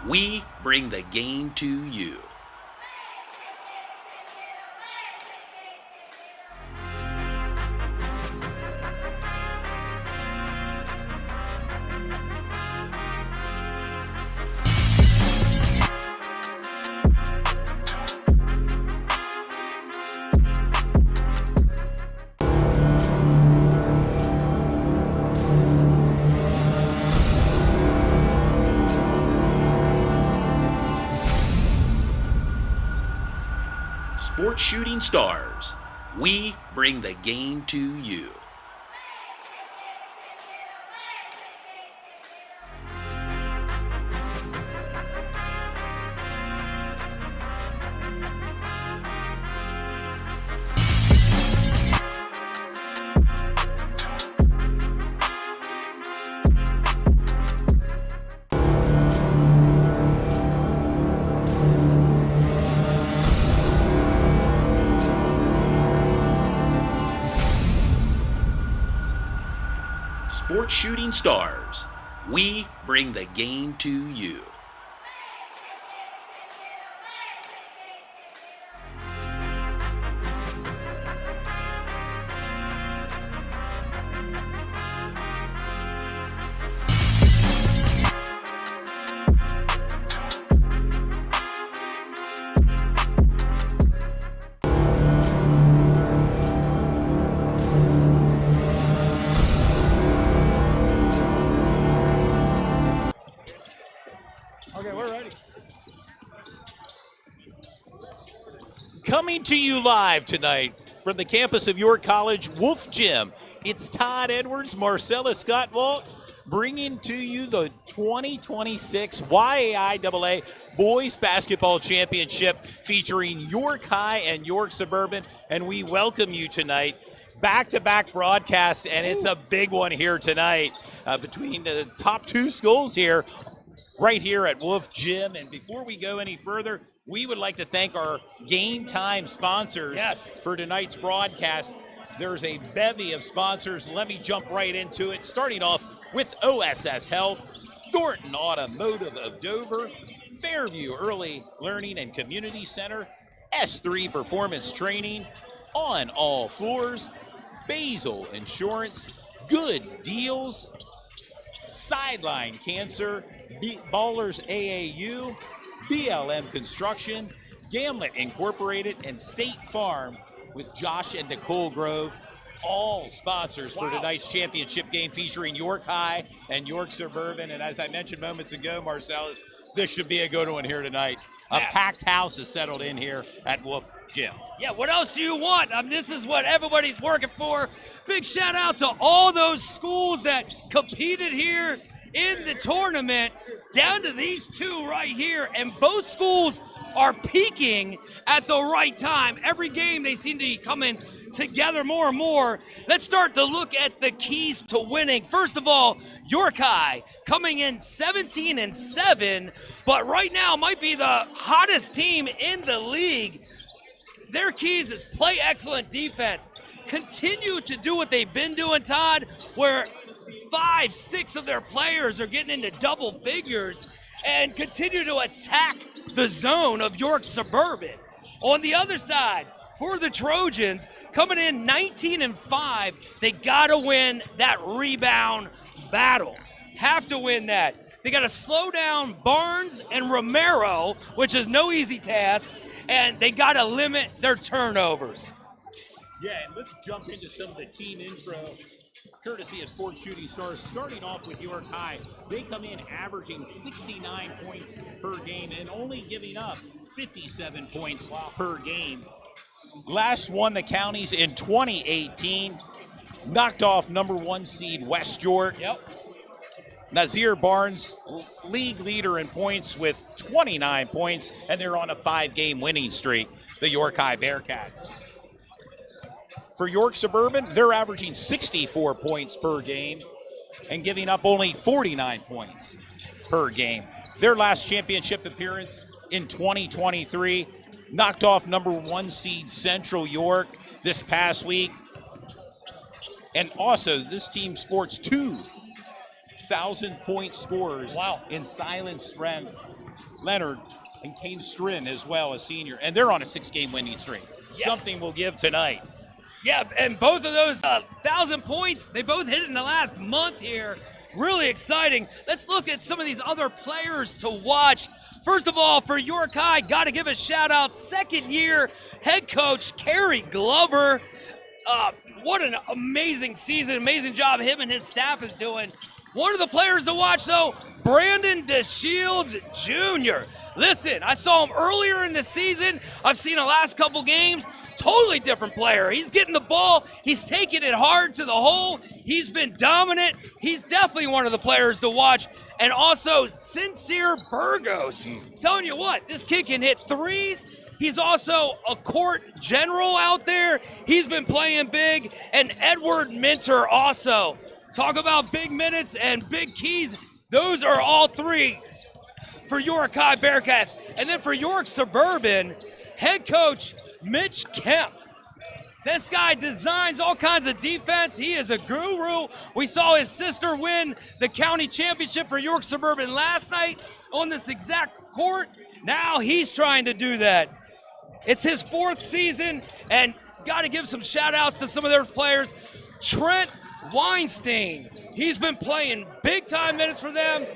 we bring the game to you. Sports Shooting Stars, we bring the game to you. Sports Shooting Stars, we bring the game to you. Coming to you live tonight from the campus of York College Wolf Gym, it's Todd Edwards, Marcella Scott-Walt, bringing to you the 2026 YAIAA Boys Basketball Championship featuring York High and York Suburban, and we welcome you tonight. Back-to-back broadcasts, and it's a big one here tonight between the top two schools here, right here at Wolf Gym. And before we go any further, we would like to thank our Game Time sponsors for tonight's broadcast. There's a bevy of sponsors. Let me jump right into it, starting off with OSS Health, Thornton Automotive of Dover, Fairview Early Learning and Community Center, S3 Performance Training, On All Floors, Basil Insurance, Good Deals, Sideline Cancer, Ballers AAU, BLM Construction, Gamlet Incorporated, and State Farm with Josh and Nicole Grove, all sponsors for tonight's championship game featuring York High and York Suburban. And as I mentioned moments ago, Marcellus, this should be a good one here tonight. A packed house is settled in here at Wolf Gym. Yeah, what else do you want? This is what everybody's working for. Big shout out to all those schools that competed here in the tournament, down to these two right here, and both schools are peaking at the right time. Every game they seem to be coming together more and more. Let's start to look at the keys to winning. First of all, York High coming in 17-7, but right now might be the hottest team in the league. Their keys is play excellent defense. Continue to do what they've been doing, Todd, where 5, 6 of their players are getting into double figures, and continue to attack the zone of York Suburban. On the other side, for the Trojans, coming in 19-5, they got to win that rebound battle. Have to win that. They got to slow down Barnes and Romero, which is no easy task, and they got to limit their turnovers. Yeah, and let's jump into some of the team info, courtesy of Sports Shooting Stars. Starting off with York High, they come in averaging 69 points per game and only giving up 57 points per game. Last won the counties in 2018, knocked off number 1 seed West York. Nazir Barnes, league leader in points with 29 points, and they're on a 5-game winning streak, the York High Bearcats. For York Suburban, they're averaging 64 points per game and giving up only 49 points per game. Their last championship appearance in 2023 knocked off number 1 seed Central York this past week. And also, this team sports 2,000-point scorers in silent strength Leonard, and Kane Strin as well as senior. And they're on a 6-game winning streak. Yeah. Something will give tonight. Yeah, and both of those 1,000 points, they both hit it in the last month here. Really exciting. Let's look at some of these other players to watch. First of all, for York High, got to give a shout out, second-year head coach Kerry Glover. What an amazing season, amazing job him and his staff is doing. One of the players to watch, though, Brandon DeShields Jr. Listen, I saw him earlier in the season. I've seen the last couple games. Totally different player. He's getting the ball. He's taking it hard to the hole. He's been dominant. He's definitely one of the players to watch. And also, Sincere Burgos. Telling you what, this kid can hit threes. He's also a court general out there. He's been playing big. And Edward Minter also. Talk about big minutes and big keys. Those are all three for York High Bearcats. And then for York Suburban, head coach Mitch Kemp. This guy designs all kinds of defense. He is a guru. We saw his sister win the county championship for York Suburban last night on this exact court. Now he's trying to do that. It's his 4th season, and got to give some shout outs to some of their players. Trent Weinstein, he's been playing big time minutes for them,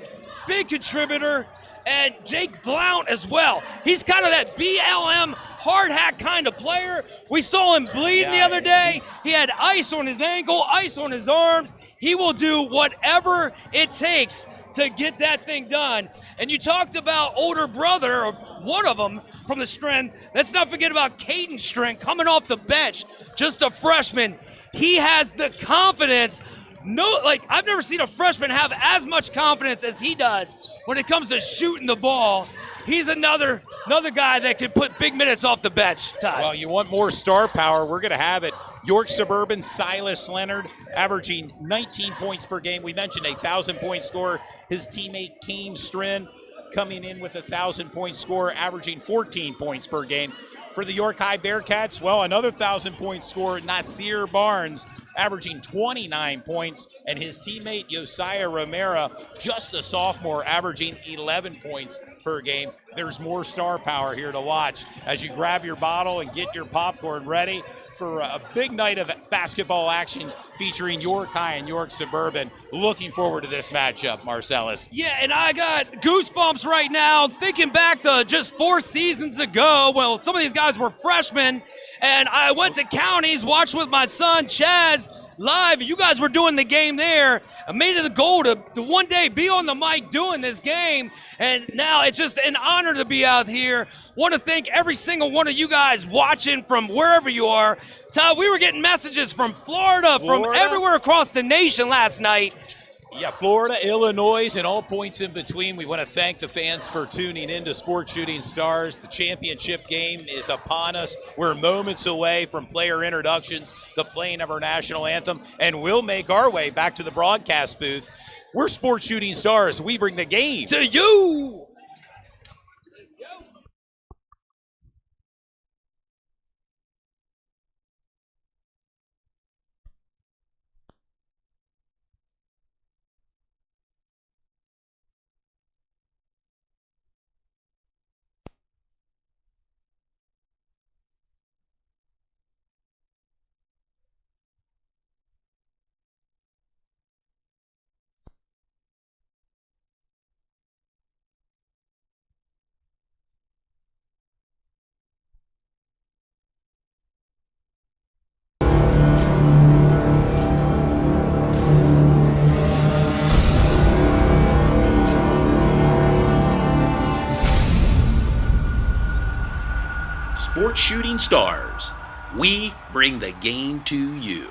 big contributor, and Jake Blount as well. He's kind of that BLM hard hat kind of player. We saw him bleeding the other day. He had ice on his ankle, ice on his arms. He will do whatever it takes to get that thing done. And you talked about older brother, or one of them from the strength. Let's not forget about Caden Strength coming off the bench, just a freshman. He has the confidence. I've never seen a freshman have as much confidence as he does when it comes to shooting the ball. He's another guy that can put big minutes off the bench, Todd. Well, you want more star power, we're going to have it. York Suburban, Silas Leonard, averaging 19 points per game. We mentioned a 1,000-point scorer. His teammate, Kane Strin, coming in with a 1,000-point score, averaging 14 points per game. For the York High Bearcats, well, another 1,000-point scorer, Nasir Barnes, averaging 29 points, and his teammate Josiah Romero, just a sophomore, averaging 11 points per game. There's more star power here to watch as you grab your bottle and get your popcorn ready for a big night of basketball action featuring York High and York Suburban. Looking forward to this matchup, Marcellus. Yeah, and I got goosebumps right now thinking back to just 4 seasons ago. Well, some of these guys were freshmen, and I went to counties, watched with my son Chaz live. You guys were doing the game there. I made it a goal to one day be on the mic doing this game, and now it's just an honor to be out here. Want to thank every single one of you guys watching from wherever you are. Todd, we were getting messages from Florida, from everywhere across the nation last night. Yeah, Florida, Illinois, and all points in between. We want to thank the fans for tuning in to Sports Shooting Stars. The championship game is upon us. We're moments away from player introductions, the playing of our national anthem, and we'll make our way back to the broadcast booth. We're Sports Shooting Stars. We bring the game to you. Sports Shooting Stars. We bring the game to you.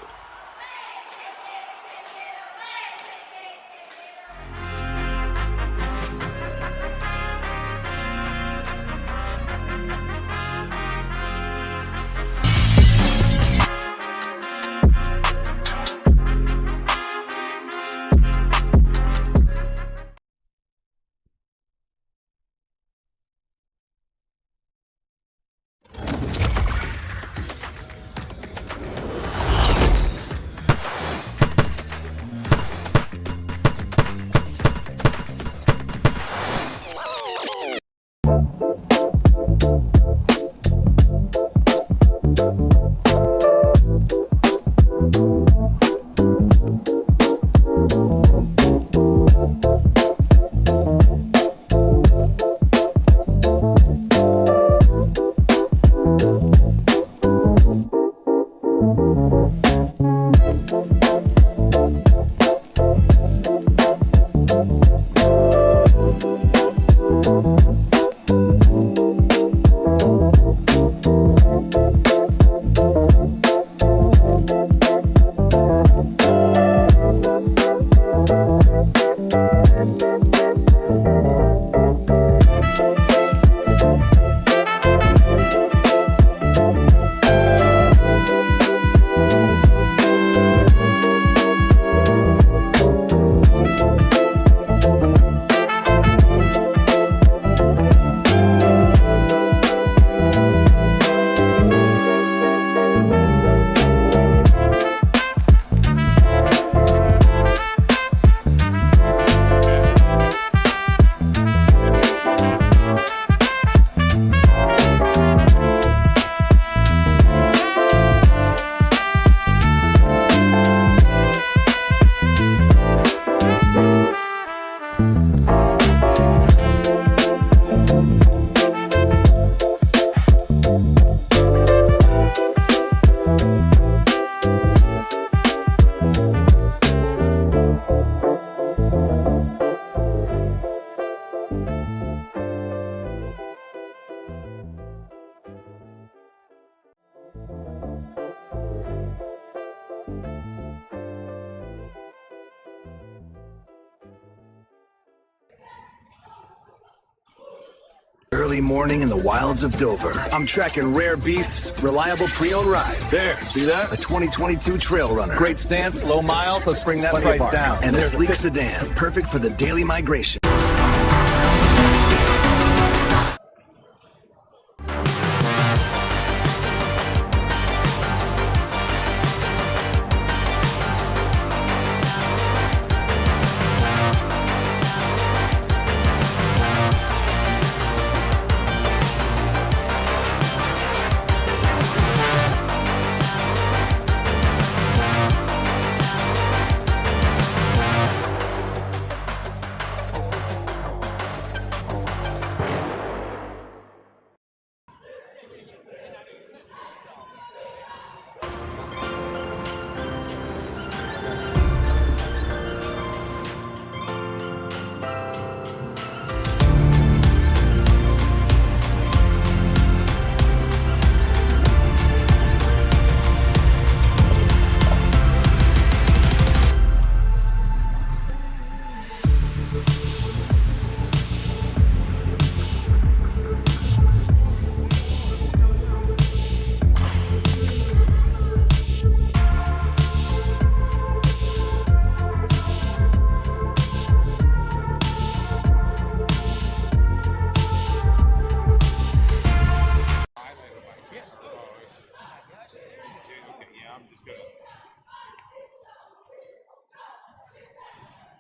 early morning in the wilds of Dover. I'm tracking rare beasts, reliable pre-owned rides. There, see that? A 2022 Trail Runner. Great stance, low miles. Let's bring that price down. And a sleek sedan, perfect for the daily migration.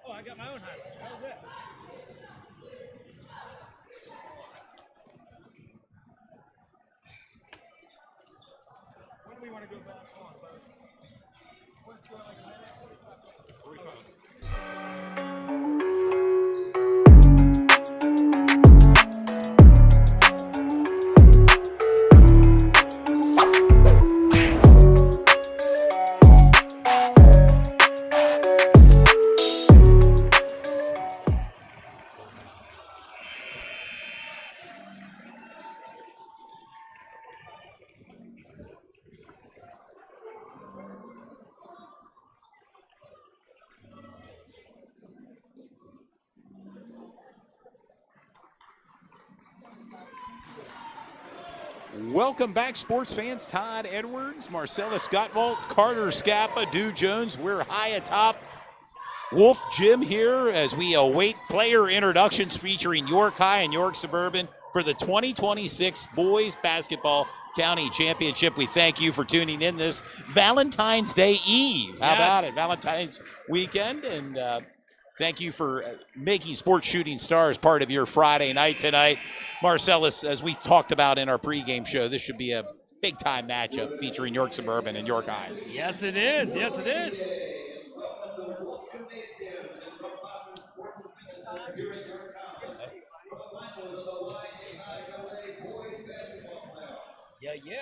Oh, I got my own highlight. How's that? When do we want to go back on? Let's go like a minute. 45. Welcome back, sports fans. Todd Edwards, Marcellus Gottwalt, Carter Scappa, Dew Jones. We're high atop Wolf Gym here as we await player introductions featuring York High and York Suburban for the 2026 Boys Basketball County Championship. We thank you for tuning in this Valentine's Day Eve. How about it? Valentine's weekend. And thank you for making Sports Shooting Stars part of your Friday night tonight. Marcellus, as we talked about in our pregame show, this should be a big-time matchup featuring York Suburban and York High. Yes, it is. Yes, it is. Yeah, yeah.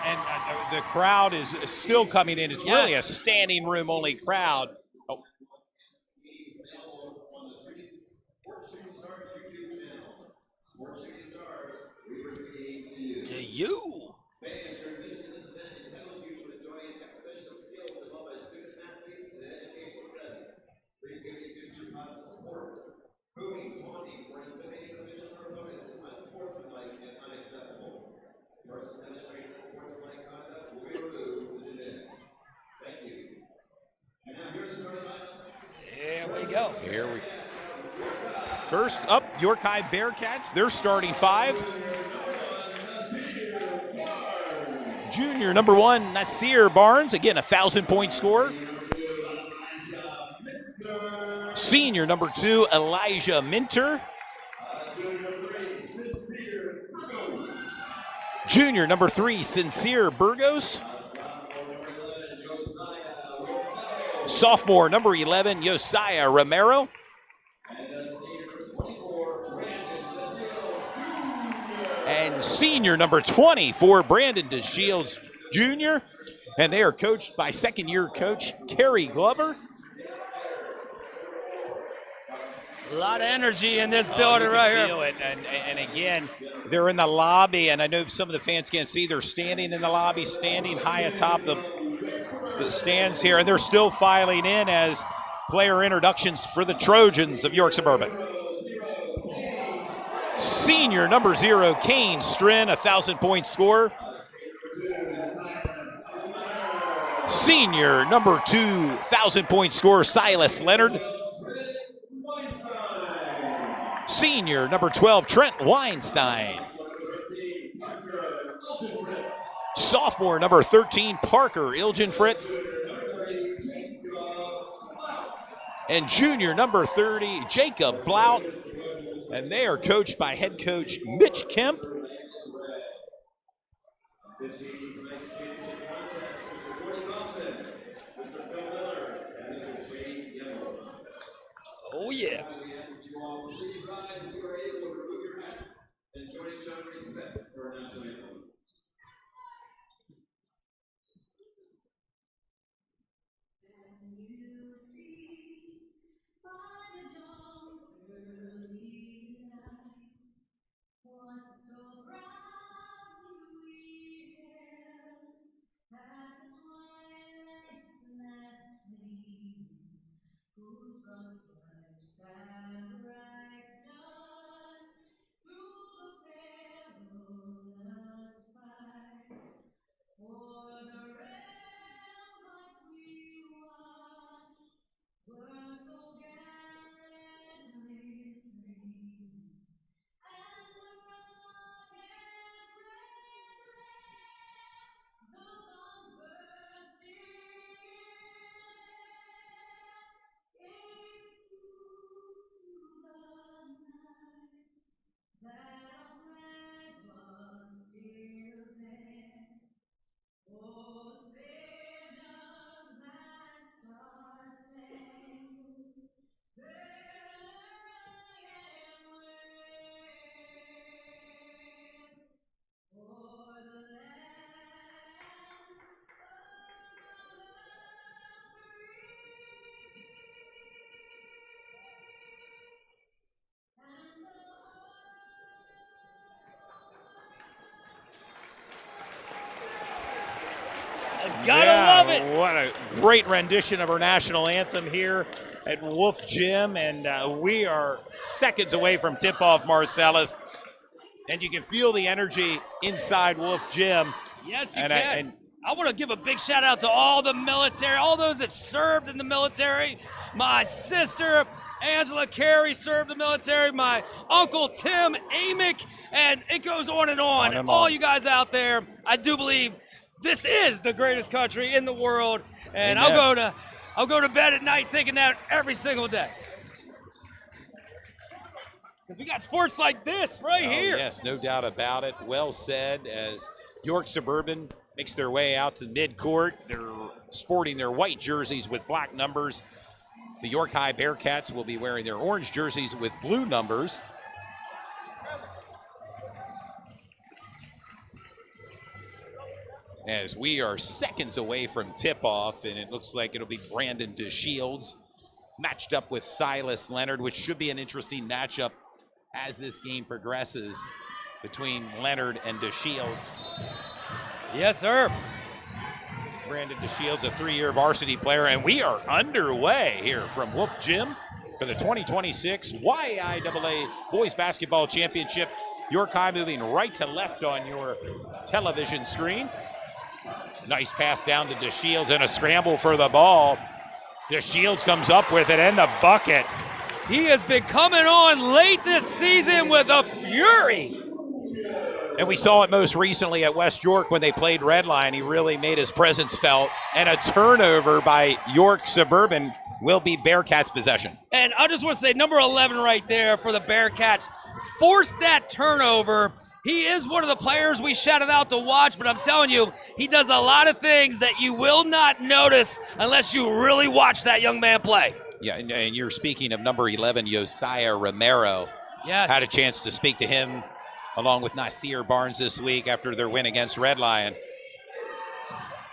And the crowd is still coming in. It's really a standing room only crowd. Oh. To you. Here we go. Here we go. First up, York High Bearcats. They're starting five. Junior number 1, Nasir Barnes. Again, 1,000-point scorer. Senior number 2, Elijah Minter. Junior number 3, Sincere Burgos. Sophomore number 11, Josiah Romero. And senior number 24, Brandon DeShields Jr. And they are coached by second-year coach Kerry Glover. A lot of energy in this building right here. Feel it. And again, they're in the lobby, and I know some of the fans can't see. They're standing in the lobby, standing high atop the the stands here, and they're still filing in as player introductions for the Trojans of York Suburban. Senior number 0, Kane Strin, 1,000-point scorer. Senior number 2, 1,000-point scorer, Silas Leonard. Senior number 12, Trent Weinstein. Sophomore number 13, Parker Ilgen Fritz. And junior number 30, Jacob Blout. And they are coached by head coach Mitch Kemp. Oh, yeah. Gotta love it. What a great rendition of our national anthem here at Wolf Gym, and we are seconds away from tip-off, Marcellus, and you can feel the energy inside Wolf Gym. Yes, you can. I want to give a big shout out to all the military, all those that served in the military. My sister, Angela Carey, served in the military. My uncle, Tim Amick, and it goes on and on. All you guys out there, I do believe this is the greatest country in the world, and I'll go to bed at night thinking that every single day. Because we got sports like this right here. Yes, no doubt about it. Well said. As York Suburban makes their way out to midcourt, they're sporting their white jerseys with black numbers. The York High Bearcats will be wearing their orange jerseys with blue numbers. As we are seconds away from tip-off, and it looks like it'll be Brandon DeShields matched up with Silas Leonard, which should be an interesting matchup as this game progresses between Leonard and DeShields. Yes, sir. Brandon DeShields, a 3-year varsity player, and we are underway here from Wolf Gym for the 2026 YAIAA Boys Basketball Championship. York High moving right to left on your television screen. Nice pass down to DeShields and a scramble for the ball. DeShields comes up with it and the bucket. He has been coming on late this season with a fury. And we saw it most recently at West York when they played Redline. He really made his presence felt. And a turnover by York Suburban will be Bearcats' possession. And I just want to say, number 11 right there for the Bearcats forced that turnover. He is one of the players we shouted out to watch, but I'm telling you, he does a lot of things that you will not notice unless you really watch that young man play. Yeah, and you're speaking of number 11, Josiah Romero. Yes. Had a chance to speak to him along with Nasir Barnes this week after their win against Red Lion.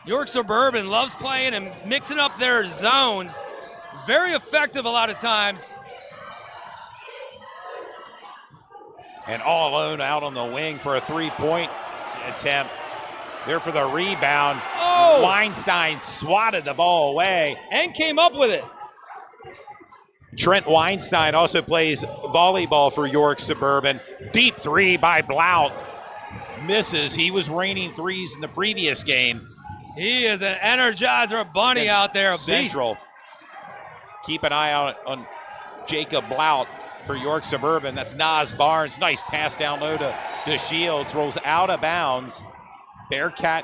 York Suburban loves playing and mixing up their zones. Very effective a lot of times. And all alone out on the wing for a three-point attempt. There for the rebound. Oh! Weinstein swatted the ball away. And came up with it. Trent Weinstein also plays volleyball for York Suburban. Deep three by Blount. Misses. He was raining threes in the previous game. He is an Energizer bunny out there. A Central. Beast. Keep an eye out on Jacob Blount for York Suburban. That's Nas Barnes. Nice pass down low to Shields. Rolls out of bounds. Bearcat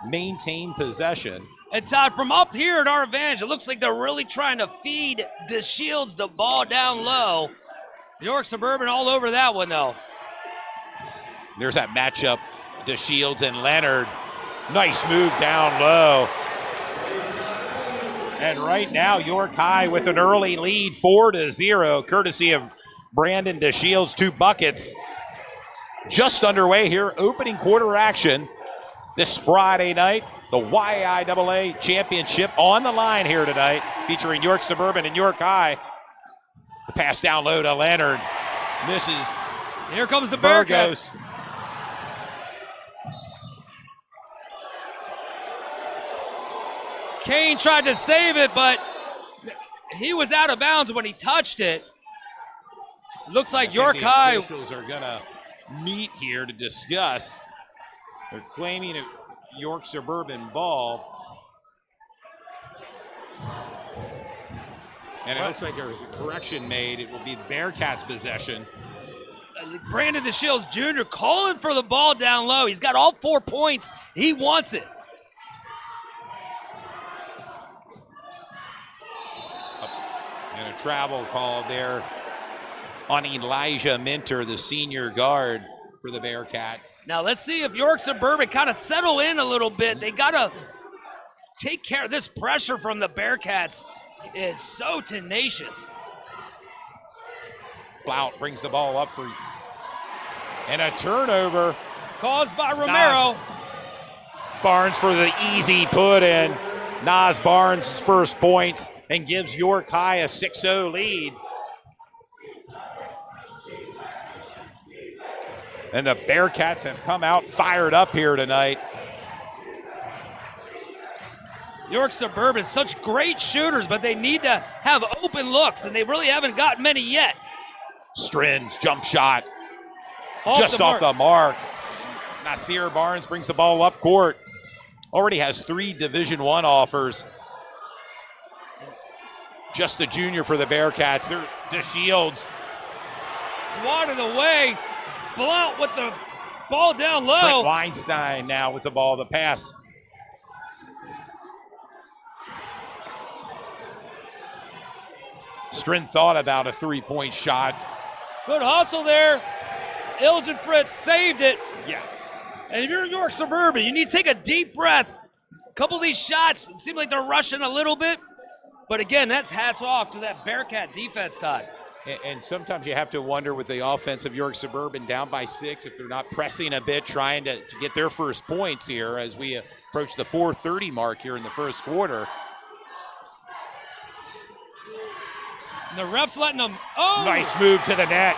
maintain possession. And Todd, from up here at our advantage, it looks like they're really trying to feed DeShields the ball down low. York Suburban all over that one, though. There's that matchup, DeShields and Leonard. Nice move down low. And right now, York High with an early lead, 4-0, courtesy of Brandon DeShields, 2 buckets. Just underway here, opening quarter action this Friday night. The YAIAA Championship on the line here tonight, featuring York Suburban and York High. The pass down low to Leonard. Misses. Here comes the Bearcats. Kane tried to save it, but he was out of bounds when he touched it. Looks like York High. Officials are going to meet here to discuss. They're claiming a York Suburban ball. And it looks like there's a correction made. It will be the Bearcats' possession. Brandon DeShields Jr. calling for the ball down low. He's got all 4 points. He wants it. And a travel call there on Elijah Minter, the senior guard for the Bearcats. Now let's see if York Suburban kind of settle in a little bit. They got to take care of this pressure from the Bearcats. Is so tenacious. Blount brings the ball up for, and a turnover. Caused by Romero. Barnes for the easy put in. Nas Barnes' first points and gives York High a 6-0 lead. And the Bearcats have come out fired up here tonight. York Suburban, such great shooters, but they need to have open looks, and they really haven't got many yet. Strins, jump shot, off the mark. Nasir Barnes brings the ball up court. Already has 3 Division I offers. Just the junior for the Bearcats. They're DeShields. Swatted away. Blount with the ball down low. Trent Weinstein now with the ball, the pass. Strin thought about a 3-point shot. Good hustle there. Elgin Fritz saved it. Yeah. And if you're York Suburban, you need to take a deep breath. A couple of these shots, it seems like they're rushing a little bit. But again, that's hats off to that Bearcat defense, Todd. And sometimes you have to wonder with the offense of York Suburban down by 6 if they're not pressing a bit, trying to get their first points here as we approach the 4:30 mark here in the first quarter. And the ref's letting them. Oh! Nice move to the net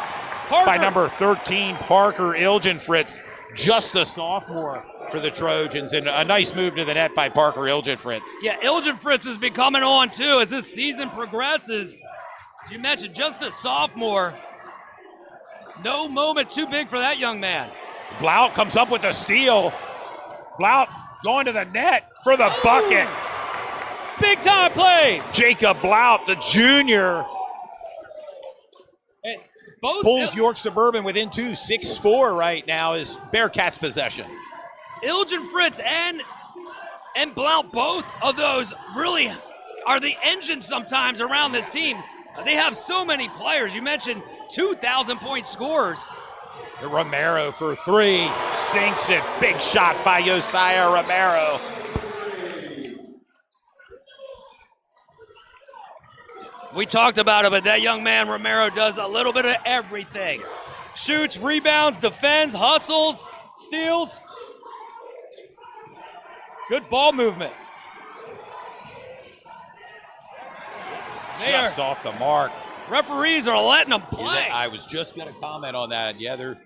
by number 13, Parker Ilgenfritz, just a sophomore for the Trojans, and a nice move to the net by Parker Ilgenfritz. Yeah, Ilgenfritz has been coming on too as this season progresses. As you mentioned, just a sophomore. No moment too big for that young man. Blount comes up with a steal. Blount going to the net for the bucket. Big time play. Jacob Blount, the junior, And both pulls York Suburban within 2. 6-4 right now is Bearcats' possession. Ilgenfritz and Blount, both of those really are the engine sometimes around this team. They have so many players. You mentioned 2,000-point scorers. Romero for 3, sinks it. Big shot by Josiah Romero. We talked about it, but that young man, Romero, does a little bit of everything. Shoots, rebounds, defends, hustles, steals. Good ball movement. Just off the mark. Referees are letting them play. I was just going to comment on that. Yeah, they're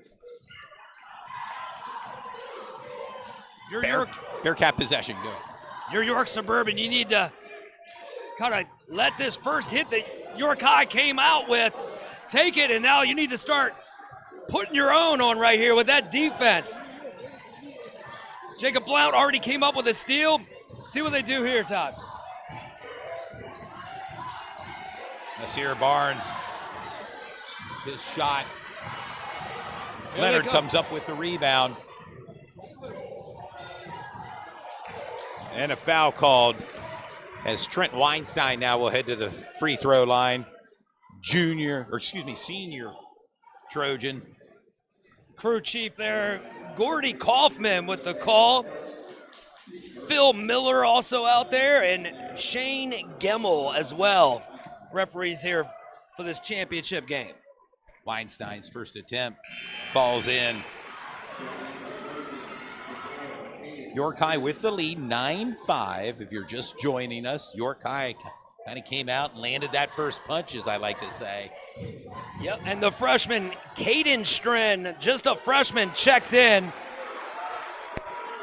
Bearcat possession. Go ahead. You're York Suburban. You need to kind of let this first hit that York High came out with, take it, and now you need to start putting your own on right here with that defense. Jacob Blount already came up with a steal. See what they do here, Todd. Nasir Barnes, his shot. Leonard comes up with the rebound. And a foul called as Trent Weinstein now will head to the free throw line. Senior Trojan. Crew chief there, Gordy Kaufman with the call. Phil Miller also out there, and Shane Gemmel as well. Referees here for this championship game. Weinstein's first attempt falls in. York High with the lead, 9-5. If you're just joining us, York High kind of came out and landed that first punch, as I like to say. Yep, and the freshman, Caden Stren, just a freshman, checks in.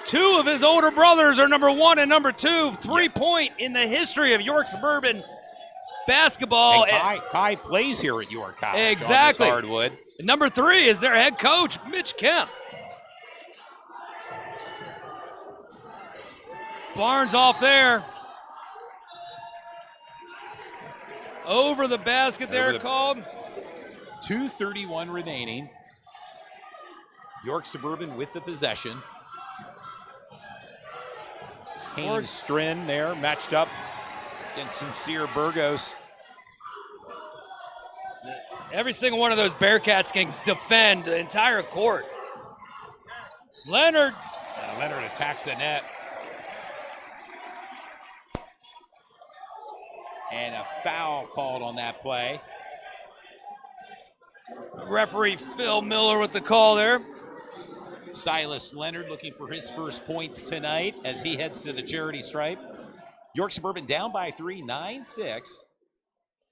Two of his older brothers are number 1 and number 2, 3-point in the history of York Suburban basketball. And Kai plays here at York High. Exactly. Hardwood. Number 3 is their head coach, Mitch Kemp. Barnes off there. Over the basket there, called. 2:31 remaining. York Suburban with the possession. Kane Strin there, matched up against Sincere Burgos. Every single one of those Bearcats can defend the entire court. Leonard. Leonard attacks the net. And a foul called on that play. Referee Phil Miller with the call there. Silas Leonard looking for his first points tonight as he heads to the charity stripe. York Suburban down by 3, 9-6.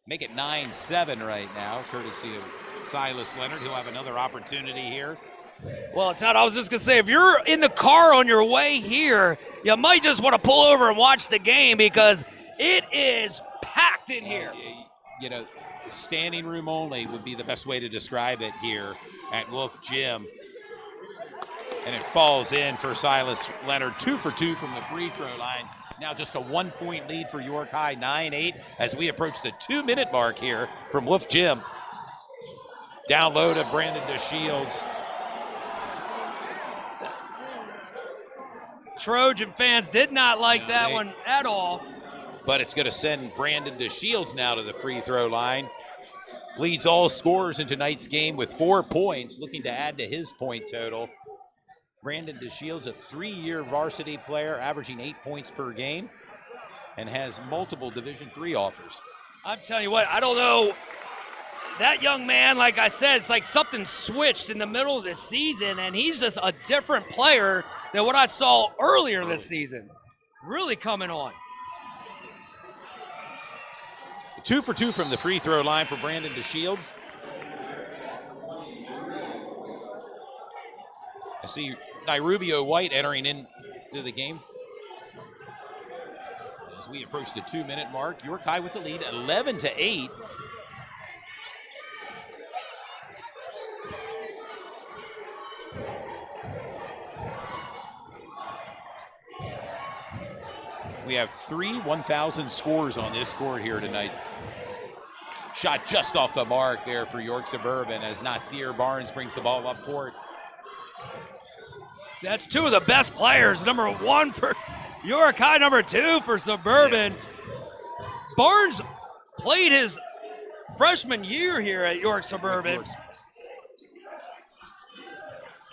Make it 9-7 right now, courtesy of Silas Leonard. He'll have another opportunity here. Well, Todd, I was just going to say, if you're in the car on your way here, you might just want to pull over and watch the game because it is packed in here. Standing room only would be the best way to describe it here at Wolf Gym. And it falls in for Silas Leonard, 2 for 2 from the free throw line. Now just a 1-point lead for York High, 9-8, as we approach the 2-minute mark here from Wolf Gym. Down low to Brandon DeShields. Trojan fans did not like that one at all. But it's going to send Brandon DeShields now to the free throw line. Leads all scorers in tonight's game with 4 points, looking to add to his point total. Brandon DeShields, a 3-year varsity player, averaging 8 points per game, and has multiple Division III offers. I'm telling you what, I don't know. That young man, like I said, it's like something switched in the middle of the season, and he's just a different player than what I saw earlier this season. Really coming on. 2 for 2 from the free throw line for Brandon DeShields. I see Nyrubio White entering into the game. As we approach the 2-minute mark, York High with the lead, 11-8. We have 3 1,000 scores on this court here tonight. Shot just off the mark there for York Suburban as Nasir Barnes brings the ball up court. That's 2 of the best players. Number 1 for York High, number 2 for Suburban. Barnes played his freshman year here at York Suburban.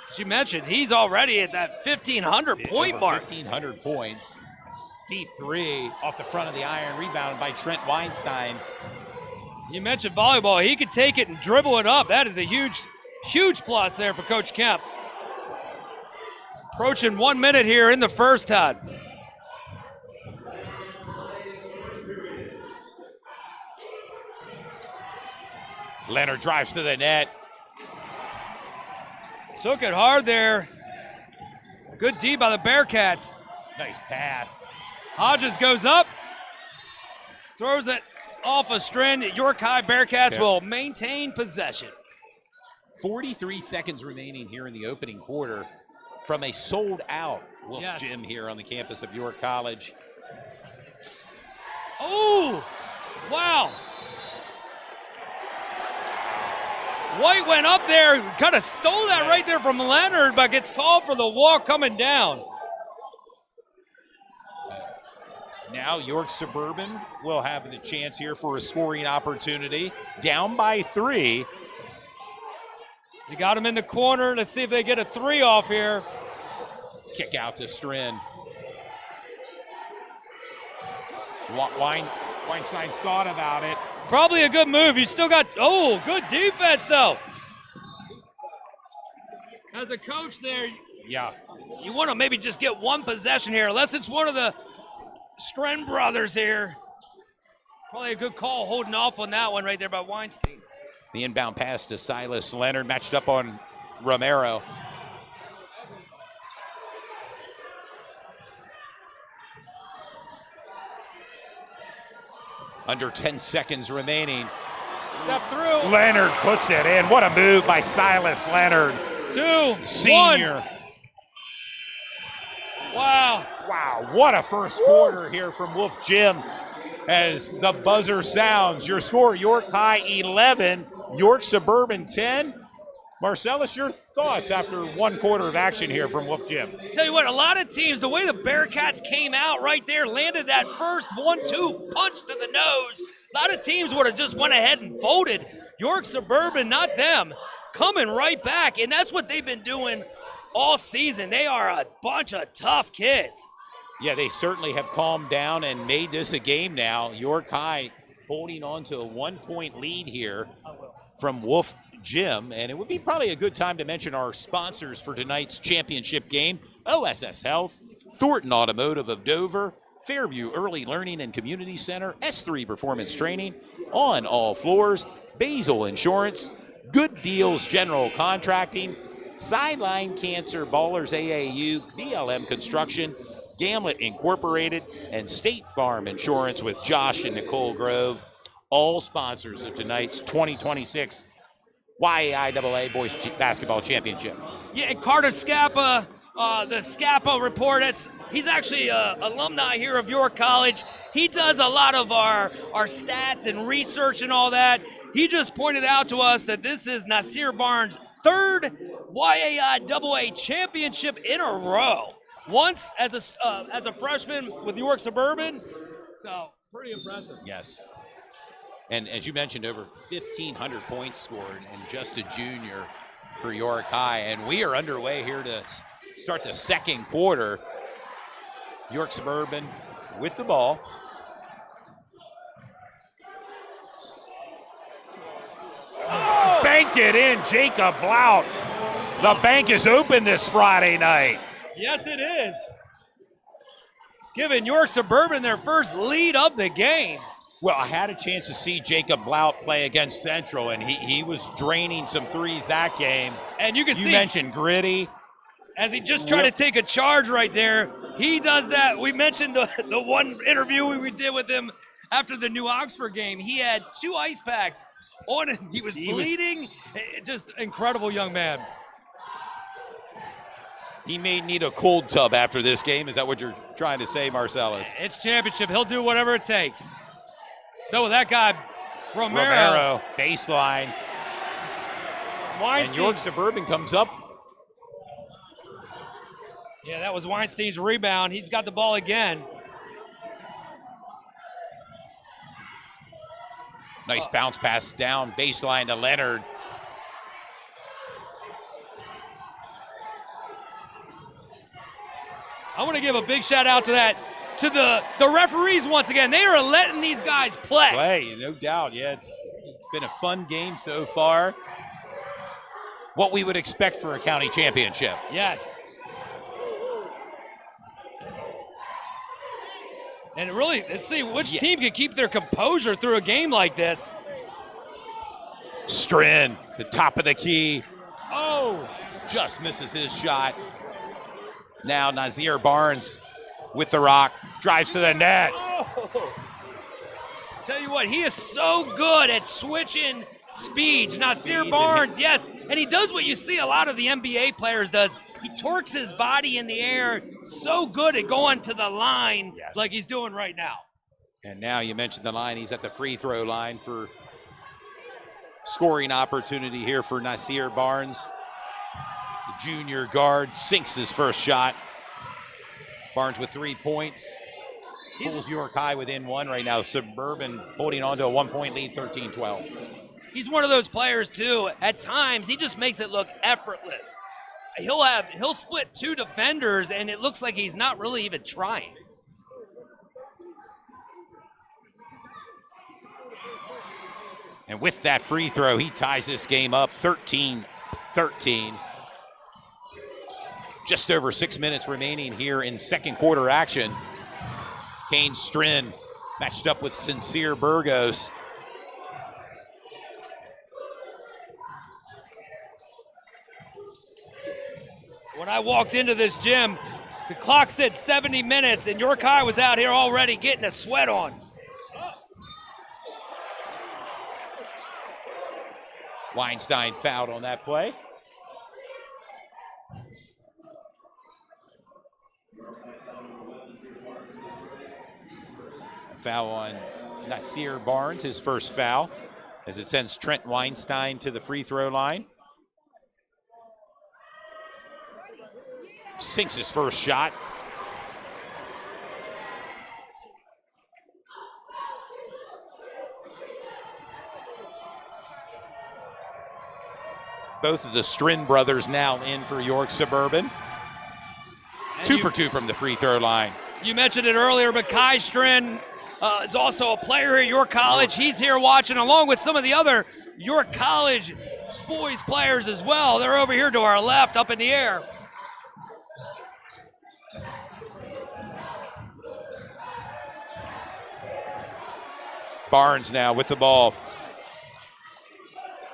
As you mentioned, he's already at that 1,500 point mark. 1,500 points. Deep 3 off the front of the iron, rebounded by Trent Weinstein. You mentioned volleyball. He could take it and dribble it up. That is a huge, huge plus there for Coach Kemp. Approaching 1 minute here in the first, Todd. Leonard drives to the net. Took it hard there. Good D by the Bearcats. Nice pass. Hodges goes up, throws it off a strand. York High Bearcats will maintain possession. 43 seconds remaining here in the opening quarter from a sold-out Wolf Gym here on the campus of York College. Oh, wow. White went up there, kind of stole that right there from Leonard, but gets called for the walk coming down. Now York Suburban will have the chance here for a scoring opportunity. Down by 3. They got him in the corner. Let's see if they get a 3 off here. Kick out to Strin. Weinstein thought about it. Probably a good move. You still got, good defense though. As a coach there, you want to maybe just get one possession here, unless it's one of the Stren brothers here. Probably a good call holding off on that one right there by Weinstein. The inbound pass to Silas Leonard, matched up on Romero. Under 10 seconds remaining. Step through. Leonard puts it in. What a move by Silas Leonard. 2, Senior. 1. Wow. Wow, what a first quarter here from Wolf Gym as the buzzer sounds. Your score, York High 11, York Suburban 10. Marcellus, your thoughts after one quarter of action here from Wolf Gym? Tell you what, a lot of teams, the way the Bearcats came out right there, landed that first 1-2 punch to the nose, a lot of teams would have just went ahead and folded. York Suburban, not them, coming right back, and that's what they've been doing all season. They are a bunch of tough kids. Yeah, they certainly have calmed down and made this a game now. York High holding on to a 1-point lead here from Wolf Gym, and it would be probably a good time to mention our sponsors for tonight's championship game: OSS Health, Thornton Automotive of Dover, Fairview Early Learning and Community Center, S3 Performance Training, On All Floors, Basil Insurance, Good Deals General Contracting, Sideline Cancer, Ballers AAU, BLM Construction, Gamlet Incorporated, and State Farm Insurance with Josh and Nicole Grove, all sponsors of tonight's 2026 YAIAA Boys Basketball Championship. Yeah, and Carter Scappa, the Scappa report, he's actually an alumni here of York College. He does a lot of our stats and research and all that. He just pointed out to us that this is Nasir Barnes' 3rd YAIAA championship in a row. Once as a freshman with York Suburban, so pretty impressive. Yes. And as you mentioned, over 1,500 points scored and just a junior for York High. And we are underway here to start the second quarter. York Suburban with the ball. Oh! Banked it in, Jacob Blount. The bank is open this Friday night. Yes, it is. Giving York Suburban their first lead of the game. Well, I had a chance to see Jacob Blount play against Central, and he was draining some threes that game. And you can see. You mentioned gritty. As he just tried to take a charge right there. He does that. We mentioned the one interview we did with him after the New Oxford game. He had 2 ice packs on him. He was bleeding. Just incredible young man. He may need a cold tub after this game. Is that what you're trying to say, Marcellus? It's championship. He'll do whatever it takes. So with that guy, Romero baseline. Weinstein. And York Suburban comes up. Yeah, that was Weinstein's rebound. He's got the ball again. Nice bounce pass down baseline to Leonard. I want to give a big shout out to the referees once again. They are letting these guys play. No doubt. Yeah, it's been a fun game so far. What we would expect for a county championship. Yes. And really, let's see which team can keep their composure through a game like this. Strin, the top of the key. Oh, just misses his shot. Now Nazir Barnes with the rock, drives to the net. Tell you what, he is so good at switching speeds. Nasir Barnes, yes, and he does what you see a lot of the NBA players does. He torques his body in the air, so good at going to the line like he's doing right now. And now you mentioned the line. He's at the free throw line for scoring opportunity here for Nasir Barnes. The junior guard sinks his first shot. Barnes with 3 points. Pulls York High within one right now. Suburban holding on to a 1-point lead, 13-12. He's one of those players too. At times, he just makes it look effortless. He'll split 2 defenders, and it looks like he's not really even trying. And with that free throw, he ties this game up 13-13. Just over 6 minutes remaining here in second quarter action. Kane Strin matched up with Sincere Burgos. When I walked into this gym, the clock said 70 minutes, and York High was out here already getting a sweat on. Weinstein fouled on that play. Foul on Nasir Barnes, his first foul, as it sends Trent Weinstein to the free throw line. Sinks his first shot. Both of the Strin brothers now in for York Suburban. And 2 for 2 from the free throw line. You mentioned it earlier, but Kai Strin is also a player here at York College. He's here watching along with some of the other York College boys players as well. They're over here to our left up in the air. Barnes now with the ball.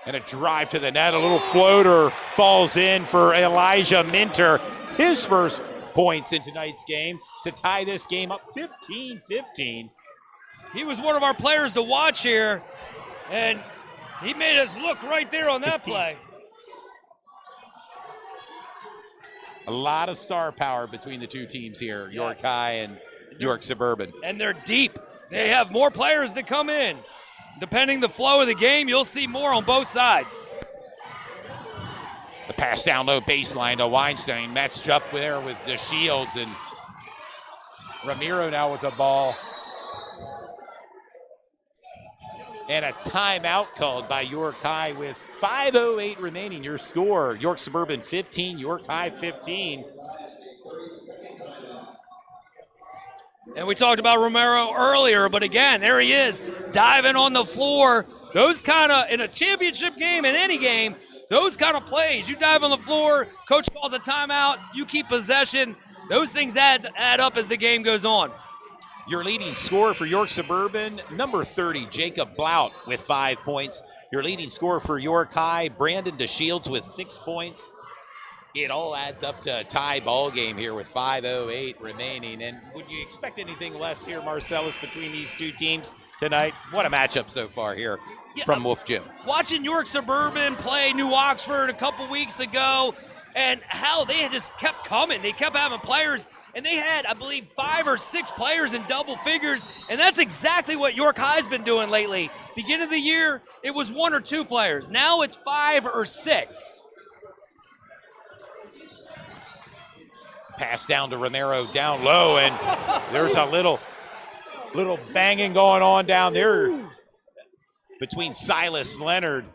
And a drive to the net, a little floater falls in for Elijah Minter. His first points in tonight's game to tie this game up 15-15. He was one of our players to watch here, and he made us look right there on that play. A lot of star power between the two teams here, York High and York Suburban. And they're deep. They have more players that come in. Depending the flow of the game, you'll see more on both sides. The pass down low baseline to Weinstein, matched up there with the Shields, and Ramiro now with the ball. And a timeout called by York High with 5:08 remaining. Your score, York Suburban 15, York High 15. And we talked about Romero earlier, but again, there he is, diving on the floor. Those kind of, in a championship game, in any game, those kind of plays, you dive on the floor, coach calls a timeout, you keep possession. Those things add up as the game goes on. Your leading scorer for York Suburban, number 30, Jacob Blout with 5 points. Your leading scorer for York High, Brandon DeShields with 6 points. It all adds up to a tie ball game here with 5:08 remaining. And would you expect anything less here, Marcellus, between these two teams tonight? What a matchup so far here from Wolf Gym. Watching York Suburban play New Oxford a couple weeks ago, and how they had just kept coming. They kept having players, and they had, I believe, 5 or 6 players in double figures, and that's exactly what York High's been doing lately. Beginning of the year, it was 1 or 2 players. Now it's 5 or 6. Pass down to Romero down low, and there's a little banging going on down there between Silas Leonard.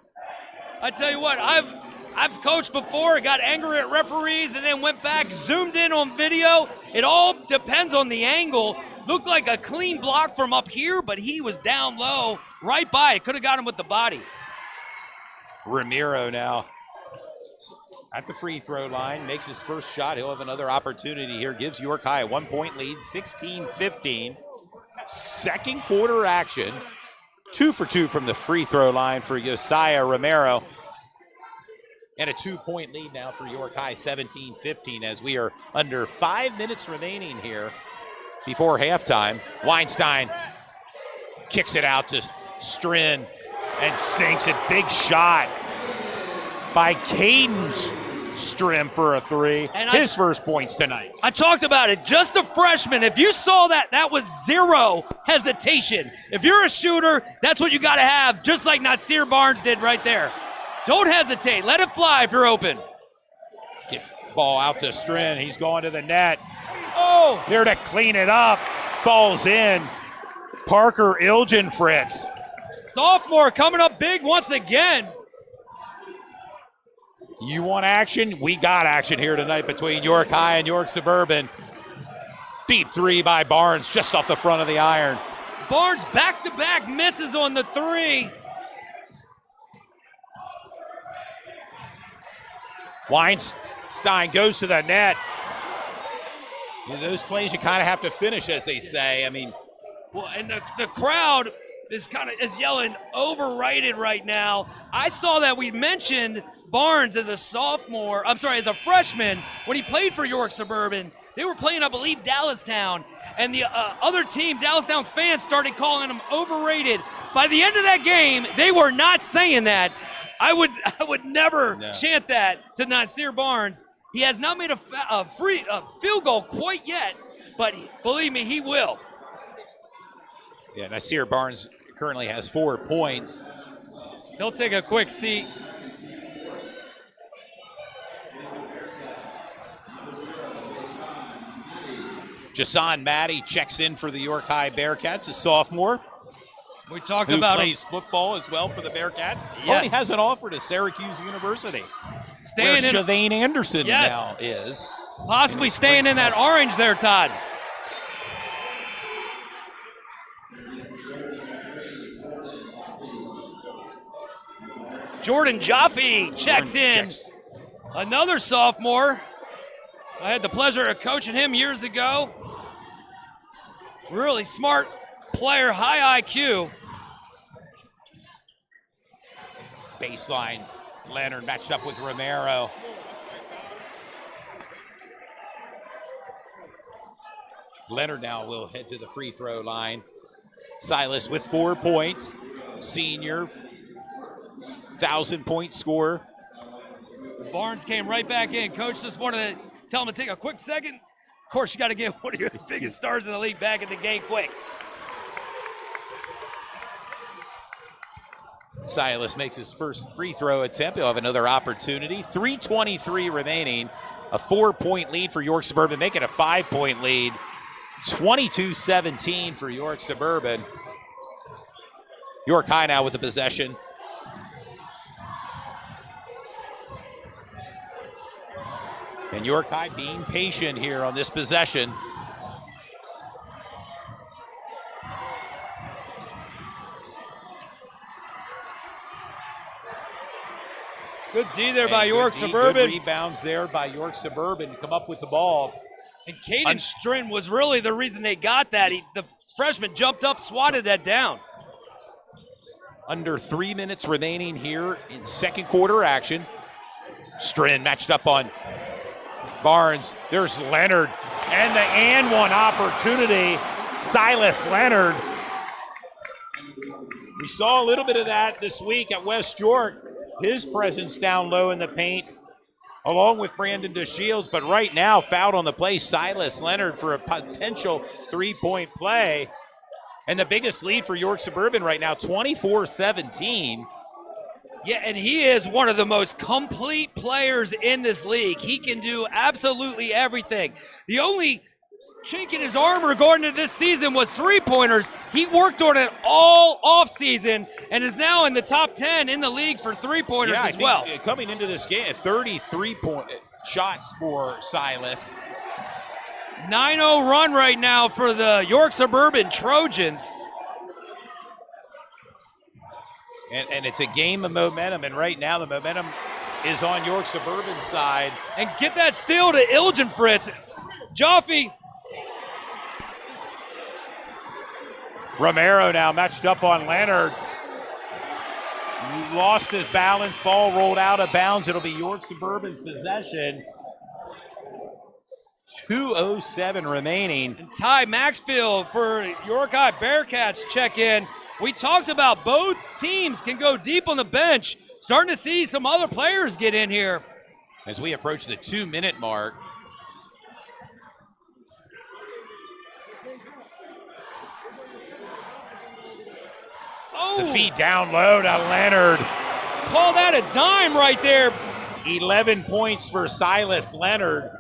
I tell you what, I've coached before, got angry at referees, and then went back, zoomed in on video. It all depends on the angle. Looked like a clean block from up here, but he was down low, right by it. Could have got him with the body. Ramiro now at the free throw line, makes his first shot. He'll have another opportunity here. Gives York High a 1-point lead, 16-15. Second quarter action. 2 for 2 from the free throw line for Josiah Romero. And a 2-point lead now for York High, 17-15, as we are under 5 minutes remaining here before halftime. Weinstein kicks it out to Strin and sinks it. Big shot by Caden Strim for a three. And his first points tonight. I talked about it. Just a freshman. If you saw that, that was zero hesitation. If you're a shooter, that's what you got to have, just like Nasir Barnes did right there. Don't hesitate. Let it fly if you're open. Get ball out to Strin. He's going to the net. Oh, there to clean it up. Falls in. Parker Ilgenfritz. Sophomore coming up big once again. You want action? We got action here tonight between York High and York Suburban. Deep three by Barnes, just off the front of the iron. Barnes back-to-back misses on the three. Weinstein goes to the net. Those plays you kind of have to finish, as they say. I mean, well, and the crowd is yelling overrated right now. I saw that we mentioned Barnes as a freshman when he played for York Suburban. They were playing, I believe, Dallastown, and the other team, Dallastown's fans, started calling him overrated. By the end of that game, they were not saying that. I would never chant that to Nasir Barnes. He has not made a field goal quite yet, but believe me, he will. Yeah, Nasir Barnes currently has 4 points. He'll take a quick seat. Jason Maddie checks in for the York High Bearcats, a sophomore. We talked who about plays football as well for the Bearcats. Yes. Only has an offer to Syracuse University, staying where Shavane Anderson yes. now is. Possibly staying in that orange there, Todd. Jordan Jaffe checks in. Another sophomore. I had the pleasure of coaching him years ago. Really smart player, high IQ. Baseline, Leonard matched up with Romero. Leonard now will head to the free throw line. Silas with 4 points, senior, 1,000-point scorer. Barnes came right back in. Coach just wanted to tell him to take a quick second. Of course, you got to get one of your biggest stars in the league back in the game quick. Silas makes his first free throw attempt. He'll have another opportunity. 3:23 remaining. A 4-point lead for York Suburban, making a 5-point lead. 22-17 for York Suburban. York High now with the possession. And York High being patient here on this possession. Good D there by York Suburban. Good rebounds there by York Suburban to come up with the ball. And Caden Strin was really the reason they got that. The freshman jumped up, swatted that down. Under 3 minutes remaining here in second quarter action. Strin matched up on Barnes. There's Leonard. And the and one opportunity. Silas Leonard. We saw a little bit of that this week at West York. His presence down low in the paint, along with Brandon DeShields, but right now fouled on the play, Silas Leonard, for a potential 3-point play. And the biggest lead for York Suburban right now, 24-17. Yeah, and he is one of the most complete players in this league. He can do absolutely everything. The only chink in his armor going into this season was three-pointers. He worked on it all offseason and is now in the top 10 in the league for three-pointers as well. Coming into this game, 33-point shots for Silas. 9-0 run right now for the York Suburban Trojans. And it's a game of momentum, and right now the momentum is on York Suburban's side. And get that steal to Ilgenfritz. Jaffe. Romero now matched up on Leonard. He lost his balance. Ball rolled out of bounds. It'll be York Suburban's possession. 2:07 remaining. And Ty Maxfield for York High Bearcats check in. We talked about both teams can go deep on the bench. Starting to see some other players get in here. As we approach the 2-minute mark. Oh, The feed down low to Leonard. call that a dime right there. 11 points for Silas Leonard. And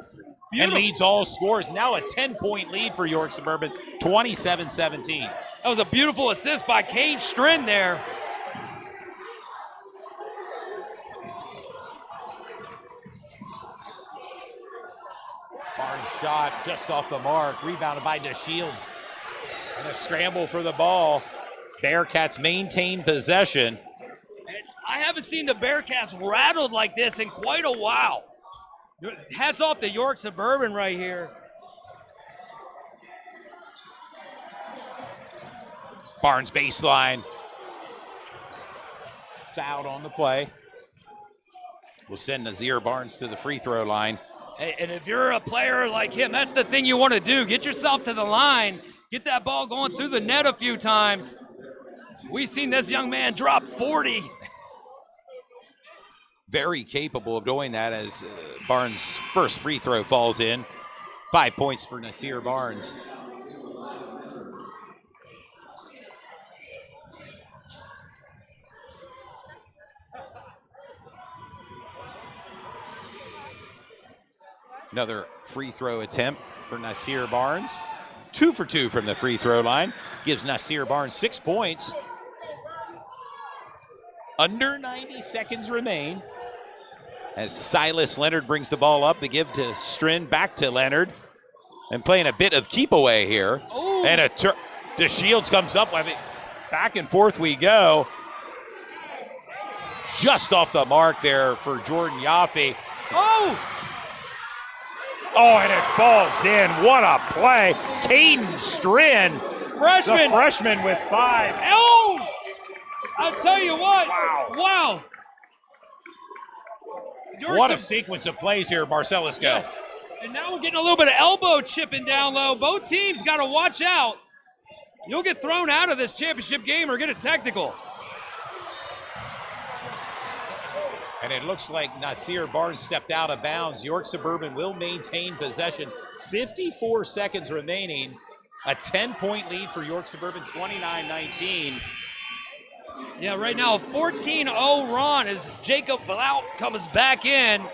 Beautiful. leads all scores. Now a 10-point lead for York Suburban, 27-17. That was a beautiful assist by Cade Strin there. Barnes shot just off the mark, rebounded by DeShields. And a scramble for the ball. Bearcats maintain possession. And I haven't seen the Bearcats rattled like this in quite a while. Hats off to York Suburban right here. Barnes baseline. Fouled on the play. We'll send Nazir Barnes to the free throw line. Hey, and if you're a player like him, that's the thing you want to do. Get yourself to the line. Get that ball going through the net a few times. We've seen this young man drop 40. Very capable of doing that as Barnes' first free throw falls in. 5 points for Nasir Barnes. Another free throw attempt for Nasir Barnes. 2 for 2 from the free throw line. Gives Nasir Barnes 6 points. Under 90 seconds remain. As Silas Leonard brings the ball up, the give to Strin, back to Leonard. And playing a bit of keep away here. Ooh. And DeShields comes up. I mean, back and forth we go. Just off the mark there for Jordan Yaffe. Oh! Oh, and it falls in. What a play. Caden Strin, Freshman. the freshman with 5. Oh! I'll tell you what. Wow. Wow. What a sequence of plays here, Marcellus Go. Yes. And now we're getting a little bit of elbow chipping down low. Both teams got to watch out. You'll get thrown out of this championship game or get a technical. And it looks like Nasir Barnes stepped out of bounds. York Suburban will maintain possession. 54 seconds remaining. A 10-point lead for York Suburban, 29-19. Yeah, right now a 14-0 run as Jacob Blount comes back in.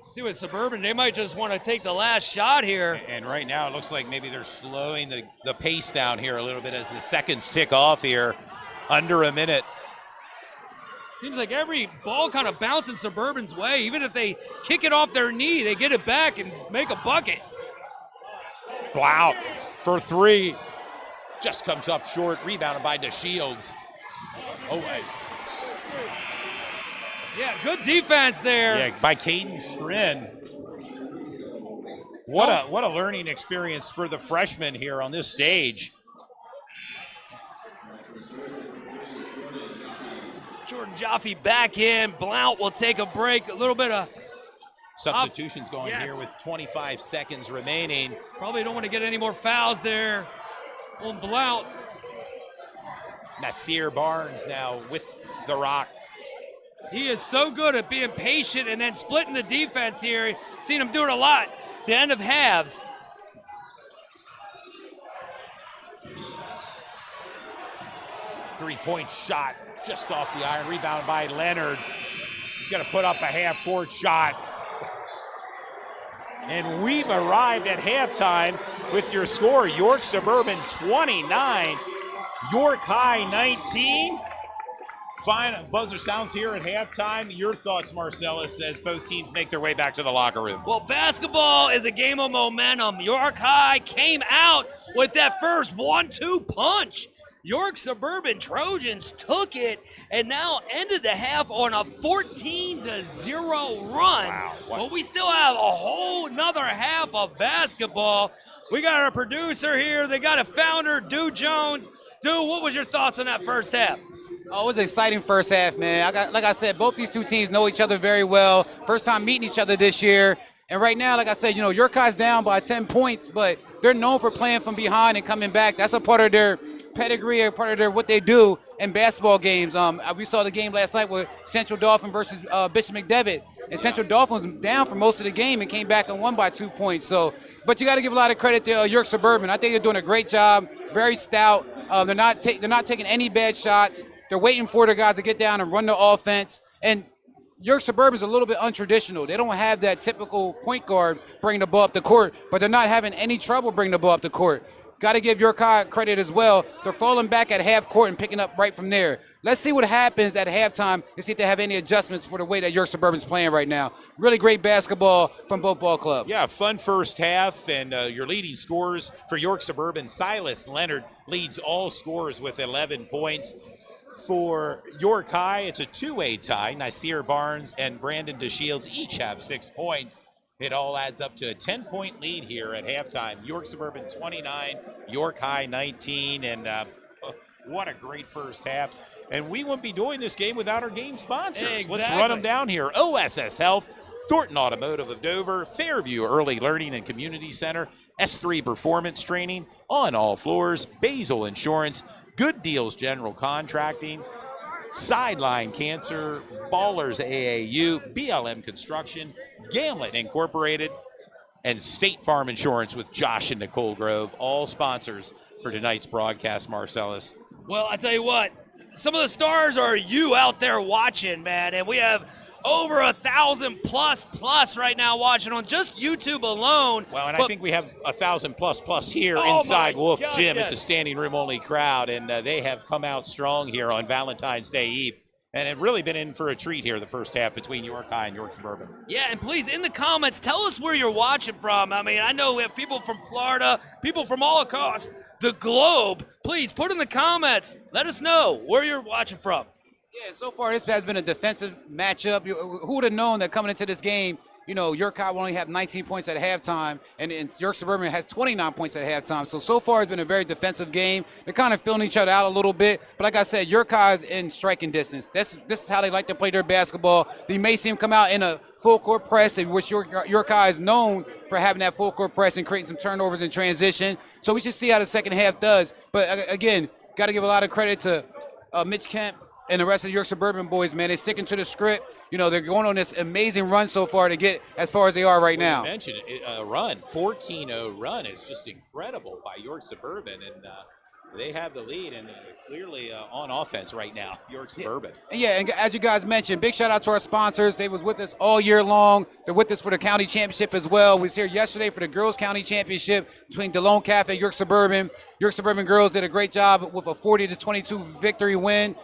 See what Suburban, they might just want to take the last shot here. And right now it looks like maybe they're slowing the pace down here a little bit as the seconds tick off here. Under a minute. Seems like every ball kind of bouncing Suburban's way. Even if they kick it off their knee, they get it back and make a bucket. Blount for 3. Just comes up short. Rebounded by DeShields. Oh, wait. Yeah, good defense there. Yeah, by Caden Strin. What a learning experience for the freshman here on this stage. Jordan Jaffe back in. Blount will take a break. A little bit of Substitutions going yes. here with 25 seconds remaining. Probably don't want to get any more fouls there on Blount. Nasir Barnes now with the rock. He is so good at being patient and then splitting the defense here. Seen him do it a lot. The end of halves. Three-point shot just off the iron. Rebound by Leonard. He's going to put up a half-court shot. And we've arrived at halftime with your score. York Suburban 29, York High 19. Fine buzzer sounds here at halftime. Your thoughts, Marcellus, as both teams make their way back to the locker room. Well, basketball is a game of momentum. York High came out with that first 1-2 punch. York Suburban Trojans took it and now ended the half on a 14-0 run. Wow. But we still have a whole nother half of basketball. We got our producer here. They got a founder, Dew Jones. Dew, what was your thoughts on that first half? Oh, it was an exciting first half, man. Like I said, both these two teams know each other very well. First time meeting each other this year. And right now, like I said, Yorkai's down by 10 points, but they're known for playing from behind and coming back. That's a part of their pedigree, a part of their what they do in basketball games. We saw the game last night with Central Dauphin versus Bishop McDevitt. And Central Dauphin was down for most of the game and came back and won by 2 points. But you got to give a lot of credit to York Suburban. I think they're doing a great job, very stout. They're not taking any bad shots. They're waiting for the guys to get down and run the offense. And York Suburban is a little bit untraditional. They don't have that typical point guard bring the ball up the court, but they're not having any trouble bringing the ball up the court. Got to give York High credit as well. They're falling back at half court and picking up right from there. Let's see what happens at halftime and see if they have any adjustments for the way that York Suburban's playing right now. Really great basketball from both ball clubs. Yeah, fun first half, and your leading scorers for York Suburban, Silas Leonard leads all scorers with 11 points. For York High, it's a two-way tie. Nasir Barnes and Brandon DeShields each have 6 points. It all adds up to a 10-point lead here at halftime. York Suburban 29, York High 19, and what a great first half. And we wouldn't be doing this game without our game sponsors. Exactly. Let's run them down here. OSS Health, Thornton Automotive of Dover, Fairview Early Learning and Community Center, S3 Performance Training on all floors, Basil Insurance, Good Deals General Contracting, Sideline Cancer, Ballers AAU, BLM Construction, Gamlet Incorporated, and State Farm Insurance with Josh and Nicole Grove, all sponsors for tonight's broadcast, Marcellus. Well, I tell you what, some of the stars are you out there watching, man, and we have over 1,000 plus right now watching on just YouTube alone. Well, and I think we have 1,000 plus here Oh inside my Wolf gosh, Gym. yes. It's a standing room only crowd, and they have come out strong here on Valentine's Day Eve. And have really been in for a treat here the first half between York High and York Suburban. Yeah, and please, in the comments, tell us where you're watching from. I mean, I know we have people from Florida, people from all across the globe. Please, put in the comments. Let us know where you're watching from. Yeah, so far this has been a defensive matchup. Who would have known that coming into this game, York High will only have 19 points at halftime, and York Suburban has 29 points at halftime. So far it's been a very defensive game. They're kind of filling each other out a little bit. But like I said, York High is in striking distance. This is how they like to play their basketball. You may see them come out in a full court press, which York High is known for having that full court press and creating some turnovers in transition. So we should see how the second half does. But again, got to give a lot of credit to Mitch Kemp and the rest of the York Suburban boys, man. They're sticking to the script. They're going on this amazing run so far to get as far as they are right now. You mentioned a run, 14-0 run is just incredible by York Suburban, and they have the lead and clearly on offense right now, York Suburban. Yeah, and as you guys mentioned, big shout out to our sponsors. They was with us all year long. They're with us for the county championship as well. We was here yesterday for the girls county championship between DeLone Cafe and York Suburban. York Suburban girls did a great job with a 40-22 victory win.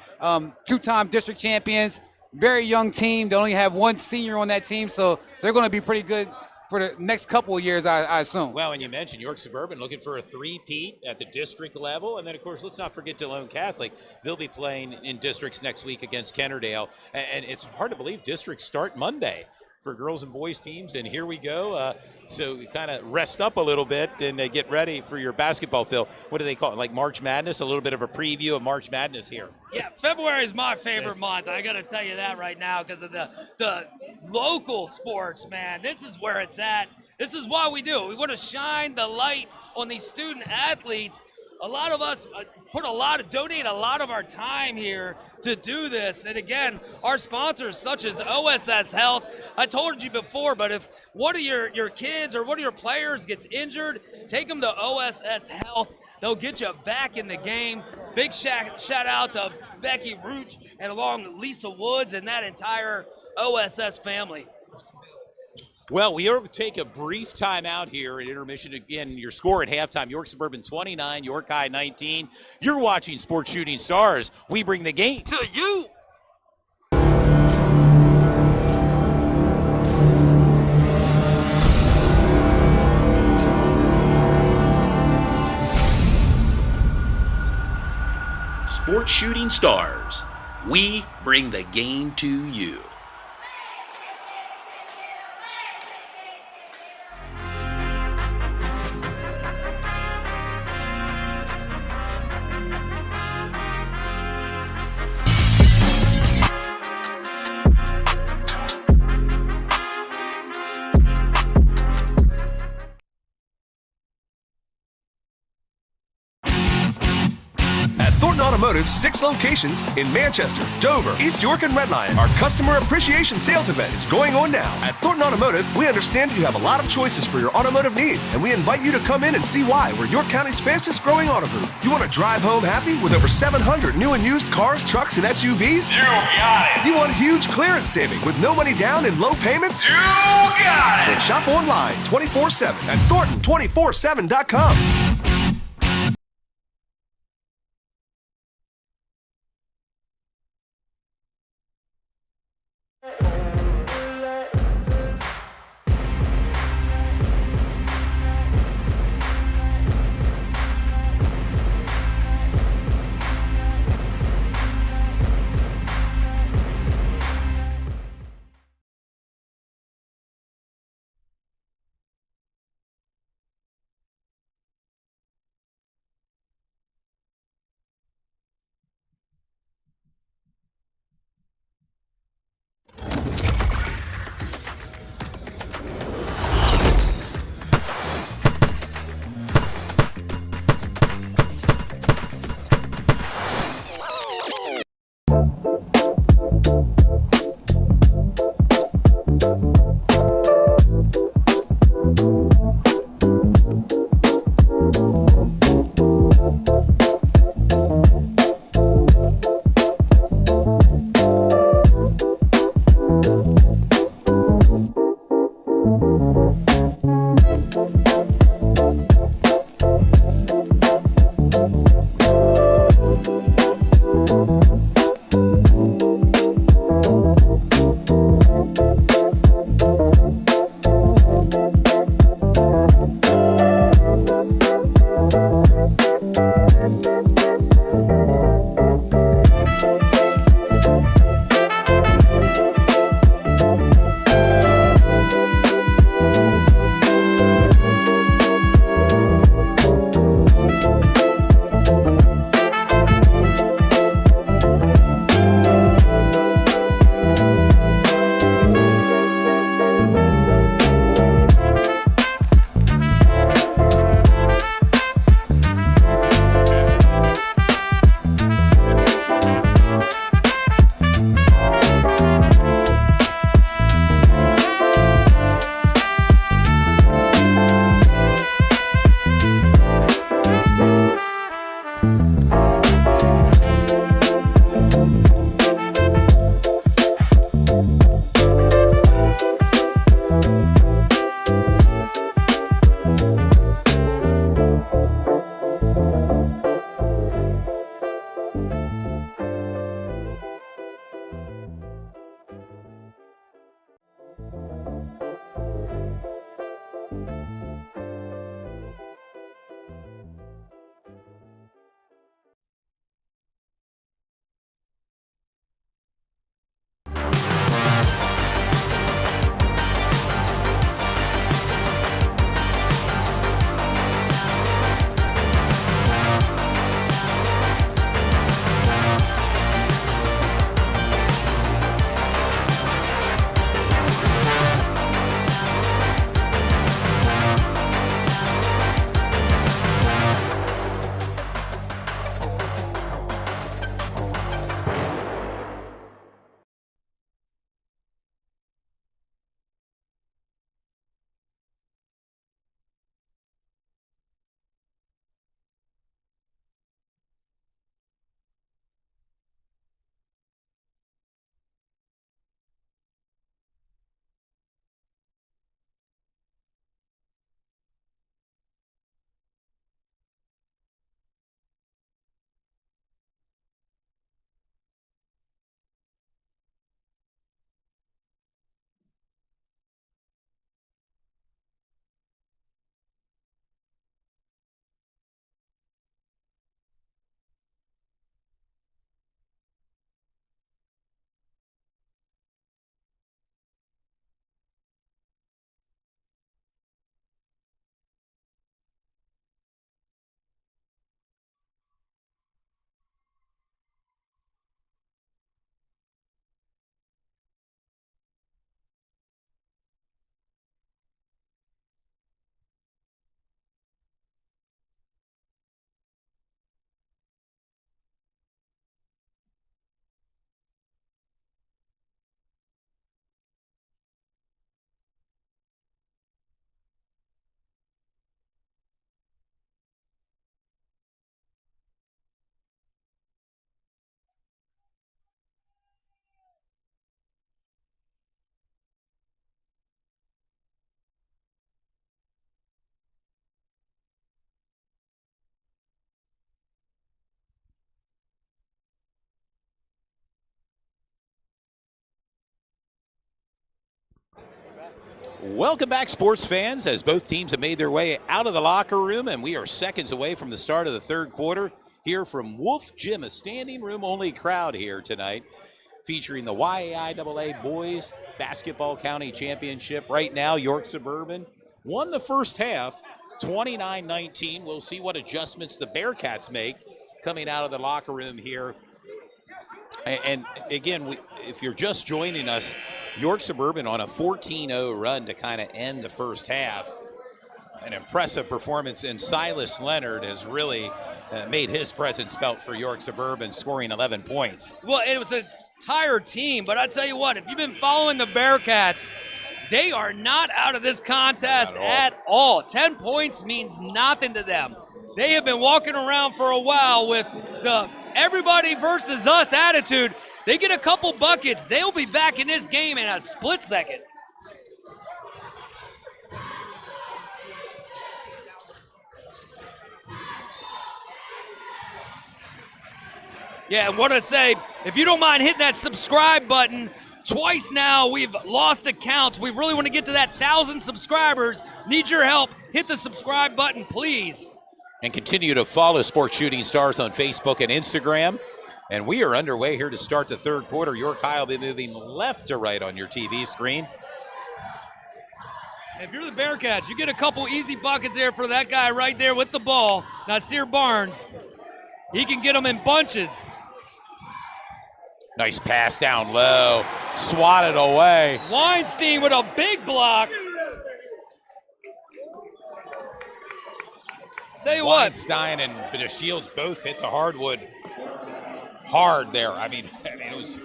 Two-time district champions. Very young team. They only have one senior on that team, so they're going to be pretty good for the next couple of years, I assume. Well, and you mentioned York Suburban looking for a three-peat at the district level. And then, of course, let's not forget DeLone Catholic. They'll be playing in districts next week against Kennerdale. And it's hard to believe districts start Monday for girls and boys teams. And here we go. So kind of rest up a little bit and get ready for your basketball, Phil. What do they call it? Like March Madness? A little bit of a preview of March Madness here. Yeah, February is my favorite month. I got to tell you that right now because of the local sports, man. This is where it's at. This is why we do it. We want to shine the light on these student athletes. A lot of us donate a lot of our time here to do this. And again, our sponsors such as OSS Health. I told you before, but if one of your kids or one of your players gets injured, take them to OSS Health. They'll get you back in the game. Big shout out to Becky Rooch and along Lisa Woods and that entire OSS family. Well, we are going to take a brief time out here at intermission. Again, your score at halftime, York Suburban 29, York High 19. You're watching Sports Shooting Stars. We bring the game To you. Sports Shooting Stars. We bring the game to you. Automotive's 6 locations in Manchester, Dover, East York, and Red Lion. Our Customer Appreciation Sales event is going on now. At Thornton Automotive, we understand you have a lot of choices for your automotive needs, and we invite you to come in and see why we're York County's fastest growing auto group. You want to drive home happy with over 700 new and used cars, trucks, and SUVs? You got it. You want huge clearance saving with no money down and low payments? You got it. Then shop online 24/7 at Thornton247.com. Welcome back, sports fans, as both teams have made their way out of the locker room, and we are seconds away from the start of the third quarter here from Wolf Gym, a standing room only crowd here tonight, featuring the YAIAA Boys Basketball County Championship. Right now, York Suburban won the first half, 29-19. We'll see what adjustments the Bearcats make coming out of the locker room here. And again, if you're just joining us, York Suburban on a 14-0 run to kind of end the first half. An impressive performance, and Silas Leonard has really made his presence felt for York Suburban, scoring 11 points. Well, it was an entire team, but I tell you what, if you've been following the Bearcats, they are not out of this contest at all. 10 points means nothing to them. They have been walking around for a while with the everybody versus us attitude. They get a couple buckets, they'll be back in this game in a split second. Yeah, and what I say, if you don't mind hitting that subscribe button, twice now we've lost accounts. We really want to get to that 1,000 subscribers. Need your help. Hit the subscribe button, please. And continue to follow Sports Shooting Stars on Facebook and Instagram. And we are underway here to start the third quarter. York High will be moving left to right on your TV screen. If you're the Bearcats, you get a couple easy buckets there for that guy right there with the ball, Nasir Barnes. He can get them in bunches. Nice pass down low, swatted away. Weinstein with a big block. Tell you what. Weinstein and DeShields both hit the hardwood hard there. I mean, it was.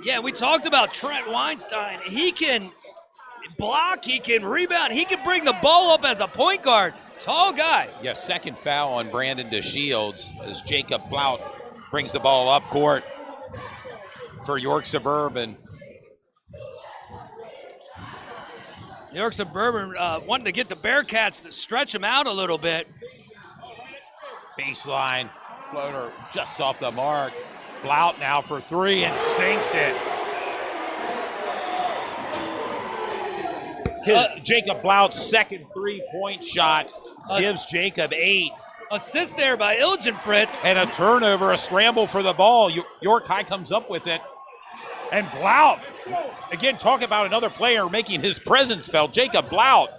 Yeah, we talked about Trent Weinstein. He can block, he can rebound, he can bring the ball up as a point guard. Tall guy. Yeah, second foul on Brandon DeShields as Jacob Blount brings the ball up court for York Suburban. York Suburban wanting to get the Bearcats to stretch them out a little bit. Baseline floater just off the mark. Blount now for three and sinks it. Jacob Blount's second three-point shot gives Jacob 8. Assist there by Ilgen Fritz. And a turnover, a scramble for the ball. York High comes up with it. And Blount, again, talk about another player making his presence felt. Jacob Blount,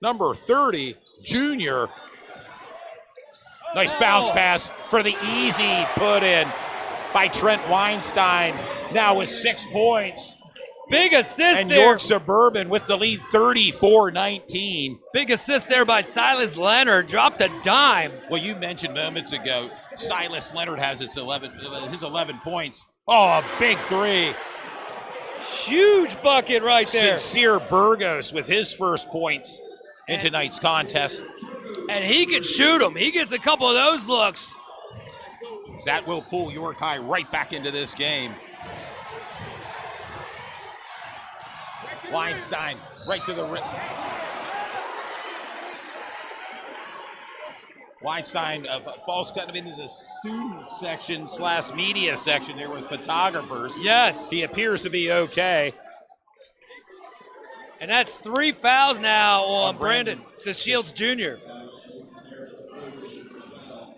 number 30, junior. Nice bounce pass for the easy put in by Trent Weinstein. Now with 6 points. Big assist and there. York Suburban with the lead 34-19. Big assist there by Silas Leonard. Dropped a dime. Well, you mentioned moments ago, Silas Leonard has his 11 points. Oh, a big three. Huge bucket right there. Sincere Burgos with his first points in tonight's contest. And he can shoot them. He gets a couple of those looks. That will pull York High right back into this game. Weinstein right to the rim. Weinstein falls kind of into the student section / media section there with photographers. Yes. He appears to be okay. And that's 3 fouls now on Brandon DeShields Jr.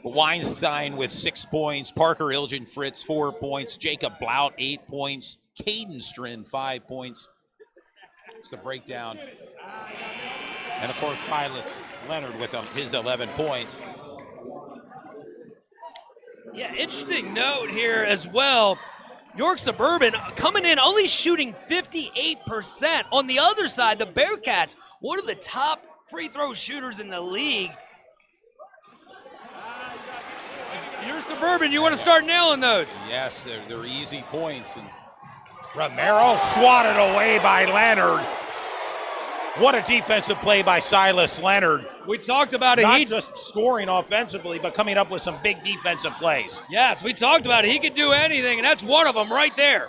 Weinstein with 6 points. Parker Ilgen Fritz 4 points. Jacob Blount 8 points. Caden Strin 5 points. It's the breakdown. And of course, Silas Leonard with his 11 points. Yeah, interesting note here as well. York Suburban coming in only shooting 58%. On the other side, the Bearcats, one of the top free throw shooters in the league. If you're Suburban, you want to start nailing those. Yes, they're easy points. And Romero swatted away by Leonard. What a defensive play by Silas Leonard. We talked about it. Not just scoring offensively, but coming up with some big defensive plays. Yes, we talked about it. He could do anything, and that's one of them right there.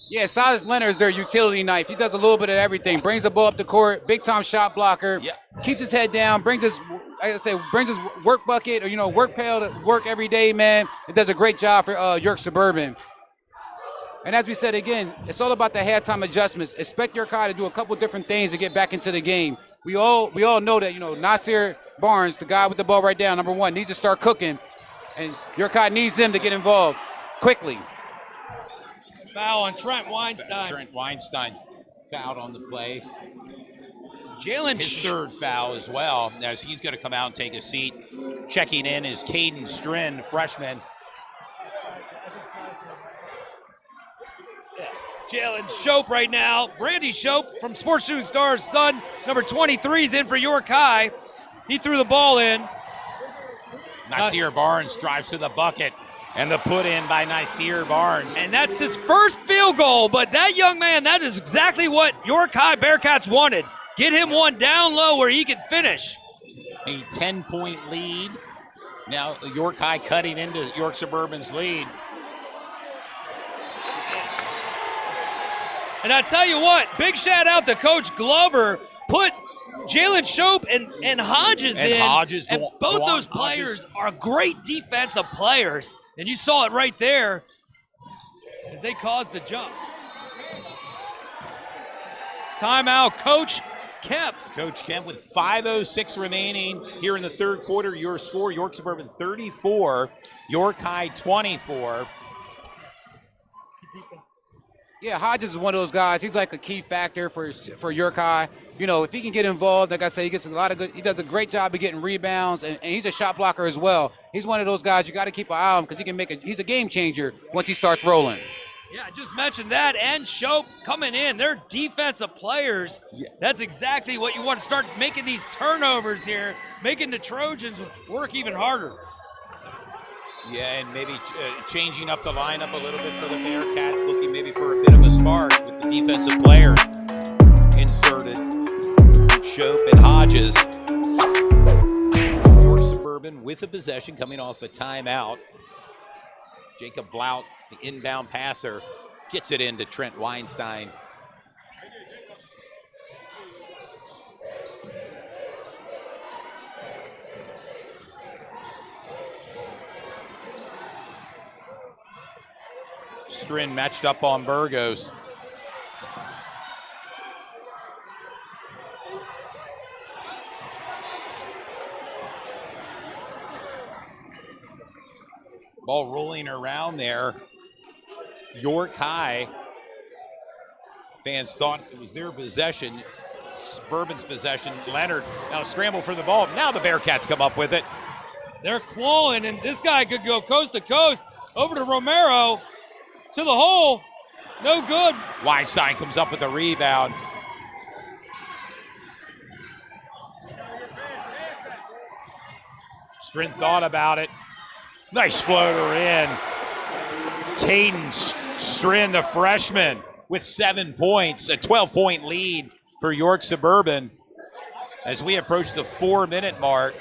Yeah, Silas Leonard is their utility knife. He does a little bit of everything. Brings the ball up the court, big-time shot blocker, keeps his head down, brings his work bucket or, work pail to work every day, man. It does a great job for York Suburban. And as we said again, it's all about the halftime adjustments. Expect York High to do a couple different things to get back into the game. We all know that, Nasir Barnes, the guy with the ball right down, number one, needs to start cooking. And York High needs them to get involved quickly. Foul on Trent Weinstein. Trent Weinstein fouled on the play. His third foul as well, as he's going to come out and take a seat. Checking in is Caden Strin, freshman. Jalen Shope right now. Brandy Shope from Sports Shooting Stars' son, number 23, is in for York High. He threw the ball in. Nasir Barnes drives to the bucket, and the put in by Nasir Barnes. And that's his first field goal, but that young man, that is exactly what York High Bearcats wanted. Get him one down low where he can finish. A 10-point lead. Now York High cutting into York Suburban's lead. And I tell you what, big shout out to Coach Glover. Put Jalen Shope and Hodges in. And both those players are great defensive players. And you saw it right there as they caused the jump. Timeout, Coach Kemp. Coach Kemp with 5:06 remaining here in the third quarter. Your score, York Suburban 34, York High 24. Yeah, Hodges is one of those guys. He's like a key factor for York High. If he can get involved, like I say, he gets a lot of good. He does a great job of getting rebounds, and he's a shot blocker as well. He's one of those guys you got to keep an eye on because he can he's a game changer once he starts rolling. Yeah, I just mentioned that, and Shope coming in. They're defensive players. Yeah. That's exactly what you want to start making these turnovers here, making the Trojans work even harder. Yeah, and maybe changing up the lineup a little bit for the Bearcats, looking maybe for a bit of a spark with the defensive players inserted. Shope and Hodges. York Suburban with a possession coming off a timeout. Jacob Blount, the inbound passer, gets it into Trent Weinstein. Strin matched up on Burgos. Ball rolling around there. York High fans thought it was their possession. Suburban's possession. Leonard now scramble for the ball. Now the Bearcats come up with it. They're clawing, and this guy could go coast to coast over to Romero. To the hole, no good. Weinstein comes up with a rebound. Strin thought about it. Nice floater in. Caden Strin, the freshman, with 7 points, a 12-point lead for York Suburban as we approach the 4-minute mark.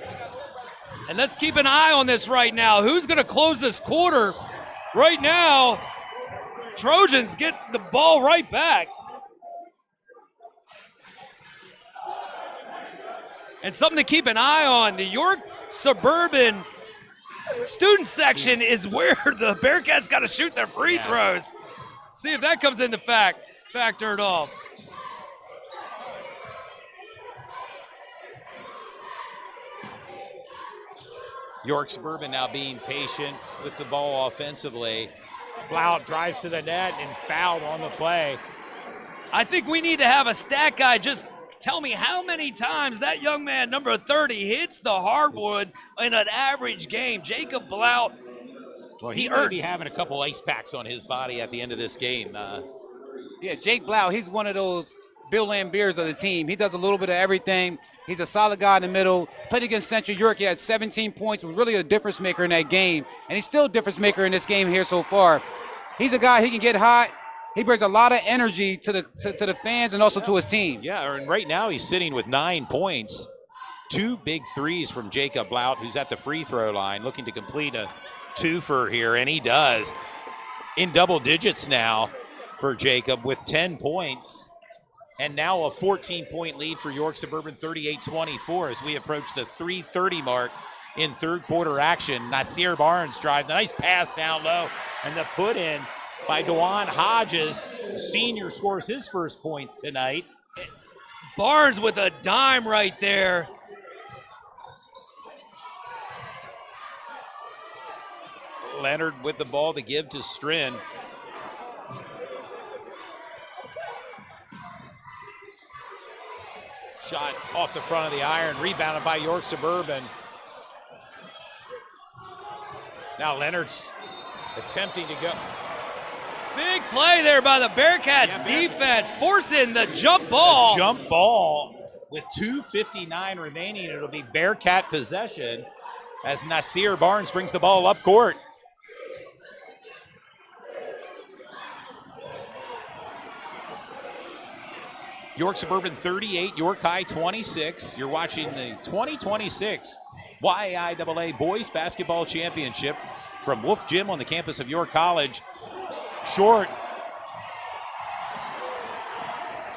And let's keep an eye on this right now. Who's going to close this quarter? Right now, Trojans get the ball right back. And something to keep an eye on, the York Suburban student section is where the Bearcats got to shoot their free throws. See if that comes into factor at all. York Suburban now being patient with the ball offensively. Blount drives to the net and fouled on the play. I think we need to have a stat guy just tell me how many times that young man, number 30, hits the hardwood in an average game. Jacob Blount. Well, he may be having a couple ice packs on his body at the end of this game. Yeah, Jake Blount, he's one of those Bill Lambiers of the team. He does a little bit of everything. He's a solid guy in the middle. Played against Central York. He had 17 points. Was really a difference maker in that game. And he's still a difference maker in this game here so far. He's a guy, he can get hot. He brings a lot of energy to the fans and also to his team. Yeah, and right now he's sitting with 9 points. 2 big threes from Jacob Blount, who's at the free throw line, looking to complete a twofer here, and he does. In double digits now for Jacob with 10 points. And now a 14-point lead for York Suburban, 38-24 as we approach the 3:30 mark in third quarter action. Nasir Barnes drive, nice pass down low, and the put in by Dewan Hodges. Senior scores his first points tonight. Barnes with a dime right there. Leonard with the ball to give to Strin. Shot off the front of the iron, rebounded by York Suburban. Now Leonard's attempting to go. Big play there by the Bearcats defense, forcing the jump ball. Jump ball with 2:59 remaining. It'll be Bearcat possession as Nasir Barnes brings the ball up court. York Suburban 38, York High 26. You're watching the 2026 YAIAA Boys Basketball Championship from Wolf Gym on the campus of York College. Short.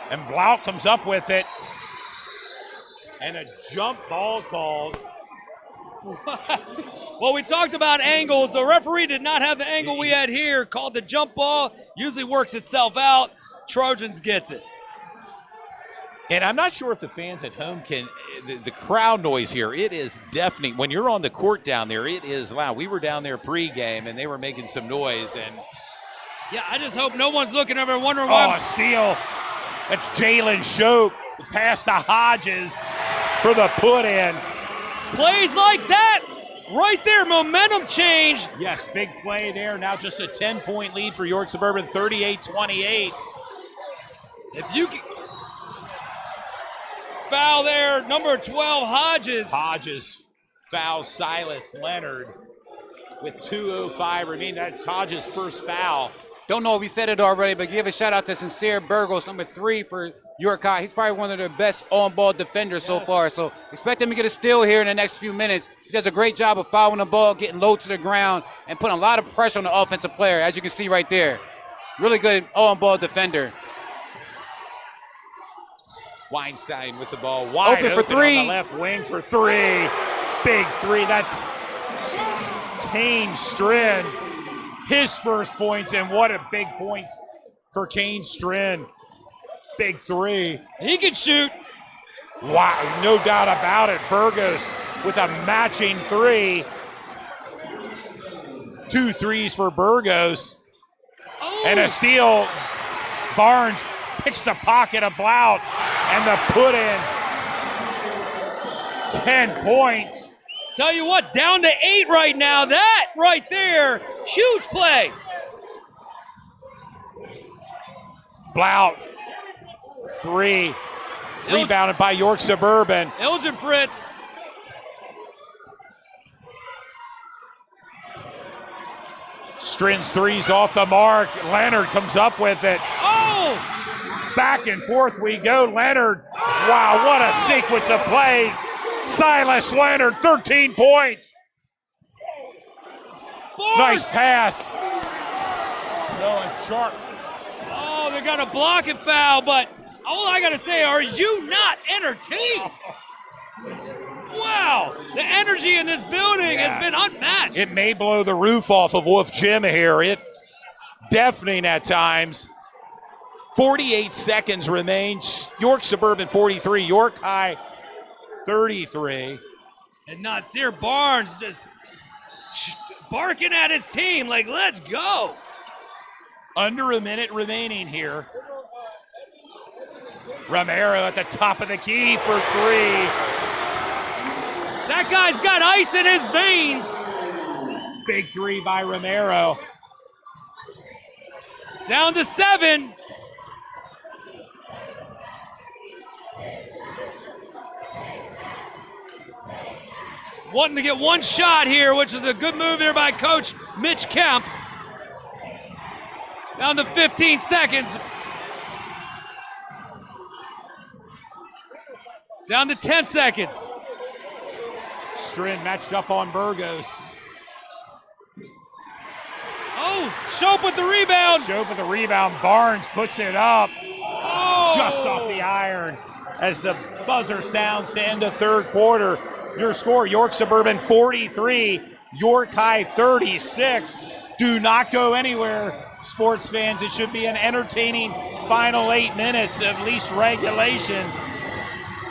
And Blount comes up with it. And a jump ball called. Well, we talked about angles. The referee did not have the angle we had here. Called the jump ball. Usually works itself out. Trojans gets it. And I'm not sure if the fans at home can, the crowd noise here, it is deafening. When you're on the court down there, it is loud. We were down there pregame, and they were making some noise. And yeah, I just hope no one's looking over and wondering why. Oh, a steal. That's Jalen Shope. Pass to Hodges for the put-in. Plays like that, right there, momentum change. Yes, big play there. Now just a 10-point lead for York Suburban, 38-28. If you can foul there, number 12, Hodges. Hodges fouls Silas Leonard with 2:05 remaining. That's Hodges' first foul. Don't know if we said it already, but give a shout out to Sincere Burgos, number 3 for York High. He's probably one of the best on-ball defenders so far. So expect him to get a steal here in the next few minutes. He does a great job of fouling the ball, getting low to the ground, and putting a lot of pressure on the offensive player, as you can see right there. Really good on-ball defender. Weinstein with the ball wide open for three. On the left wing for three. Big three. That's Kane Strin. His first points, and what a big points for Kane Strin. Big three. He can shoot. Wow, no doubt about it. Burgos with a matching three. 2 threes for Burgos. Oh. And a steal. Barnes picks the pocket of Blount, and the put in. 10 points. Tell you what, down to 8 right now. That right there, huge play. Blount, 3. Rebounded by York Suburban. Elgin Fritz. Strin's threes off the mark. Leonard comes up with it. Oh! Back and forth we go. Leonard. Wow, what a sequence of plays. Silas Leonard, 13 points. Barnes. Nice pass. Going sharp. Oh, they got a blocking foul, but all I got to say, are you not entertained? Wow, the energy in this building has been unmatched. It may blow the roof off of Wolf Gym here. It's deafening at times. 48 seconds remain. York Suburban 43, York High 33. And Nasir Barnes just barking at his team like, let's go. Under a minute remaining here. Romero at the top of the key for 3. That guy's got ice in his veins. Big 3 by Romero. Down to 7. Wanting to get one shot here, which is a good move there by Coach Mitch Kemp. Down to 15 seconds. Down to 10 seconds. Strin matched up on Burgos. Oh, Shope with the rebound. Shope with the rebound. Barnes puts it up. Oh. Just off the iron as the buzzer sounds to end the third quarter. Your score, York Suburban 43, York High 36. Do not go anywhere. sports fans, it should be an entertaining final 8 minutes, at least regulation.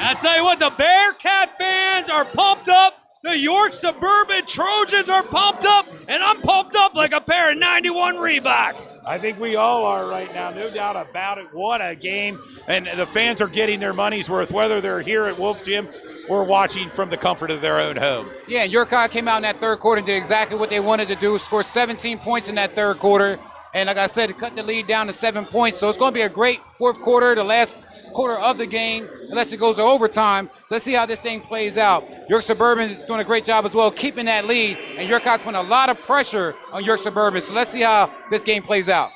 I tell you what, the Bearcat fans are pumped up. The York Suburban Trojans are pumped up, and I'm pumped up like a pair of 91 Reeboks. I think we all are right now, no doubt about it. What a game. And the fans are getting their money's worth, whether they're here at Wolf Gym or watching from the comfort of their own home. Yeah, and York High came out in that third quarter and did exactly what they wanted to do, scored 17 points in that third quarter. And like I said, cut the lead down to 7 points. So it's going to be a great fourth quarter, the last quarter of the game, unless it goes to overtime. So let's see how this thing plays out. York Suburban is doing a great job as well, keeping that lead. And York High's putting a lot of pressure on York Suburban. So let's see how this game plays out.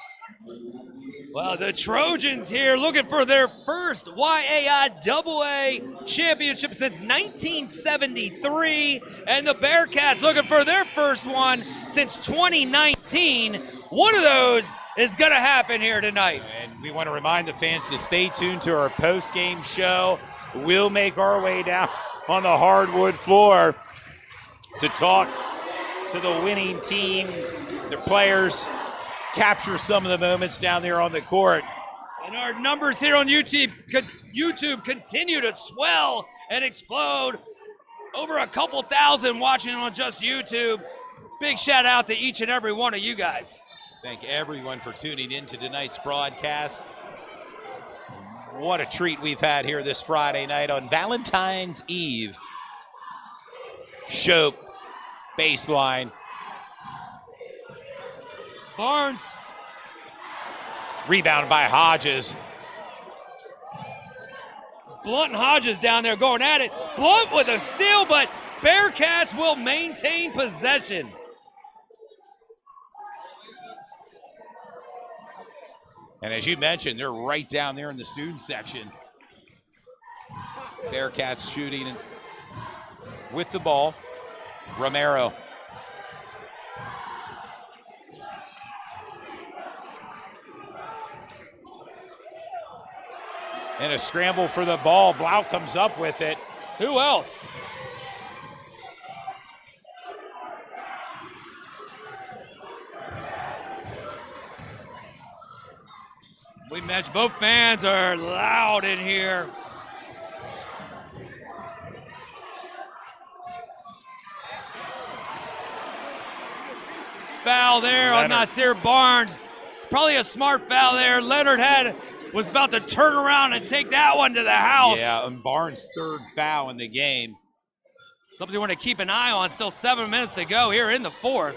Well, the Trojans here looking for their first YAIAA championship since 1973. And the Bearcats looking for their first one since 2019. One of those is going to happen here tonight. And we want to remind the fans to stay tuned to our post-game show. We'll make our way down on the hardwood floor to talk to the winning team, their players, capture some of the moments down there on the court. And our numbers here on YouTube continue to swell and explode. Over a couple thousand watching on just YouTube. Big shout out to each and every one of you guys. Thank everyone for tuning in to tonight's broadcast. What a treat we've had here this Friday night on Valentine's Eve. Shope, baseline. Barnes. Rebound by Hodges. Blunt and Hodges down there going at it. Blunt with a steal, but Bearcats will maintain possession. And as you mentioned, they're right down there in the student section. Bearcats shooting with the ball. Romero. And a scramble for the ball. Blau comes up with it. Who else? We match. Both fans are loud in here. Foul there on Nasir Barnes. Probably a smart foul there. Leonard was about to turn around and take that one to the house. Yeah, and Barnes' third foul in the game. Something you want to keep an eye on. Still 7 minutes to go here in the fourth.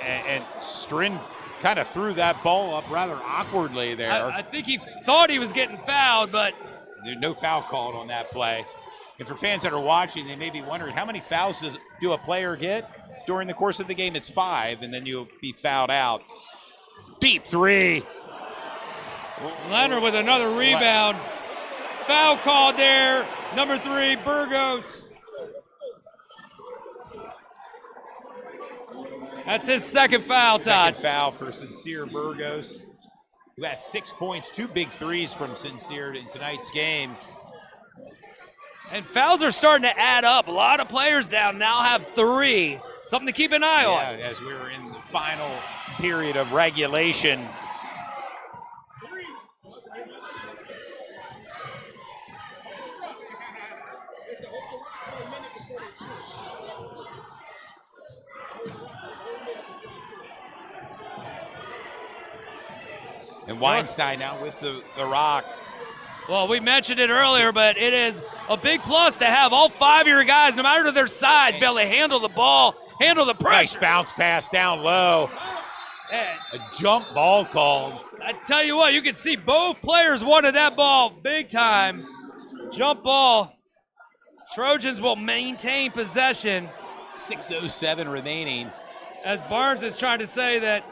And Strin kind of threw that ball up rather awkwardly there. I think he thought he was getting fouled, but there's no foul called on that play. And for fans that are watching, they may be wondering, how many fouls do a player get during the course of the game? It's 5, and then you'll be fouled out. Deep three. Leonard with another rebound. Foul called there. Number 3, Burgos. That's his second foul, Todd. Second foul for Sincere Burgos, who has 6 points, 2 big threes from Sincere in tonight's game. And fouls are starting to add up. A lot of players down now have 3. Something to keep an eye on. Yeah, as we were in the final period of regulation. And Weinstein now with the rock. Well, we mentioned it earlier, but it is a big plus to have all 5 of your guys, no matter their size, be able to handle the ball, handle the pressure. Nice bounce pass down low. A jump ball called. I tell you what, you can see both players wanted that ball big time. Jump ball. Trojans will maintain possession. 6:07 remaining. As Barnes is trying to say that.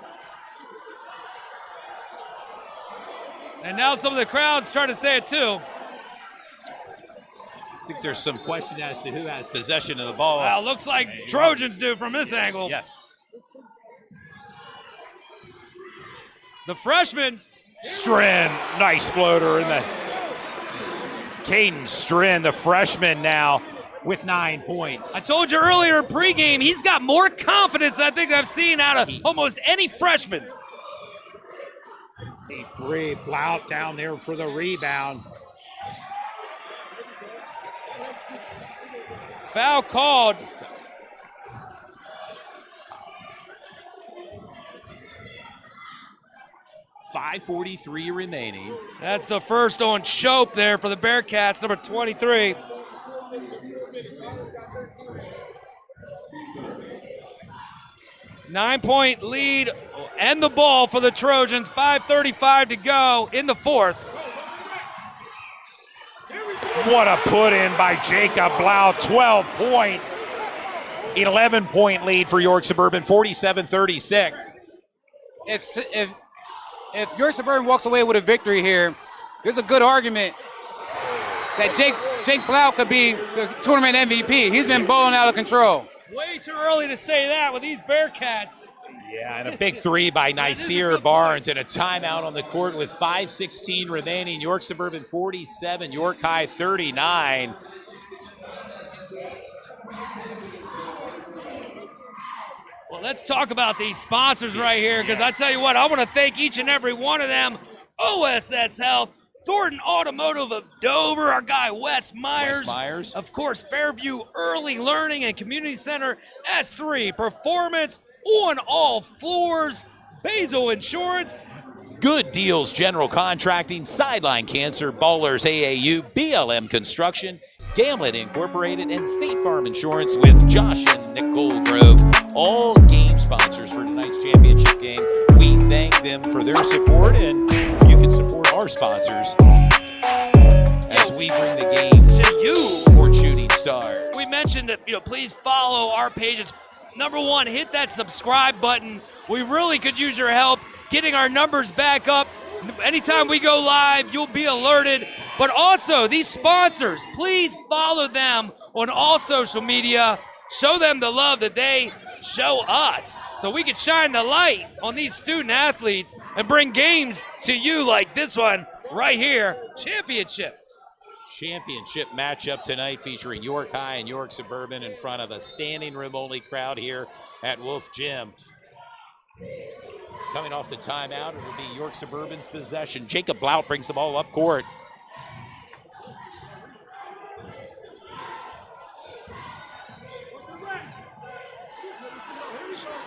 And now some of the crowd's trying to say it too. I think there's some question as to who has possession of the ball. Well, looks like Trojans do from this angle. Yes. The freshman. Strin, nice floater in the. Caden Strin, the freshman now, with 9 points. I told you earlier in pregame, he's got more confidence than I think I've seen out of almost any freshman. 3, Blount down there for the rebound. Foul called. .5:43 remaining. That's the first on Chope there for the Bearcats, number 23. Nine-point lead and the ball for the Trojans. 5:35 to go in the fourth. What a put in by Jacob Blount, 12 points. 11-point lead for York Suburban, 47-36. If York Suburban walks away with a victory here, there's a good argument that Jake Blount could be the tournament MVP. He's been balling out of control. Way too early to say that with these Bearcats. Yeah, and a big 3 by Nasir Barnes, and a timeout on the court with 5:16 remaining. York Suburban 47, York High 39. Well, let's talk about these sponsors right here, because I tell you what, I want to thank each and every one of them. OSS Health, Thornton Automotive of Dover, our guy Wes Myers. Of course, Fairview Early Learning and Community Center, S3 Performance on all floors, Basil Insurance. Good Deals General Contracting, Sideline Cancer, Ballers AAU, BLM Construction, Gamlet Incorporated, and State Farm Insurance with Josh and Nicole Grove. All game sponsors for tonight's championship game. We thank them for their support, and you can support our sponsors as we bring the game to you, Sport Shooting Stars. We mentioned that, please follow our pages. Number one, hit that subscribe button. We really could use your help getting our numbers back up. Anytime we go live, you'll be alerted. But also, these sponsors, please follow them on all social media. Show them the love that they show us, so we can shine the light on these student athletes and bring games to you like this one right here. Championship Matchup tonight featuring York High and York Suburban in front of a standing room only crowd here at Wolf Gym. Coming off the timeout, it will be York Suburban's possession. Jacob Blount brings the ball up court.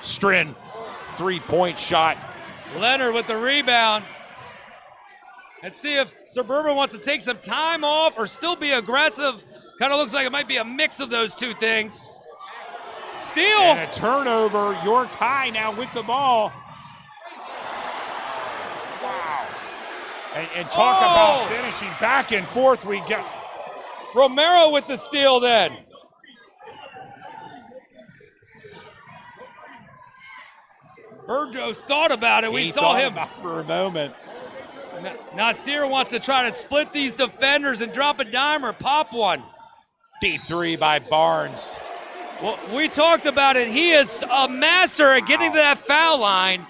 Strin, 3-point shot. Leonard with the rebound. Let's see if Suburban wants to take some time off or still be aggressive. Kind of looks like it might be a mix of those two things. Steal. And a turnover. York High now with the ball. Wow. And talk about finishing back and forth. We got Romero with the steal then. Burgos thought about it. We saw him for a moment. Nasir wants to try to split these defenders and drop a dime or pop one. Deep 3 by Barnes. Well, we talked about it. He is a master at getting to that foul line.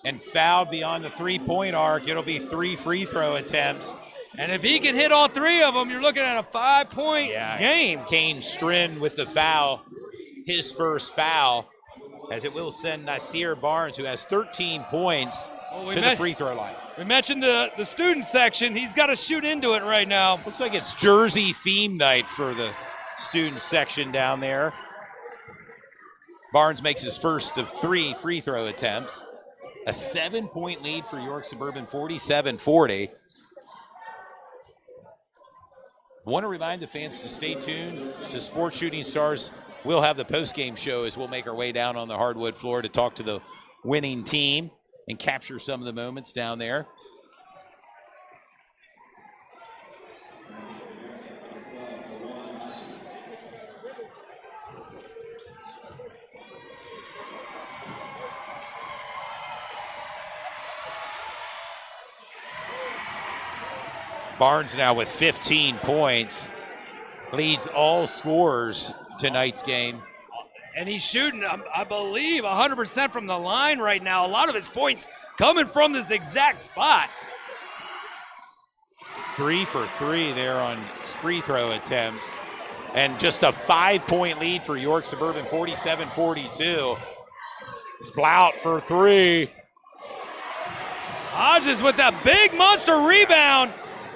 And fouled beyond the 3-point arc. It'll be 3 free throw attempts. And if he can hit all 3 of them, you're looking at a 5-point game. Kane Strin with the foul. His first foul, as it will send Nasir Barnes, who has 13 points, to the free throw line. We mentioned the student section. He's got to shoot into it right now. Looks like it's Jersey theme night for the student section down there. Barnes makes his first of 3 free throw attempts. A 7-point lead for York Suburban, 47-40. I want to remind the fans to stay tuned to Sports Shooting Stars. We'll have the post-game show as we'll make our way down on the hardwood floor to talk to the winning team and capture some of the moments down there. Barnes now with 15 points, leads all scorers tonight's game. And he's shooting, I believe, 100% from the line right now. A lot of his points coming from this exact spot. 3 for 3 there on free throw attempts. And just a 5-point lead for York Suburban, 47-42. Blout for three. Hodges with that big monster rebound.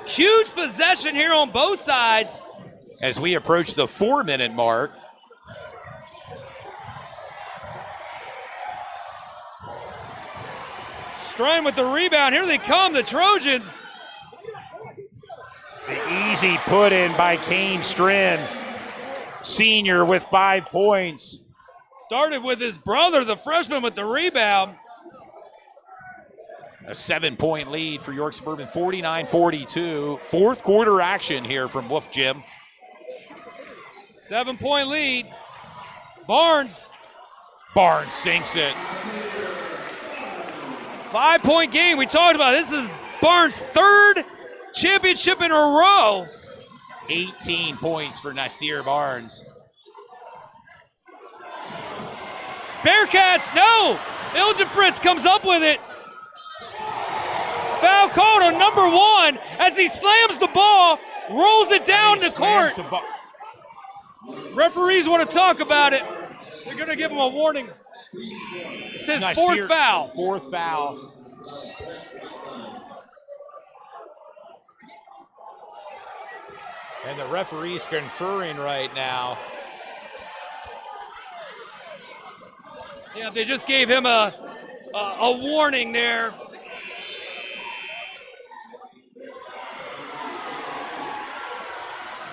Huge possession here on both sides. As we approach the 4-minute mark. Strand with the rebound. Here they come, the Trojans. The easy put in by Kane Strand, senior with 5 points. Started with his brother, the freshman, with the rebound. A 7-point lead for York Suburban, 49-42. Fourth quarter action here from Wolf Gym. 7-point lead. Barnes. Barnes sinks it. 5-point game. We talked about this is Barnes' third championship in a row. 18 points for Nasir Barnes. Bearcats, no! Ilja Fritz comes up with it. Foul called on number 1 as he slams the ball, rolls it down the court. Referees want to talk about it. They're going to give him a warning. It says Nasir, fourth foul. Fourth foul. And the referee's conferring right now. Yeah, they just gave him a warning there.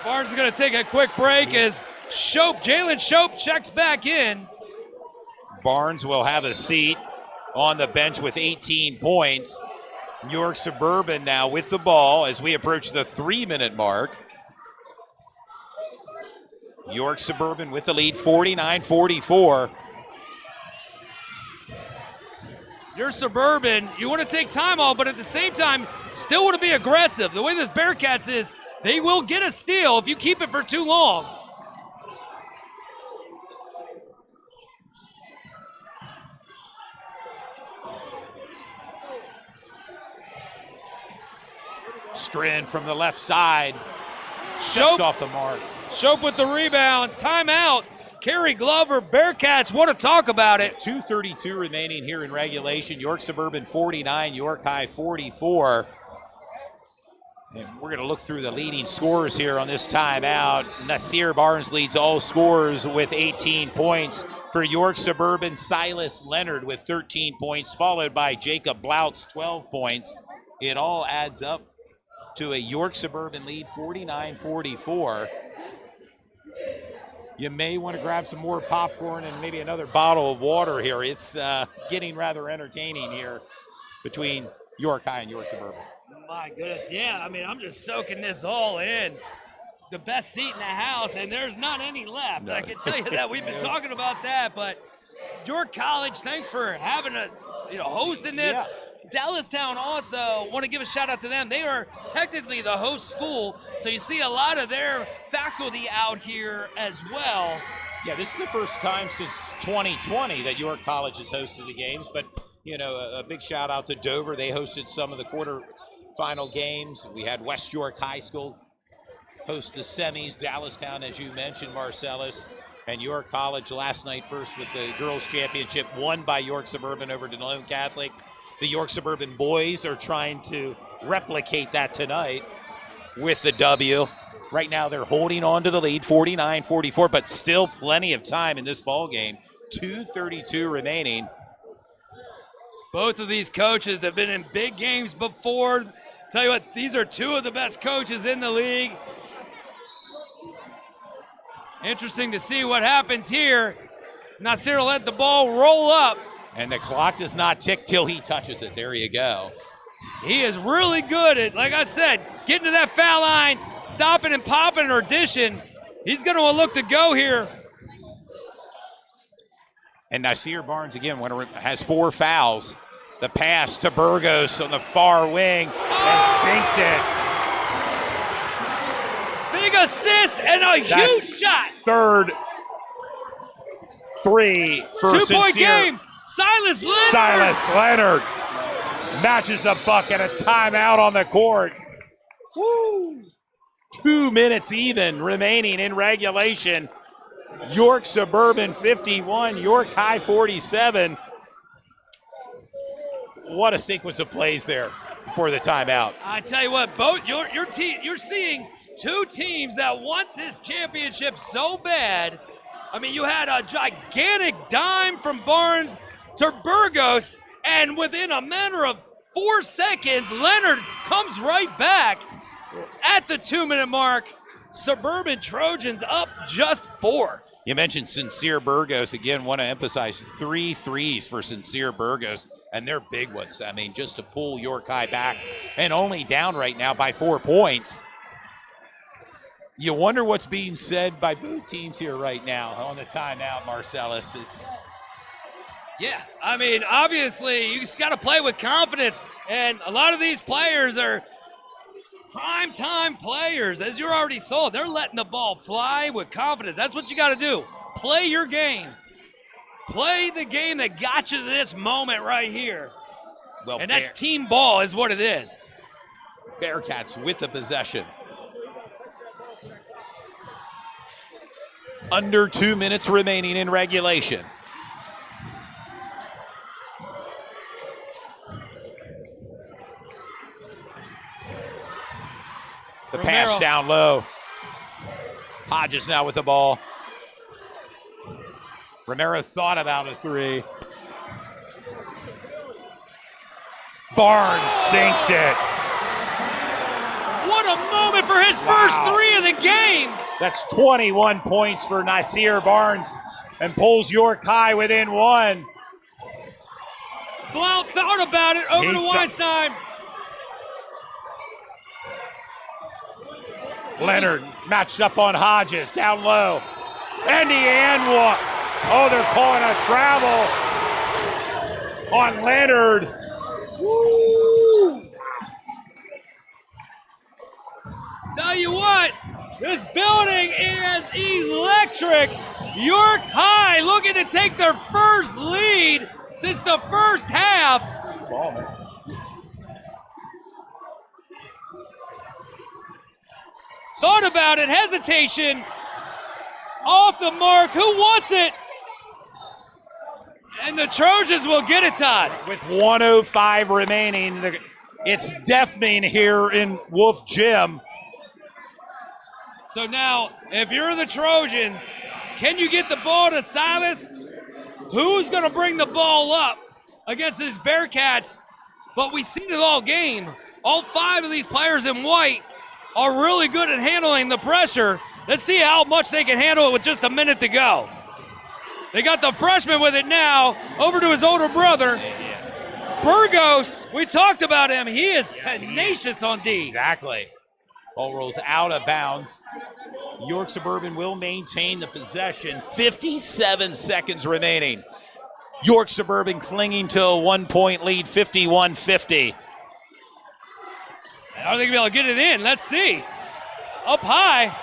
Barnes is going to take a quick break as Jalen Shope checks back in. Barnes will have a seat on the bench with 18 points. York Suburban now with the ball as we approach the 3-minute mark. York Suburban with the lead, 49-44. You're Suburban. You want to take time off, but at the same time, still want to be aggressive. The way this Bearcats is, they will get a steal if you keep it for too long. Strand from the left side. Shope Just off the mark. Shope with the rebound. Timeout. Kerry Glover, Bearcats want to talk about it. 2:32 remaining here in regulation. York Suburban 49, York High 44. And we're going to look through the leading scorers here on this timeout. Nasir Barnes leads all scorers with 18 points. For York Suburban, Silas Leonard with 13 points, followed by Jacob Blout's 12 points. It all adds up to a York Suburban lead, 49-44. You may want to grab some more popcorn and maybe another bottle of water here. It's getting rather entertaining here between York High and York Suburban. My goodness, yeah. I mean, I'm just soaking this all in. The best seat in the house, and there's not any left. No. I can tell you that. We've been talking about that, but York College, thanks for having us, hosting this. Yeah. Dallastown also, want to give a shout out to them. They are technically the host school, so you see a lot of their faculty out here as well. Yeah, this is the first time since 2020 that York College has hosted the games, but a big shout out to Dover. They hosted some of the quarterfinal games. We had West York High School host the semis. Dallastown, as you mentioned, Marcellus, and York College last night first with the girls championship won by York Suburban over Denone Catholic. The York Suburban boys are trying to replicate that tonight with the W. Right now they're holding on to the lead, 49-44, but still plenty of time in this ball game. 2:32 remaining. Both of these coaches have been in big games before. Tell you what, these are two of the best coaches in the league. Interesting to see what happens here. Nasir let the ball roll up. And the clock does not tick till he touches it. There you go. He is really good at, like I said, getting to that foul line, stopping and popping or dishing. He's going to look to go here. And Nasir Barnes, again, has 4 fouls. The pass to Burgos on the far wing and sinks it. Big assist and a huge shot. Third 3 for 2-point game. Silas Leonard matches the bucket. A timeout on the court. Woo! 2 minutes even remaining in regulation. York Suburban 51, York High 47. What a sequence of plays there before the timeout. I tell you what, both your team, you're seeing two teams that want this championship so bad. I mean, you had a gigantic dime from Barnes to Burgos, and within a matter of 4 seconds, Leonard comes right back at the 2-minute mark. Suburban Trojans up just 4. You mentioned Sincere Burgos. Again, want to emphasize 3 threes for Sincere Burgos, and they're big ones. I mean, just to pull York High back and only down right now by 4 points. You wonder what's being said by both teams here right now on the timeout, Marcellus. Yeah, I mean, obviously, you just got to play with confidence, and a lot of these players are prime-time players. As you already saw, they're letting the ball fly with confidence. That's what you got to do. Play your game. Play the game that got you to this moment right here. Well, and that's team ball is what it is. Bearcats with the possession. Under 2 minutes remaining in regulation. The pass down low. Hodges now with the ball. Romero thought about a 3. Barnes sinks it. What a moment for his first 3 of the game. That's 21 points for Nasir Barnes and pulls York High within 1. Blount thought about it over to Weinstein. Leonard matched up on Hodges, down low. And the and one. Oh, they're calling a travel on Leonard. Woo! Tell you what, this building is electric. York High looking to take their first lead since the first half. Ball, man. Thought about it, hesitation, off the mark, who wants it? And the Trojans will get it, Todd. With 1:05 remaining, it's deafening here in Wolf Gym. So now, if you're the Trojans, can you get the ball to Silas? Who's going to bring the ball up against these Bearcats? But we've seen it all game. All 5 of these players in white are really good at handling the pressure. Let's see how much they can handle it with just a minute to go. They got the freshman with it now, over to his older brother. Burgos, we talked about him. He is tenacious on D. Exactly. Ball rolls out of bounds. York Suburban will maintain the possession. 57 seconds remaining. York Suburban clinging to a 1-point lead, 51-50. Are they going to be able to get it in? Let's see. Up high.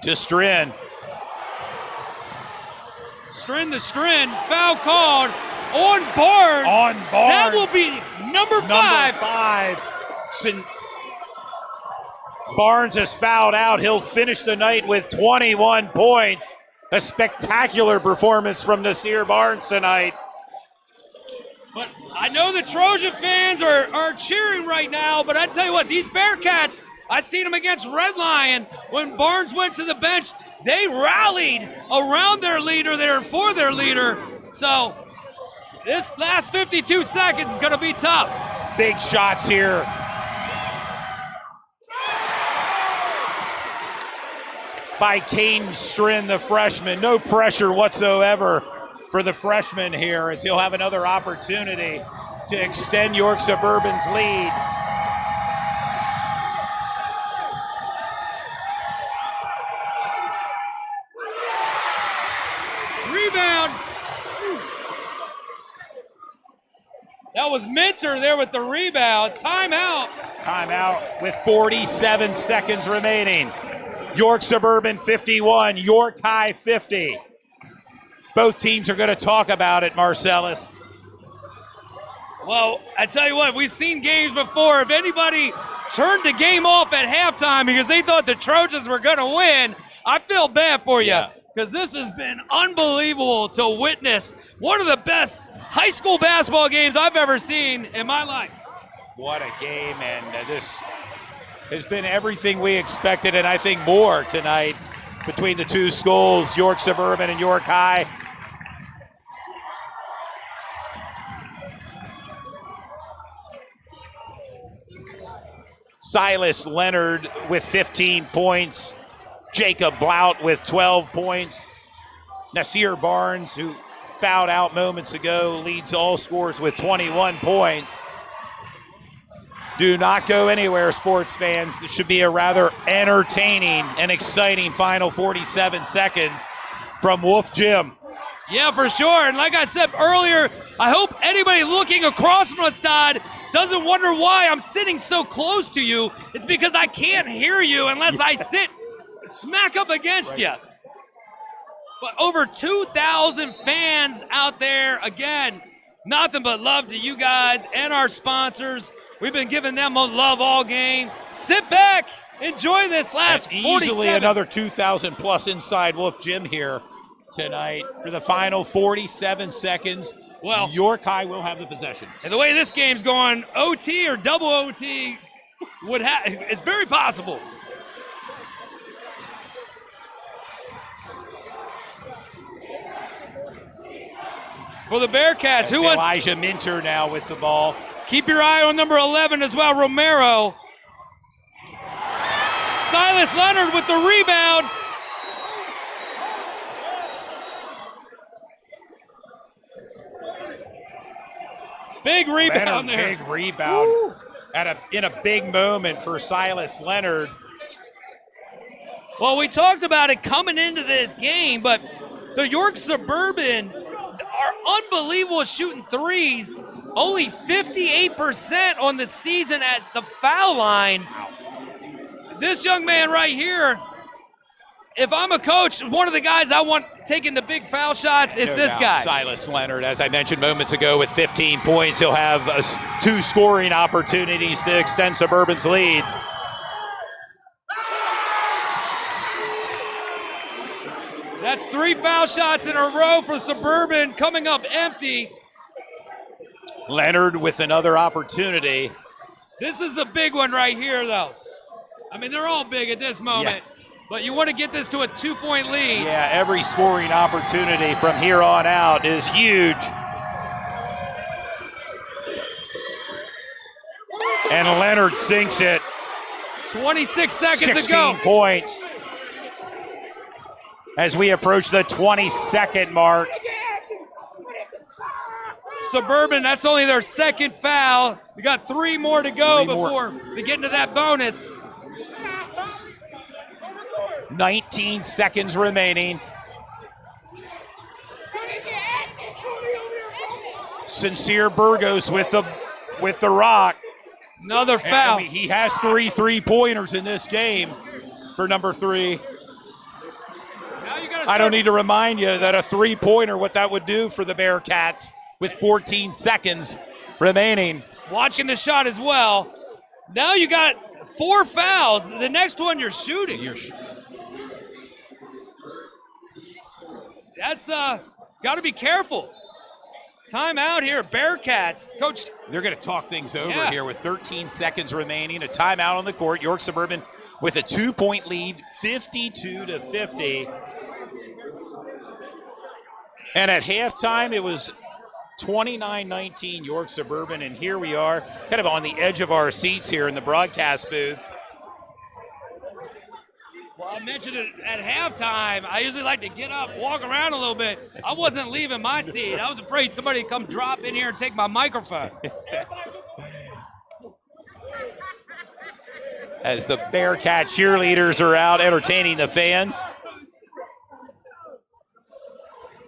To Strin. Strin to Strin. Foul called on Barnes. On Barnes. That will be number 5. Barnes has fouled out. He'll finish the night with 21 points. A spectacular performance from Nasir Barnes tonight. But I know the Trojan fans are cheering right now, but I tell you what, these Bearcats, I seen them against Red Lion. When Barnes went to the bench, they rallied around their leader there for their leader. So this last 52 seconds is going to be tough. Big shots here. By Caden Strin, the freshman. No pressure whatsoever for the freshman here, as he'll have another opportunity to extend York Suburban's lead. Rebound. That was Minter there with the rebound. Timeout. Timeout with 47 seconds remaining. York Suburban 51, York High 50. Both teams are going to talk about it, Marcellus. Well, I tell you what, we've seen games before. If anybody turned the game off at halftime because they thought the Trojans were going to win. I feel bad for you because this has been unbelievable to witness. One of the best high school basketball games I've ever seen in my life. What a game, and this has been everything we expected, and I think more tonight between the two schools, York Suburban and York High. Silas Leonard with 15 points. Jacob Blout with 12 points. Nasir Barnes, who fouled out moments ago, leads all scores with 21 points. Do not go anywhere, sports fans. This should be a rather entertaining and exciting final 47 seconds from Wolf Gym. Yeah, for sure. And like I said earlier, I hope anybody looking across from us, Todd, doesn't wonder why I'm sitting so close to you. It's because I can't hear you unless I sit smack up against you. But over 2,000 fans out there. Again, nothing but love to you guys and our sponsors. We've been giving them love all game. Sit back, enjoy this last 47. Easily another 2,000 plus inside Wolf Gym here tonight for the final 47 seconds. Well, York High will have the possession. And the way this game's going, OT or double OT it's very possible. For the Bearcats, who won? Elijah Minter now with the ball. Keep your eye on number 11 as well, Romero. Silas Leonard with the rebound. Big rebound there. Big rebound in a big moment for Silas Leonard. Well, we talked about it coming into this game, but the York Suburban are unbelievable at shooting threes. Only 58% on the season at the foul line. This young man right here, if I'm a coach, one of the guys I want taking the big foul shots, it's this guy. Silas Leonard, as I mentioned moments ago, with 15 points. He'll have 2 scoring opportunities to extend Suburban's lead. That's 3 foul shots in a row for Suburban, coming up empty. Leonard with another opportunity. This is a big one right here, though. I mean, they're all big at this moment, but you want to get this to a 2-point lead. Yeah, every scoring opportunity from here on out is huge. And Leonard sinks it. 26 seconds to go. 16 points. As we approach the 20-second mark. Suburban, that's only their second foul. We got 3 more to go before we get into that bonus. 19 seconds remaining. Sincere Burgos with the rock. Another foul. He has 3 3-pointers in this game for number 3. I don't need to remind you that a 3-pointer, what that would do for the Bearcats with 14 seconds remaining. Watching the shot as well. Now you got 4 fouls. The next one you're shooting. That's got to be careful. Timeout here, Bearcats. Coach. They're going to talk things over here with 13 seconds remaining. A timeout on the court. York Suburban with a 2-point lead, 52-50. And at halftime, it was 29-19 York Suburban, and here we are kind of on the edge of our seats here in the broadcast booth. Well, I mentioned it at halftime. I usually like to get up, walk around a little bit. I wasn't leaving my seat. I was afraid somebody would come drop in here and take my microphone. As the Bearcat cheerleaders are out entertaining the fans.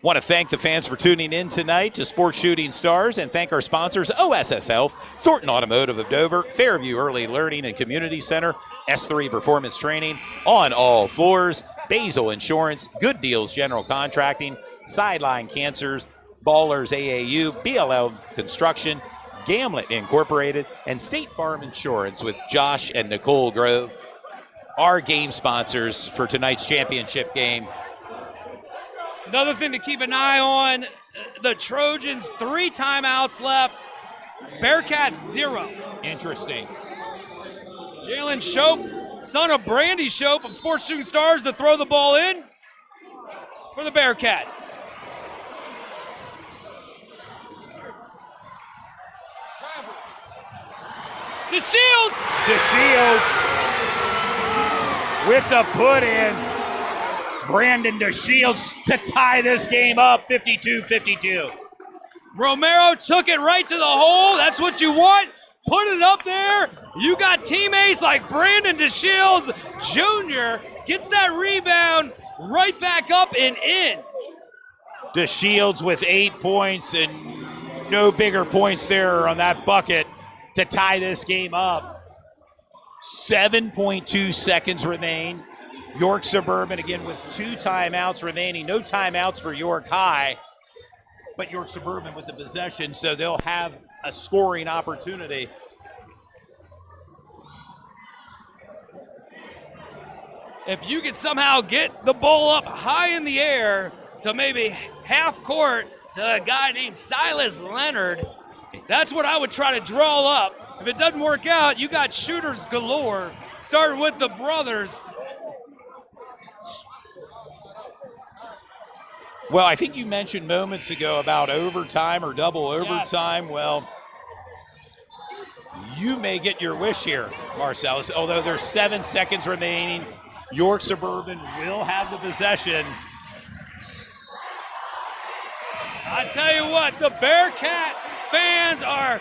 Want to thank the fans for tuning in tonight to Sports Shooting Stars and thank our sponsors, OSS Health, Thornton Automotive of Dover, Fairview Early Learning and Community Center, S3 Performance Training on all floors, Basil Insurance, Good Deals General Contracting, Sideline Cancers, Ballers AAU, BLL Construction, Gamlet Incorporated, and State Farm Insurance with Josh and Nicole Grove, our game sponsors for tonight's championship game. Another thing to keep an eye on, the Trojans 3 timeouts left, Bearcats 0. Interesting. Jalen Shope, son of Brandy Shope of Sports Shooting Stars, to throw the ball in for the Bearcats. DeShields with the put in. Brandon DeShields to tie this game up, 52-52. Romero took it right to the hole. That's what you want. Put it up there. You got teammates like Brandon DeShields Jr. gets that rebound right back up and in. DeShields with 8 points and no bigger points there on that bucket to tie this game up. 7.2 seconds remain. York Suburban again with 2 timeouts remaining. No timeouts for York High, but York Suburban with the possession, so they'll have a scoring opportunity. If you could somehow get the ball up high in the air to maybe half court to a guy named Silas Leonard, that's what I would try to draw up. If it doesn't work out, you got shooters galore, starting with the brothers. Well, I think you mentioned moments ago about overtime or double overtime. Yes. Well, you may get your wish here, Marcellus. Although there's 7 seconds remaining, York Suburban will have the possession. I tell you what, the Bearcat fans are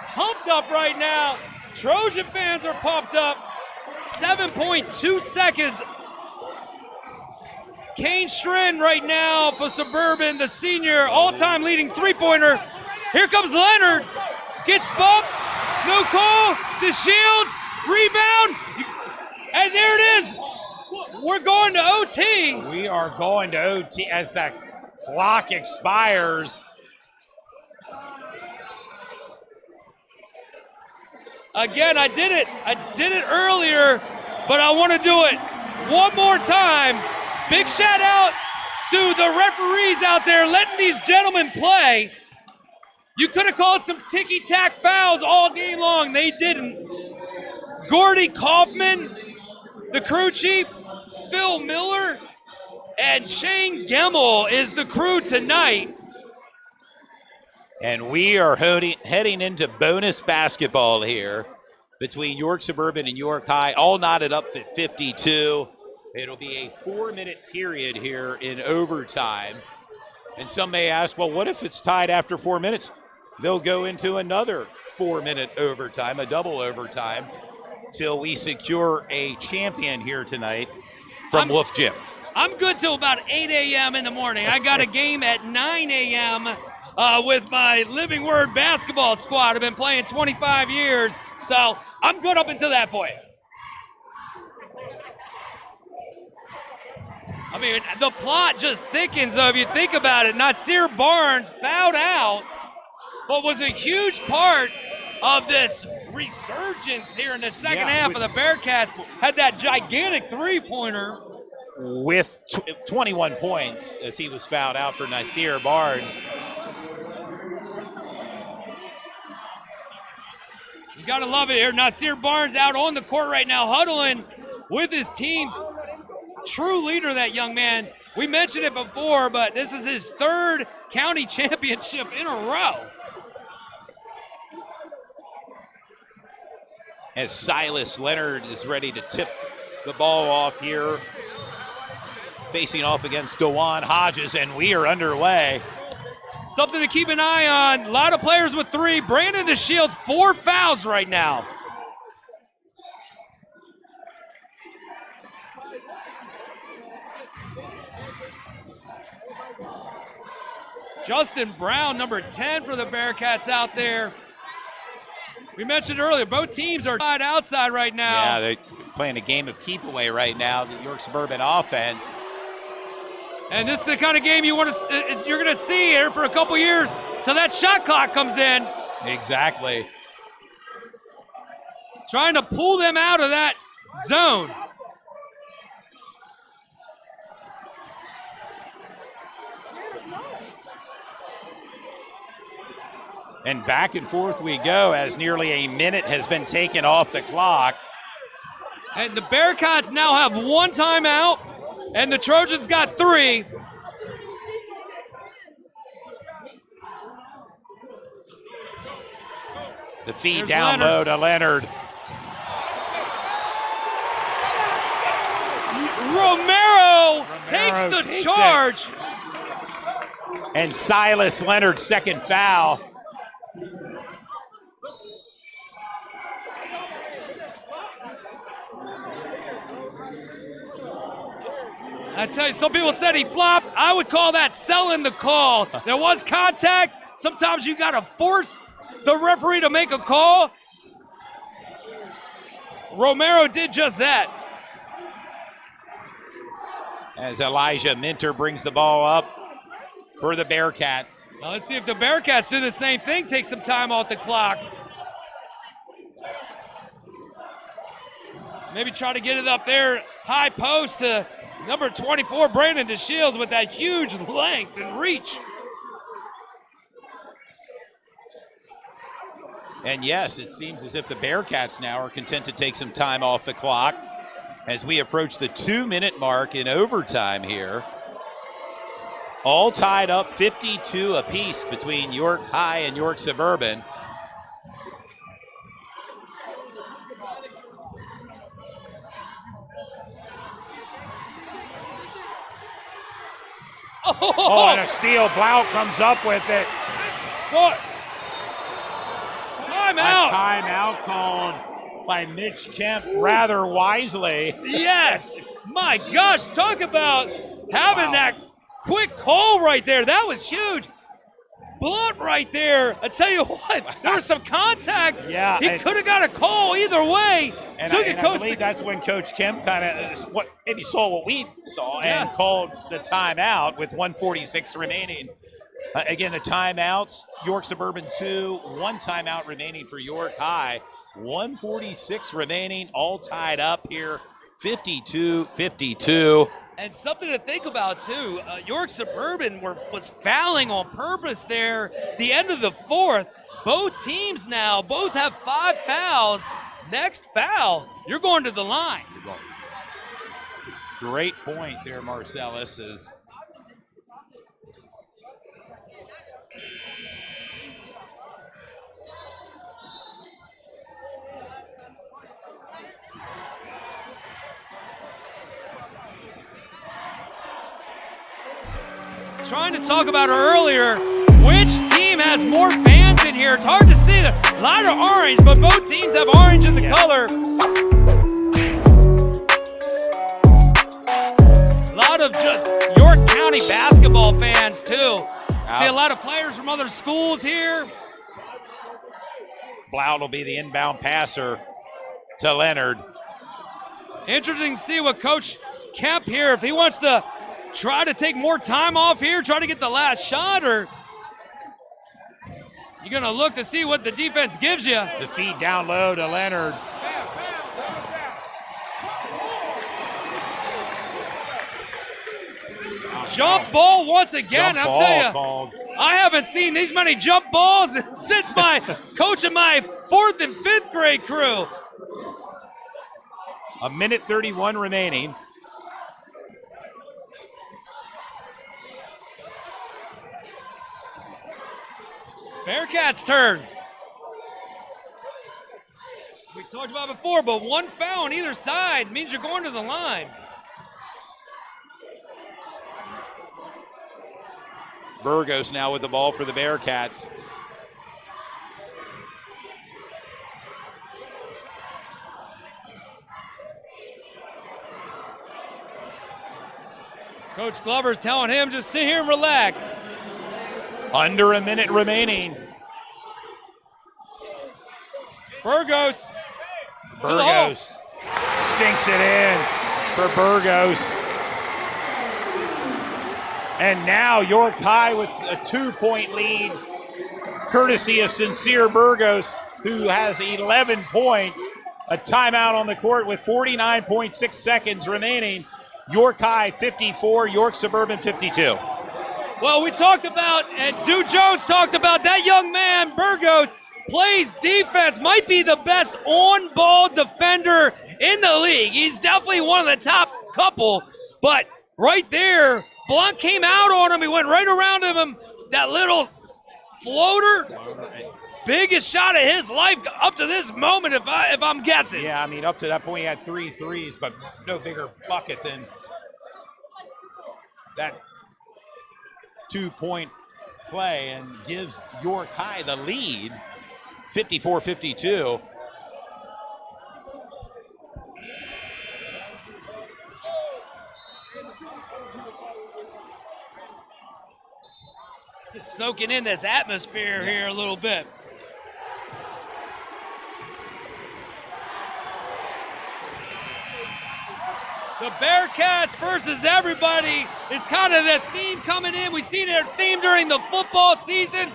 pumped up right now. Trojan fans are pumped up. 7.2 seconds. Kane Stren right now for Suburban, the senior, all-time leading three-pointer. Here comes Leonard. Gets bumped. No call. DeShields. Rebound. And there it is. We're going to OT. We are going to OT as the clock expires. Again, I did it earlier, but I want to do it one more time. Big shout out to the referees out there letting these gentlemen play. You could have called some ticky-tack fouls all game long. They didn't. Gordy Kaufman, the crew chief, Phil Miller, and Shane Gemmel is the crew tonight. And we are heading into bonus basketball here between York Suburban and York High, all knotted up at 52. It'll be a 4-minute period here in overtime. And some may ask, well, what if it's tied after 4 minutes? They'll go into another 4-minute overtime, a double overtime, till we secure a champion here tonight from Wolf Gym. I'm good till about 8 a.m. in the morning. I got a game at 9 a.m. With my Living Word basketball squad. I've been playing 25 years, so I'm good up until that point. I mean, the plot just thickens, though, if you think about it. Nasir Barnes fouled out, but was a huge part of this resurgence here in the second half of the Bearcats. Had that gigantic three-pointer. With 21 points as he was fouled out for Nasir Barnes. You got to love it here. Nasir Barnes out on the court right now, huddling with his team. True leader, that young man. We mentioned it before, but this is his 3rd county championship in a row. As Silas Leonard is ready to tip the ball off here, facing off against DeJuan Hodges, and we are underway. Something to keep an eye on. A lot of players with 3. Brandon DeShields, 4 fouls right now. Justin Brown, number 10 for the Bearcats out there. We mentioned earlier, both teams are tied outside right now. Yeah, they're playing a game of keep away right now, the York Suburban offense. And this is the kind of game you're going to see here for a couple years till that shot clock comes in. Exactly. Trying to pull them out of that zone. And back and forth we go as nearly a minute has been taken off the clock. And the Bearcats now have 1 timeout, and the Trojans got 3. The feed There's down Leonard. low to Leonard. Romero takes the takes charge. And Silas Leonard's second foul. I tell you, some people said he flopped. I would call that selling the call. There was contact. Sometimes you got to force the referee to make a call. Romero did just that. As Elijah Minter brings the ball up for the Bearcats. Now let's see if the Bearcats do the same thing, take some time off the clock. Maybe try to get it up there, high post to number 24, Brandon DeShields, with that huge length and reach. And yes, it seems as if the Bearcats now are content to take some time off the clock as we approach the 2-minute mark in overtime here. All tied up 52 apiece between York High and York Suburban. Oh, and a steal. Blount comes up with it. What? Timeout. A timeout called by Mitch Kemp rather wisely. Yes. My gosh, talk about having that quick call right there. That was huge. Blunt right there. I tell you what, there was some contact. Yeah, He could have got a call either way. And, Took I it coast believe to that's when Coach Kemp kind of maybe saw what we saw and Yes. called the timeout with 1:46 remaining. Again, the timeouts, York Suburban 2, 1 timeout remaining for York High. 1:46 remaining, all tied up here, 52-52. And something to think about, too, York Suburban was fouling on purpose there the end of the 4th. Both teams now, both have 5 fouls. Next foul, you're going to the line. Great point there, Marcellus. Trying to talk about her earlier. Which team has more fans in here? It's hard to see. A lot of orange, but both teams have orange in the color. A lot of just York County basketball fans, too. See a lot of players from other schools here. Blount will be the inbound passer to Leonard. Interesting to see what Coach Kemp here, if he wants to try to take more time off here, try to get the last shot, or you're going to look to see what the defense gives you. The feed down low to Leonard. Jump ball once again. Jump I'll ball tell you, called. I haven't seen these many jump balls since my coach in my 4th and 5th grade crew. 1:31 remaining. Bearcats' turn. We talked about it before, but 1 foul on either side means you're going to the line. Burgos now with the ball for the Bearcats. Coach Glover's telling him just sit here and relax. Under a minute remaining. Burgos. Burgos sinks it in for Burgos. And now York High with a 2-point lead courtesy of Sincere Burgos, who has 11 points. A timeout on the court with 49.6 seconds remaining. York High 54, York Suburban 52. Well, we talked about, and Duke Jones talked about, that young man, Burgos, plays defense, might be the best on-ball defender in the league. He's definitely one of the top couple, but right there, Blunt came out on him. He went right around him. That little floater, biggest shot of his life up to this moment, if I'm guessing. Yeah, I mean, up to that point, he had 3 threes, but no bigger bucket than that 2-point play, and gives York High the lead, 54-52. Just soaking in this atmosphere here a little bit. The Bearcats versus everybody is kind of the theme coming in. We've seen their theme during the football season.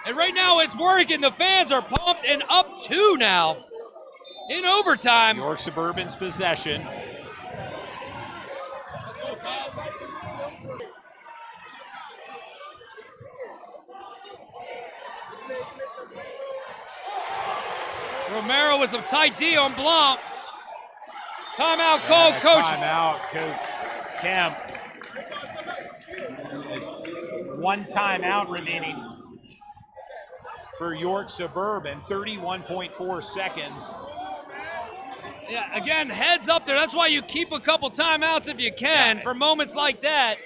And right now it's working. The fans are pumped, and up 2 now in overtime. York Suburban's possession. Romero with some tight D on Blanc. Timeout called, Coach. Timeout, Coach Kemp. 1 timeout remaining for York Suburban, 31.4 seconds. Yeah, again, heads up there. That's why you keep a couple timeouts if you can for moments like that.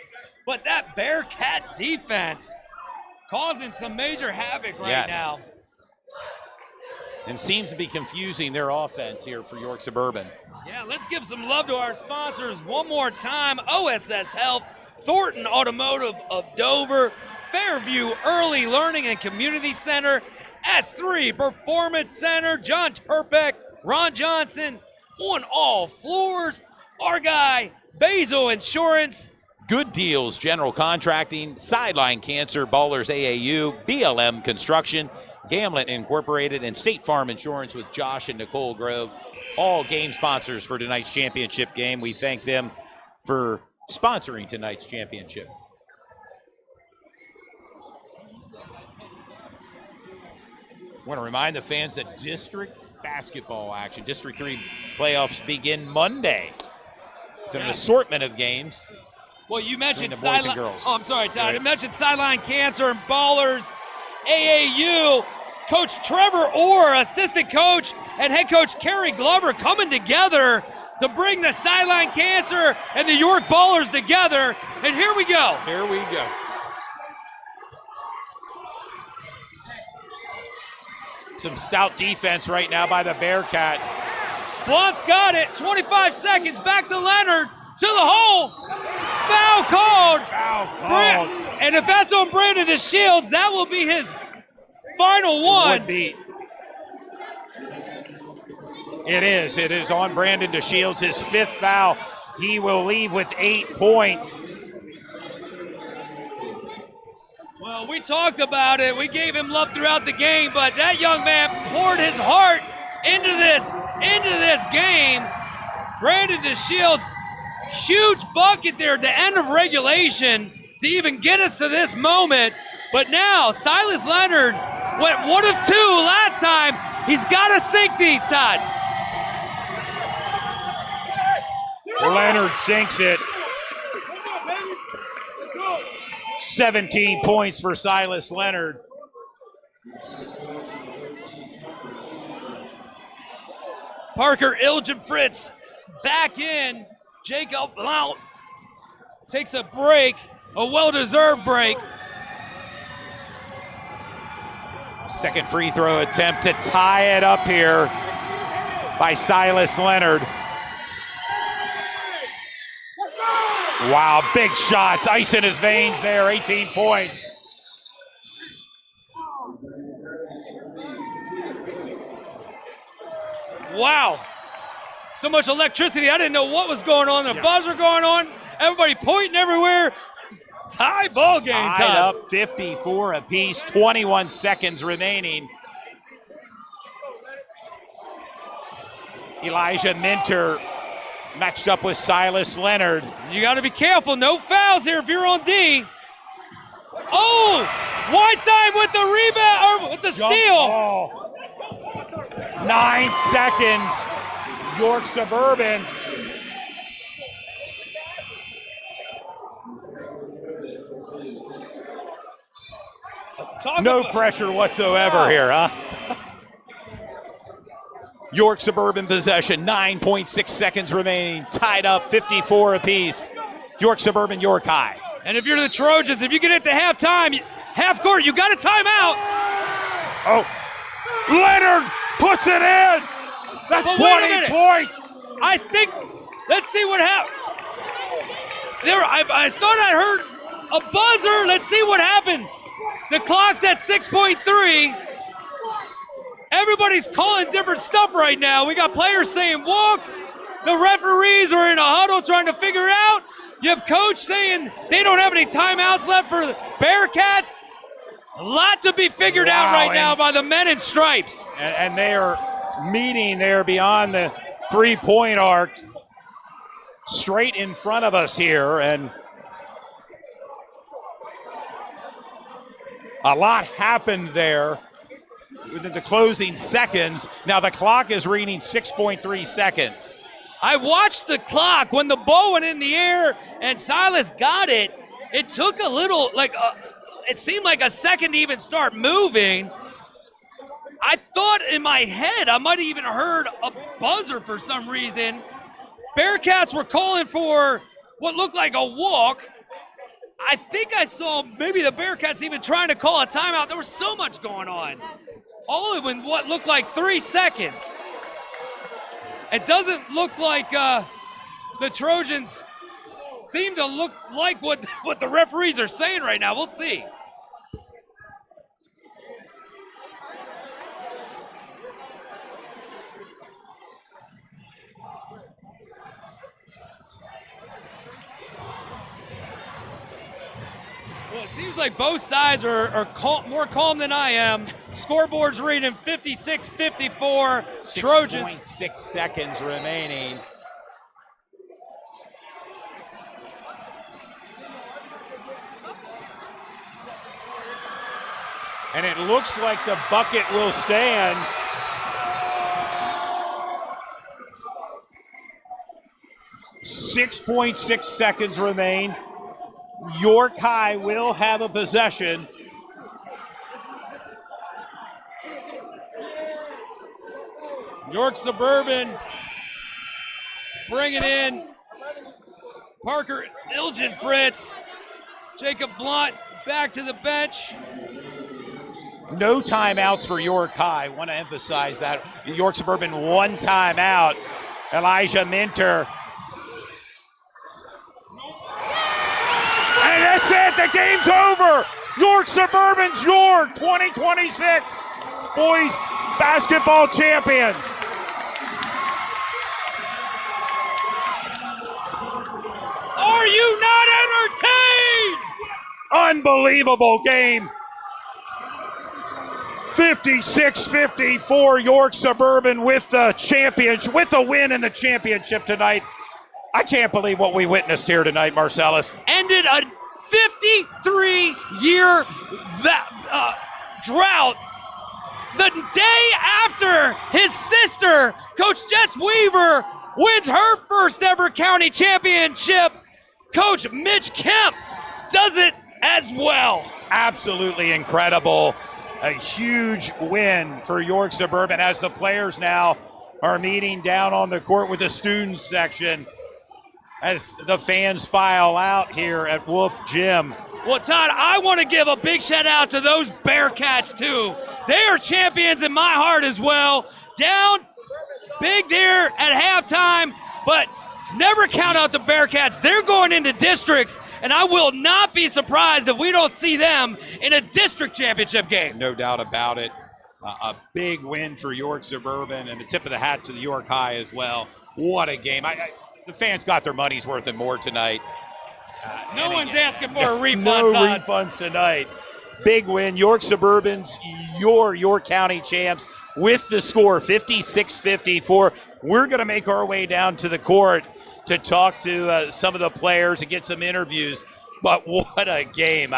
But that Bearcat defense causing some major havoc right now. And seems to be confusing their offense here for York Suburban. Yeah, let's give some love to our sponsors one more time. OSS Health, Thornton Automotive of Dover, Fairview Early Learning and Community Center, S3 Performance Center, John Turpek, Ron Johnson, on all floors, our guy, Basil Insurance, Good Deals General Contracting, Sideline Cancer, Ballers AAU, BLM Construction, Gamlet Incorporated, and State Farm Insurance with Josh and Nicole Grove, all game sponsors for tonight's championship game. We thank them for sponsoring tonight's championship. I want to remind the fans that district basketball action, District 3 playoffs begin Monday. With an assortment of games. Well, you mentioned the boys and girls. Oh, I'm sorry, Todd. You mentioned Sideline Cancer and Ballers AAU. Coach Trevor Orr, assistant coach, and head coach Kerry Glover coming together to bring the Sideline Cancer and the York Ballers together. And here we go. Here we go. Some stout defense right now by the Bearcats. Blunt's got it. 25 seconds. Back to Leonard. To the hole. Foul called. And if that's on Brandon DeShields, that will be his final one. Would be. It is on Brandon DeShields, his 5th foul. He will leave with 8 points. Well, we talked about it. We gave him love throughout the game, but that young man poured his heart into this game. Brandon DeShields, huge bucket there at the end of regulation to even get us to this moment. But now, Silas Leonard went 1 of 2 last time. He's got to sink these, Todd. Leonard sinks it. 17 points for Silas Leonard. Parker Ilgen-Fritz back in. Jacob Blount takes a break, a well-deserved break. Second free throw attempt to tie it up here by Silas Leonard. Wow, big shots, ice in his veins there, 18 points. Wow, so much electricity. I didn't know what was going on. The buzzer going on, everybody pointing everywhere. Tie ball game Tied time. up 54 apiece, 21 seconds remaining. Elijah Minter matched up with Silas Leonard. You got to be careful. No fouls here if you're on D. Oh, Weinstein with the rebound, or with the Jump steal. ball. 9 seconds. York Suburban. No pressure whatsoever here, huh? York Suburban possession, 9.6 seconds remaining, tied up 54 apiece. York Suburban, York High. And if you're the Trojans, if you get into halftime, half court, you got a timeout. Oh, Leonard puts it in. That's 20 points. I think, let's see what happened. There, I thought I heard a buzzer. Let's see what happened. The clock's at 6.3. Everybody's calling different stuff right now. We got players saying walk. The referees are in a huddle trying to figure it out. You have coach saying they don't have any timeouts left for the Bearcats. A lot to be figured out right now by the men in stripes. And they are meeting there beyond the three-point arc, straight in front of us here. And a lot happened there within the closing seconds. Now the clock is reading 6.3 seconds. I watched the clock when the ball went in the air and Silas got it. It took a little, it seemed like a second to even start moving. I thought in my head I might have even heard a buzzer for some reason. Bearcats were calling for what looked like a walk. I think I saw maybe the Bearcats even trying to call a timeout. There was so much going on. All in what looked like 3 seconds. It doesn't look like the Trojans seem to look like what the referees are saying right now. We'll see. Well, it seems like both sides are more calm than I am. Scoreboard's reading 56-54. Trojans. 6.6 seconds remaining. And it looks like the bucket will stand. .6 seconds remain. York High will have a possession. York Suburban bringing in Parker Ilgen-Fritz. Jacob Blunt back to the bench. No timeouts for York High. I want to emphasize that. York Suburban, one timeout. Elijah Minter. And that's it. The game's over. York Suburban's York 2026 boys basketball champions. Are you not entertained? Unbelievable game. 56-54 York Suburban with the championship, with the win in the championship tonight. I can't believe what we witnessed here tonight, Marcellus. Ended a 53-year drought. The day after his sister, Coach Jess Weaver, wins her first ever county championship, Coach Mitch Kemp does it as well. Absolutely incredible. A huge win for York Suburban as the players now are meeting down on the court with the students section as the fans file out here at Wolf Gym. Well, Todd, I want to give a big shout out to those Bearcats too. They are champions in my heart as well. Down big there at halftime, but never count out the Bearcats. They're going into districts, and I will not be surprised if we don't see them in a district championship game. No doubt about it. A big win for York Suburban, and a tip of the hat to the York High as well. What a game. The fans got their money's worth and more tonight. No one's asking for a refund, No Todd. refunds tonight. Big win. York Suburbans, your York County champs with the score 56-54. We're going to make our way down to the court to talk to some of the players and get some interviews. But what a game.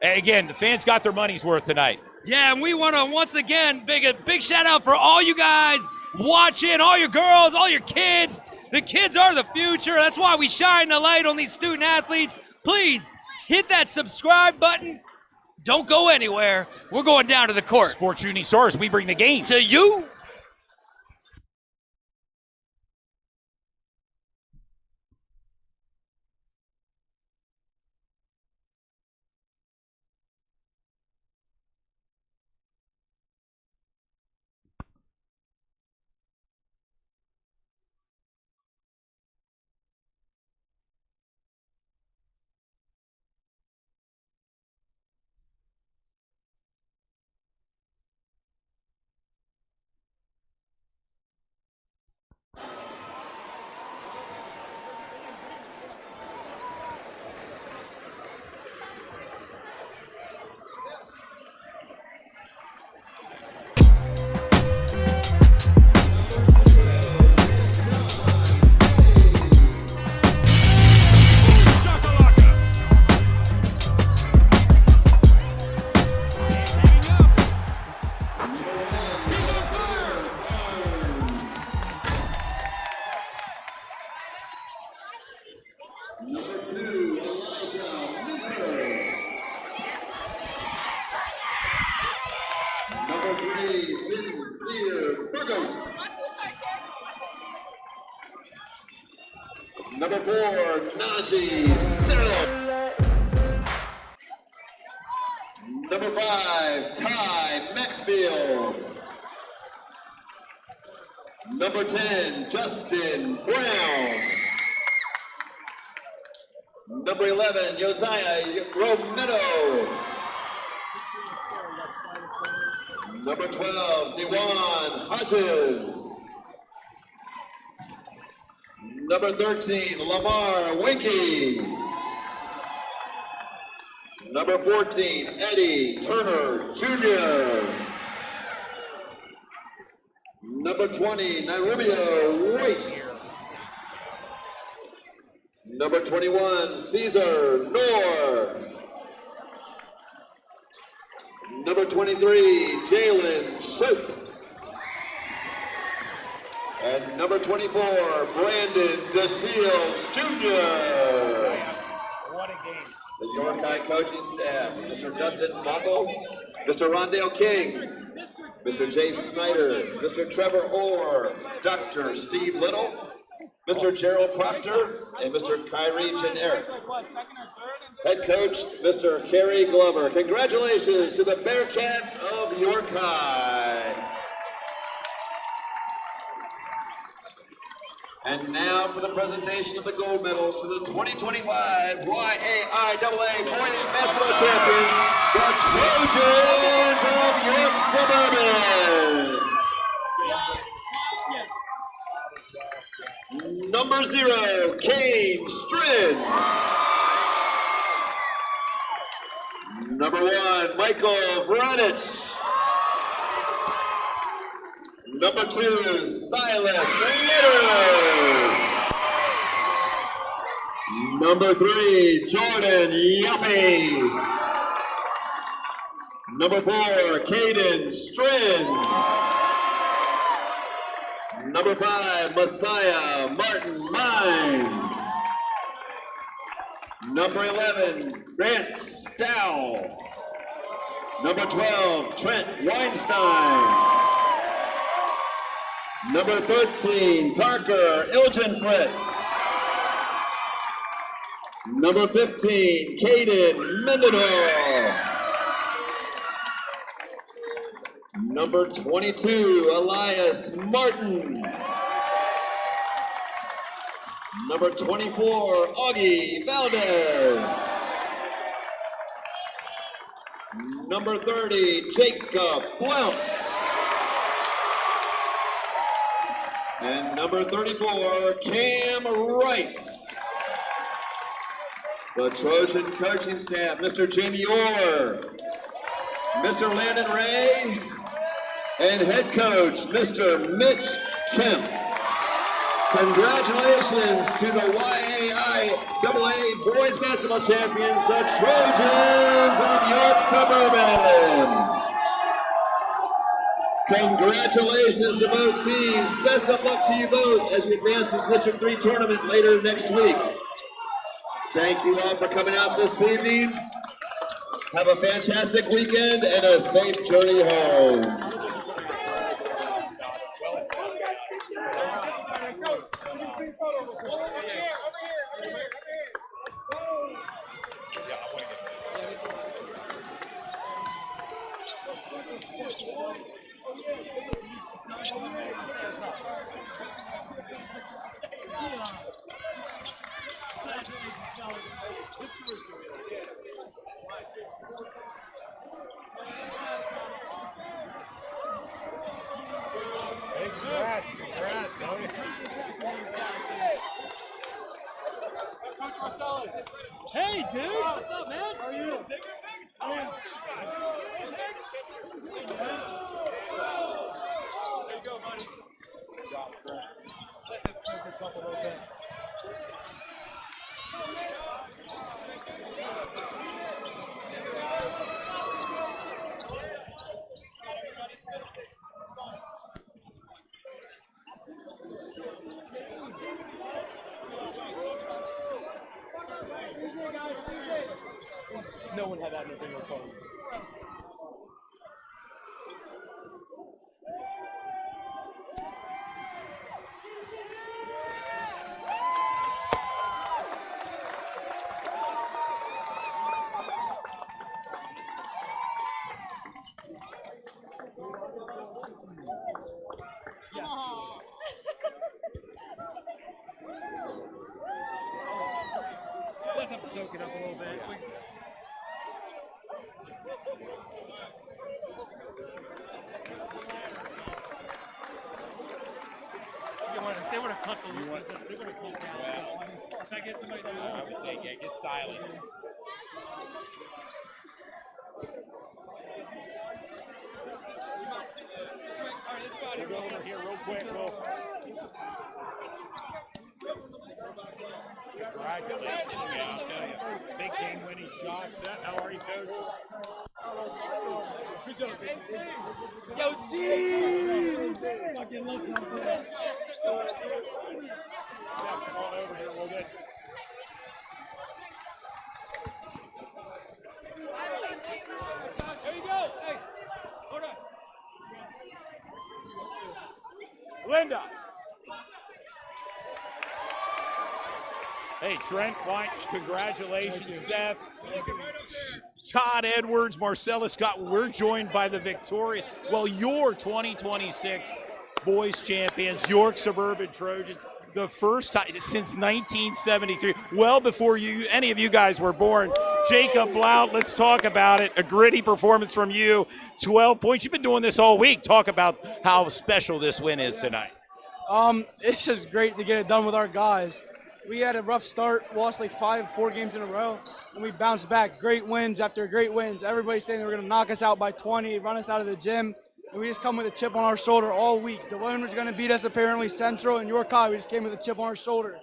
Again, the fans got their money's worth tonight. Yeah, and we want to once again a big shout out for all you guys watching, all your girls, all your kids. The kids are the future. That's why we shine the light on these student athletes. Please hit that subscribe button. Don't go anywhere. We're going down to the court. Sports Shooting Stars, we bring the game To you. Number 4, Najee Still. Number 5, Ty Maxfield. Number 10, Justin Brown. Number 11, Josiah Romero. Number 12, Dewan Hodges. Number 13, Lamar Winky. Number 14, Eddie Turner Jr. Number 20, Nairubia White. Number 21, Caesar Noor. Number 23, Jalen Shope. And number 24, Brandon DeShields Jr. What a game. The York High coaching staff, Mr. Dustin Buckle, Mr. Rondale King, Mr. Jay Snyder, Mr. Trevor Orr, Dr. Steve Little, Mr. Gerald Proctor, and Mr. Kyrie Generic. Head coach, Mr. Kerry Glover. Congratulations to the Bearcats of York High. And now for the presentation of the gold medals to the 2025 YAIAA Boys Basketball Champions, the Trojans of York Suburban. Number 0, Kane Strid. Number 1, Michael Vranich. Number 2, Silas Litter. Number 3, Jordan Yaffe. Number 4, Caden Strin. Number 5, Messiah Martin Mines. Number 11, Grant Stow. Number 12, Trent Weinstein. Number 13, Parker Ilgenfritz. Number 15, Caden Mendenhall. Number 22, Elias Martin. Number 24, Augie Valdez. Number 30, Jacob Blount. And number 34, Cam Rice. The Trojan coaching staff, Mr. Jamie Orr, Mr. Landon Ray, and head coach, Mr. Mitch Kemp. Congratulations to the YAIAA boys basketball champions, the Trojans of York Suburban. Congratulations to both teams. Best of luck to you both as you advance to the District 3 tournament later next week. Thank you all for coming out this evening. Have a fantastic weekend and a safe journey home. Coach Marcellus. Hey, dude. What's up, man? How are you? There you go, buddy. Good job, Grant. Let him focus up a little bit. No one had that in their finger phone. Let them soak it up a little bit. They would have cut the loop. They would have cut down. Yeah. Should I get somebody to do that? I would say, yeah, get Silas. All right, let's go out here. We'll go over here real quick. Congratulations, yeah, I'll tell you. Big game-winning shot. Seth, how are you, Coach? Good job, baby. Yo, team! Fucking look on Come on over here. We'll get. There you go. Hey, hold on. Linda. Hey, Trent White, congratulations, Seth. Todd Edwards, Marcellus Scott, we're joined by the victorious, your 2026 boys champions, York Suburban Trojans. The first time since 1973, well before any of you guys were born. Jacob Blount, let's talk about it. A gritty performance from you, 12 points. You've been doing this all week. Talk about how special this win is tonight. It's just great to get it done with our guys. We had a rough start, lost like 4 games in a row, and we bounced back. Great wins after great wins. Everybody's saying they were going to knock us out by 20, run us out of the gym, and we just come with a chip on our shoulder all week. The winner was going to beat us apparently Central, and York High, we just came with a chip on our shoulder.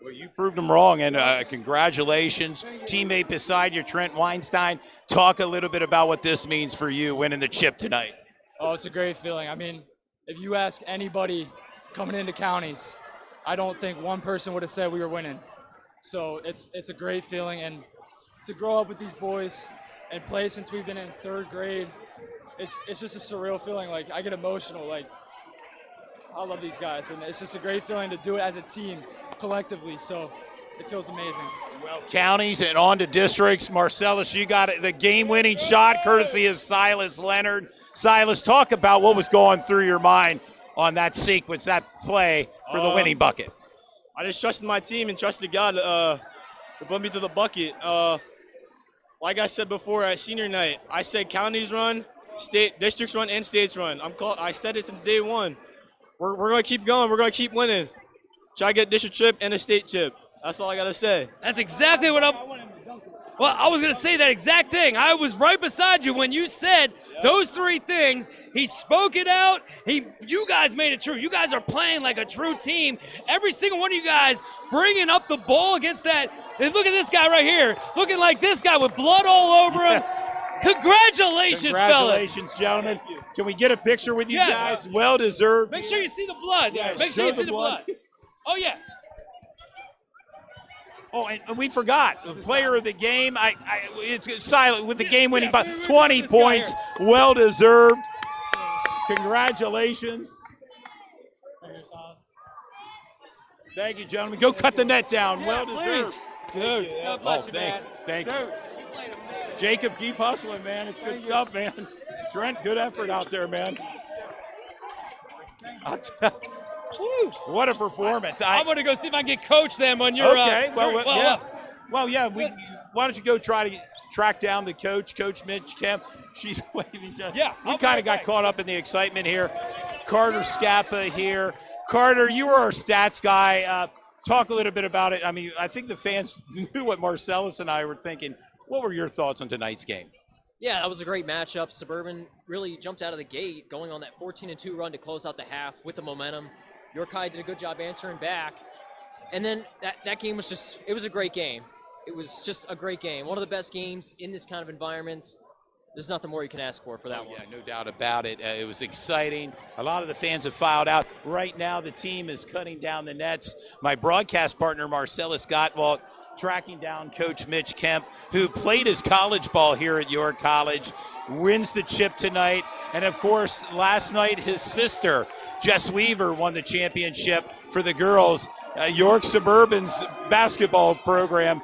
Well, you proved them wrong, and congratulations. Teammate beside you, Trent Weinstein. Talk a little bit about what this means for you winning the chip tonight. Oh, it's a great feeling. I mean, if you ask anybody coming into counties, I don't think one person would have said we were winning. So it's a great feeling, and to grow up with these boys and play since we've been in 3rd grade, it's just a surreal feeling. Like, I get emotional. Like, I love these guys, and it's just a great feeling to do it as a team, collectively. So it feels amazing. Well, counties and on to districts. Marcellus, you got the game-winning shot courtesy of Silas Leonard. Silas, talk about what was going through your mind on that sequence, that play for the winning bucket. I just trusted my team and trusted God to put me to the bucket. Like I said before at senior night, I said counties run, districts run, and states run. I said it since day one. We're going to keep going. We're going to keep winning. Try to get a district chip and a state chip. That's all I got to say. That's exactly what I'm Well, I was going to say that exact thing. I was right beside you when you said those three things. He spoke it out. You guys made it true. You guys are playing like a true team. Every single one of you guys bringing up the ball against that. And look at this guy right here, looking like this guy with blood all over him. Congratulations, Congratulations, gentlemen. Can we get a picture with you guys? Well deserved. Make sure you see the blood there. Yes, Make sure you show see the the blood. Oh, yeah. Oh, and we forgot the player of the game. It's silent with the game-winning 20 points. Well deserved. Congratulations. Thank you, gentlemen. Go cut the net down. Well deserved. Good. Thank you. Jacob, keep hustling, man. It's good stuff, man. Trent, good effort out there, man. What a performance. I'm going to go see if I can get Coach then when you're okay. Why don't you go try to track down the coach, Coach Mitch Kemp. She's waving. We kind of got caught up in the excitement here. Carter Scappa here. Carter, you were our stats guy. Talk a little bit about it. I mean, I think the fans knew what Marcellus and I were thinking. What were your thoughts on tonight's game? Yeah, that was a great matchup. Suburban really jumped out of the gate, going on that 14-2 run to close out the half with the momentum. York High did a good job answering back. And then that game was it was a great game. It was just a great game. One of the best games in this kind of environment. There's nothing more you can ask for that one. Yeah, no doubt about it. It was exciting. A lot of the fans have filed out. Right now, the team is cutting down the nets. My broadcast partner, Marcellus Gottwalt, tracking down Coach Mitch Kemp, who played his college ball here at York College, wins the chip tonight. And, of course, last night his sister, Jess Weaver, won the championship for the girls. York Suburban's basketball program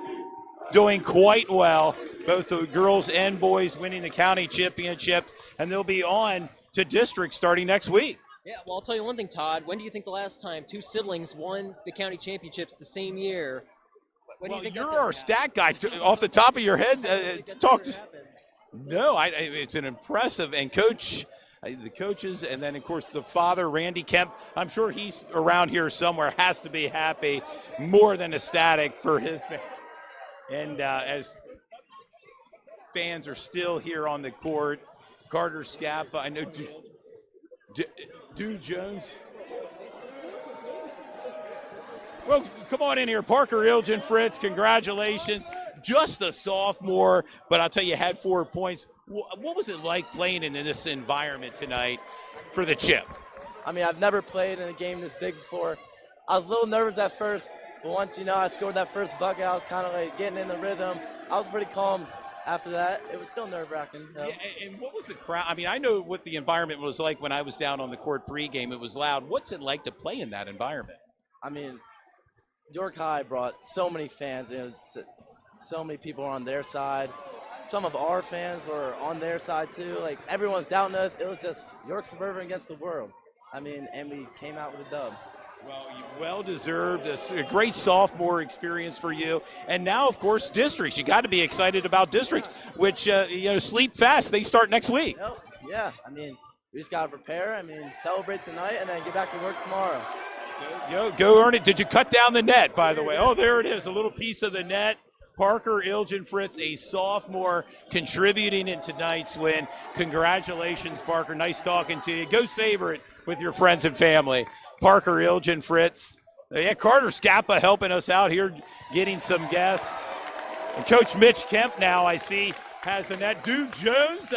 doing quite well, both the girls and boys winning the county championships, and they'll be on to district starting next week. Yeah, well, I'll tell you one thing, Todd. When do you think the last time two siblings won the county championships the same year? When do you think you're our stat guy. Off the top of your head, talk to. No, it's an impressive, and the coaches, and then, of course, the father, Randy Kemp, I'm sure he's around here somewhere, has to be happy, more than ecstatic for his family. And as fans are still here on the court, Carter Scappa, I know Dude Jones. Well, come on in here. Parker Ilgen Fritz, congratulations. Just a sophomore, but I'll tell you, had 4 points. What was it like playing in this environment tonight for the chip? I mean, I've never played in a game this big before. I was a little nervous at first, but once, I scored that first bucket, I was kind of like getting in the rhythm. I was pretty calm after that. It was still nerve-wracking. Yeah, and what was the crowd? I mean, I know what the environment was like when I was down on the court pregame. It was loud. What's it like to play in that environment? I mean, York High brought so many fans. It was so many people on their side. Some of our fans were on their side too. Like, everyone's doubting us. It was just York Suburban against the world. I mean, and we came out with a dub. Well deserved. A great sophomore experience for you. And now, of course, districts. You got to be excited about districts, which, sleep fast. They start next week. Yep. Yeah. I mean, we just got to prepare. I mean, celebrate tonight and then get back to work tomorrow. Go earn it. Did you cut down the net, by the way? Oh, there it is. A little piece of the net. Parker Ilgen Fritz, a sophomore, contributing in tonight's win. Congratulations, Parker. Nice talking to you. Go savor it with your friends and family. Parker Ilgen Fritz. Yeah, Carter Scappa helping us out here, getting some guests. And Coach Mitch Kemp now, I see, has the net. Dude Jones,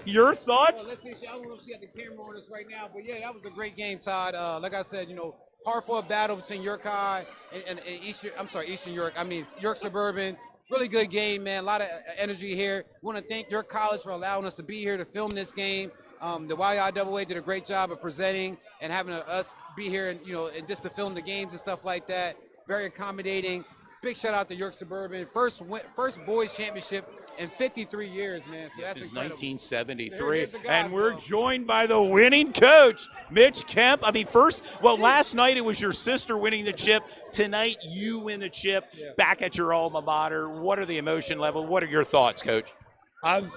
your thoughts? Let's see, I don't know if she got the camera on us right now, but yeah, that was a great game, Todd. Like I said, hard-fought battle between York High and Eastern York. I mean, York Suburban. Really good game, man. A lot of energy here. Want to thank York College for allowing us to be here to film this game. The YAIAA did a great job of presenting and having us be here and, and just to film the games and stuff like that. Very accommodating. Big shout out to York Suburban. First boys championship in 53 years, man. So that's since incredible. 1973. And we're joined by the winning coach, Mitch Kemp. I mean, last night it was your sister winning the chip. Tonight you win the chip back at your alma mater. What are the emotion level? What are your thoughts, Coach? I've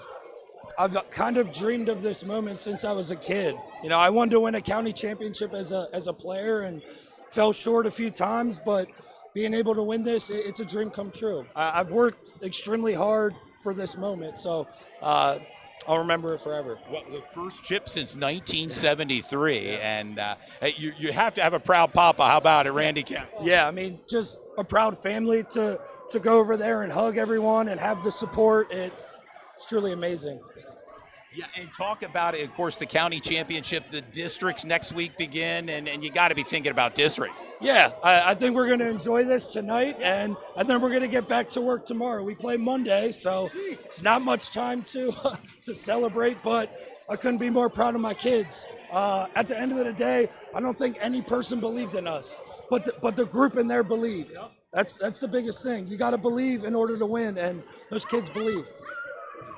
kind of dreamed of this moment since I was a kid. I wanted to win a county championship as a player and fell short a few times, but being able to win this, it's a dream come true. I've worked extremely hard for this moment, so I'll remember it forever. Well, the first chip since 1973, and you have to have a proud papa. How about it, Randy Kemp? Yeah, I mean, just a proud family to go over there and hug everyone and have the support. It's truly amazing. Yeah, and talk about it. Of course, the county championship, the districts next week begin, and you got to be thinking about districts. Yeah, I think we're going to enjoy this tonight, and then we're going to get back to work tomorrow. We play Monday, so it's not much time to celebrate, but I couldn't be more proud of my kids. At the end of the day, I don't think any person believed in us, but the group in there believed. That's the biggest thing. You got to believe in order to win, and those kids believe.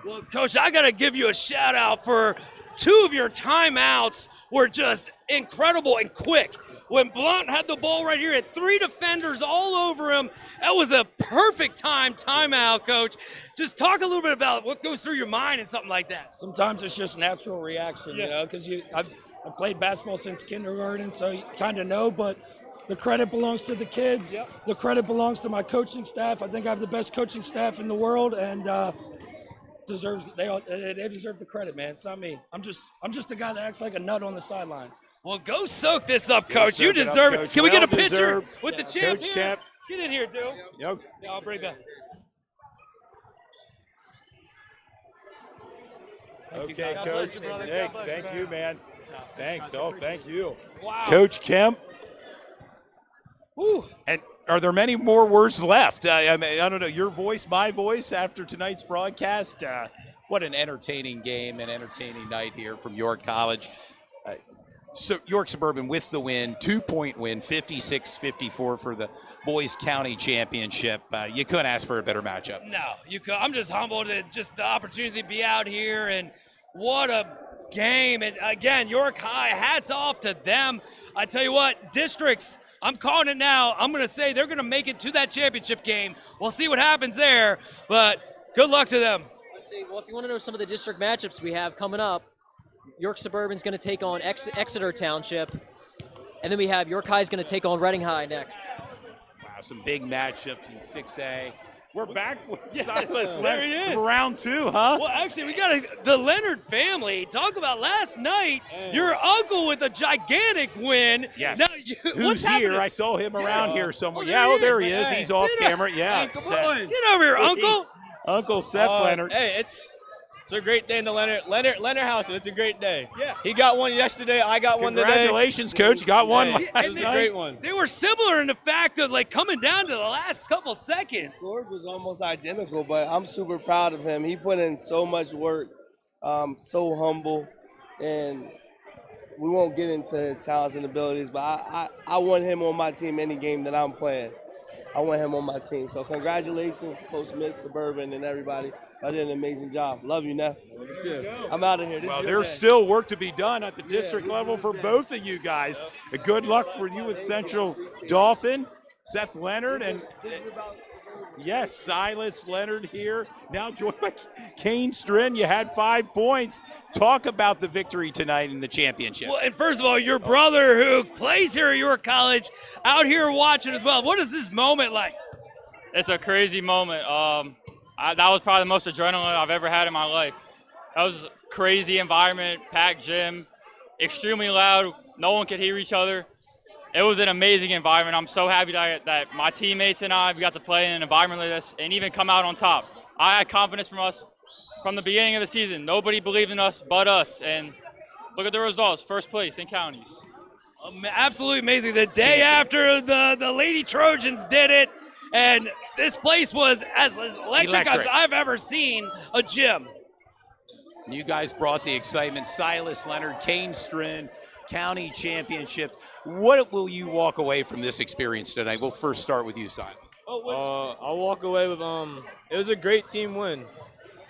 Well, Coach, I got to give you a shout out for 2 of your timeouts were just incredible and quick. When Blount had the ball right here, had 3 defenders all over him. That was a perfect timeout, Coach. Just talk a little bit about what goes through your mind and something like that. Sometimes it's just natural reaction, you know, because I've played basketball since kindergarten, so you kind of know, but the credit belongs to the kids. The credit belongs to my coaching staff. I think I have the best coaching staff in the world, and they deserve the credit, man. It's not me. I'm just the guy that acts like a nut on the sideline. Well, go soak this up, Coach. You deserve it. Can we get a picture with the champ Coach here? Kemp. Get in here, dude. Yep. Yeah, I'll bring that. Okay, Coach. Nick, thank you, man. Thanks. Oh, thank you. Wow. Coach Kemp. And are there many more words left? I don't know. Your voice, my voice after tonight's broadcast. What an entertaining game, an entertaining night here from York College. So York Suburban with the win, 2-point win, 56-54 for the Boys County Championship. You couldn't ask for a better matchup. No, you could. I'm just humbled at just the opportunity to be out here, and what a game. And again, York High, hats off to them. I tell you what, districts, I'm calling it now. I'm going to say they're going to make it to that championship game. We'll see what happens there, but good luck to them. Well, if you want to know some of the district matchups we have coming up, York Suburban's going to take on Exeter Township, and then we have York High's going to take on Reading High next. Wow, some big matchups in 6A. We're back with Silas there he is. Round 2, huh? Well, actually, we got the Leonard family. Talk about last night, your uncle with a gigantic win. Yes. Now, Who's here? I saw him around here somewhere. There he is. He's off camera. Yeah. Come on. Get over here, Uncle. Uncle Seth Leonard. Hey, it's a great day in the Leonard house. It's a great day. Yeah. He got one yesterday. I got one today. Congratulations, Coach. Got one. This is a great one. They were similar in the fact of like coming down to the last couple seconds. Scores was almost identical, but I'm super proud of him. He put in so much work, so humble, and we won't get into his talents and abilities, but I want him on my team any game that I'm playing. I want him on my team. So congratulations, Coach Mitch, Suburban, and everybody. I did an amazing job. Love you, Neff. Love you too. I'm out of here. Well, there's still work to be done at the district level for both of you guys. Good luck for you with Central Dauphin, Seth Leonard, and yes, Silas Leonard here. Now joined by Kane Strin. You had 5 points. Talk about the victory tonight in the championship. Well, and first of all, your brother who plays here at York College out here watching as well. What is this moment like? It's a crazy moment. That was probably the most adrenaline I've ever had in my life. That was a crazy environment, packed gym, extremely loud. No one could hear each other. It was an amazing environment. I'm so happy that my teammates and we got to play in an environment like this and even come out on top. I had confidence from us from the beginning of the season. Nobody believed in us but us. And look at the results, first place in counties. Absolutely amazing. The day after the Lady Trojans did it, and this place was as electric as I've ever seen a gym. You guys brought the excitement. Silas Leonard, Kane Strin, county championship. What will you walk away from this experience tonight? We'll first start with you, Silas. I'll walk away with it was a great team win.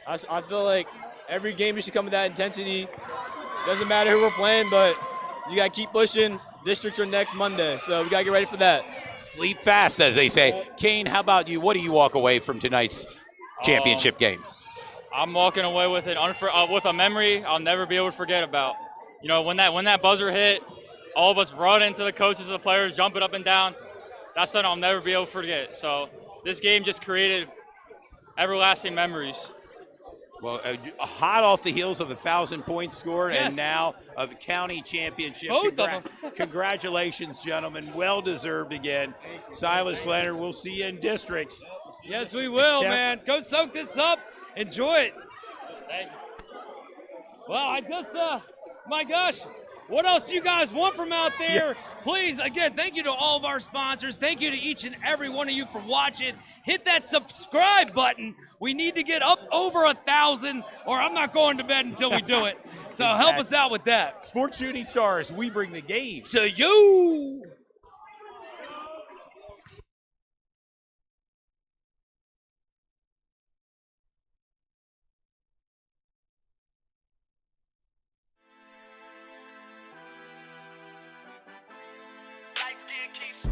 I feel like every game you should come with that intensity. Doesn't matter who we're playing, but you got to keep pushing. Districts are next Monday, so we got to get ready for that. Sleep fast, as they say. Kane, how about you? What do you walk away from tonight's championship game? I'm walking away with with a memory I'll never be able to forget about. You know, when that buzzer hit, all of us run into the coaches and the players, jumping up and down. that's something I'll never be able to forget. So this game just created everlasting memories. Well, hot off the heels of 1,000 points scored, Yes. and now of county championship. Both of them. Congratulations, gentlemen. Well deserved again. Silas Leonard, we'll see you in districts. Yes, we will, Yeah. man. Go soak this up. Enjoy it. Thank you. Well, I just, my gosh, what else you guys want from out there? Yeah. Please, again, thank you to all of our sponsors. Thank you to each and every one of you for watching. Hit that subscribe button. We need to get up over 1,000, or I'm not going to bed until we do it. So help us out with that. Sports Shooting Stars, we bring the game to you. Light skin keeps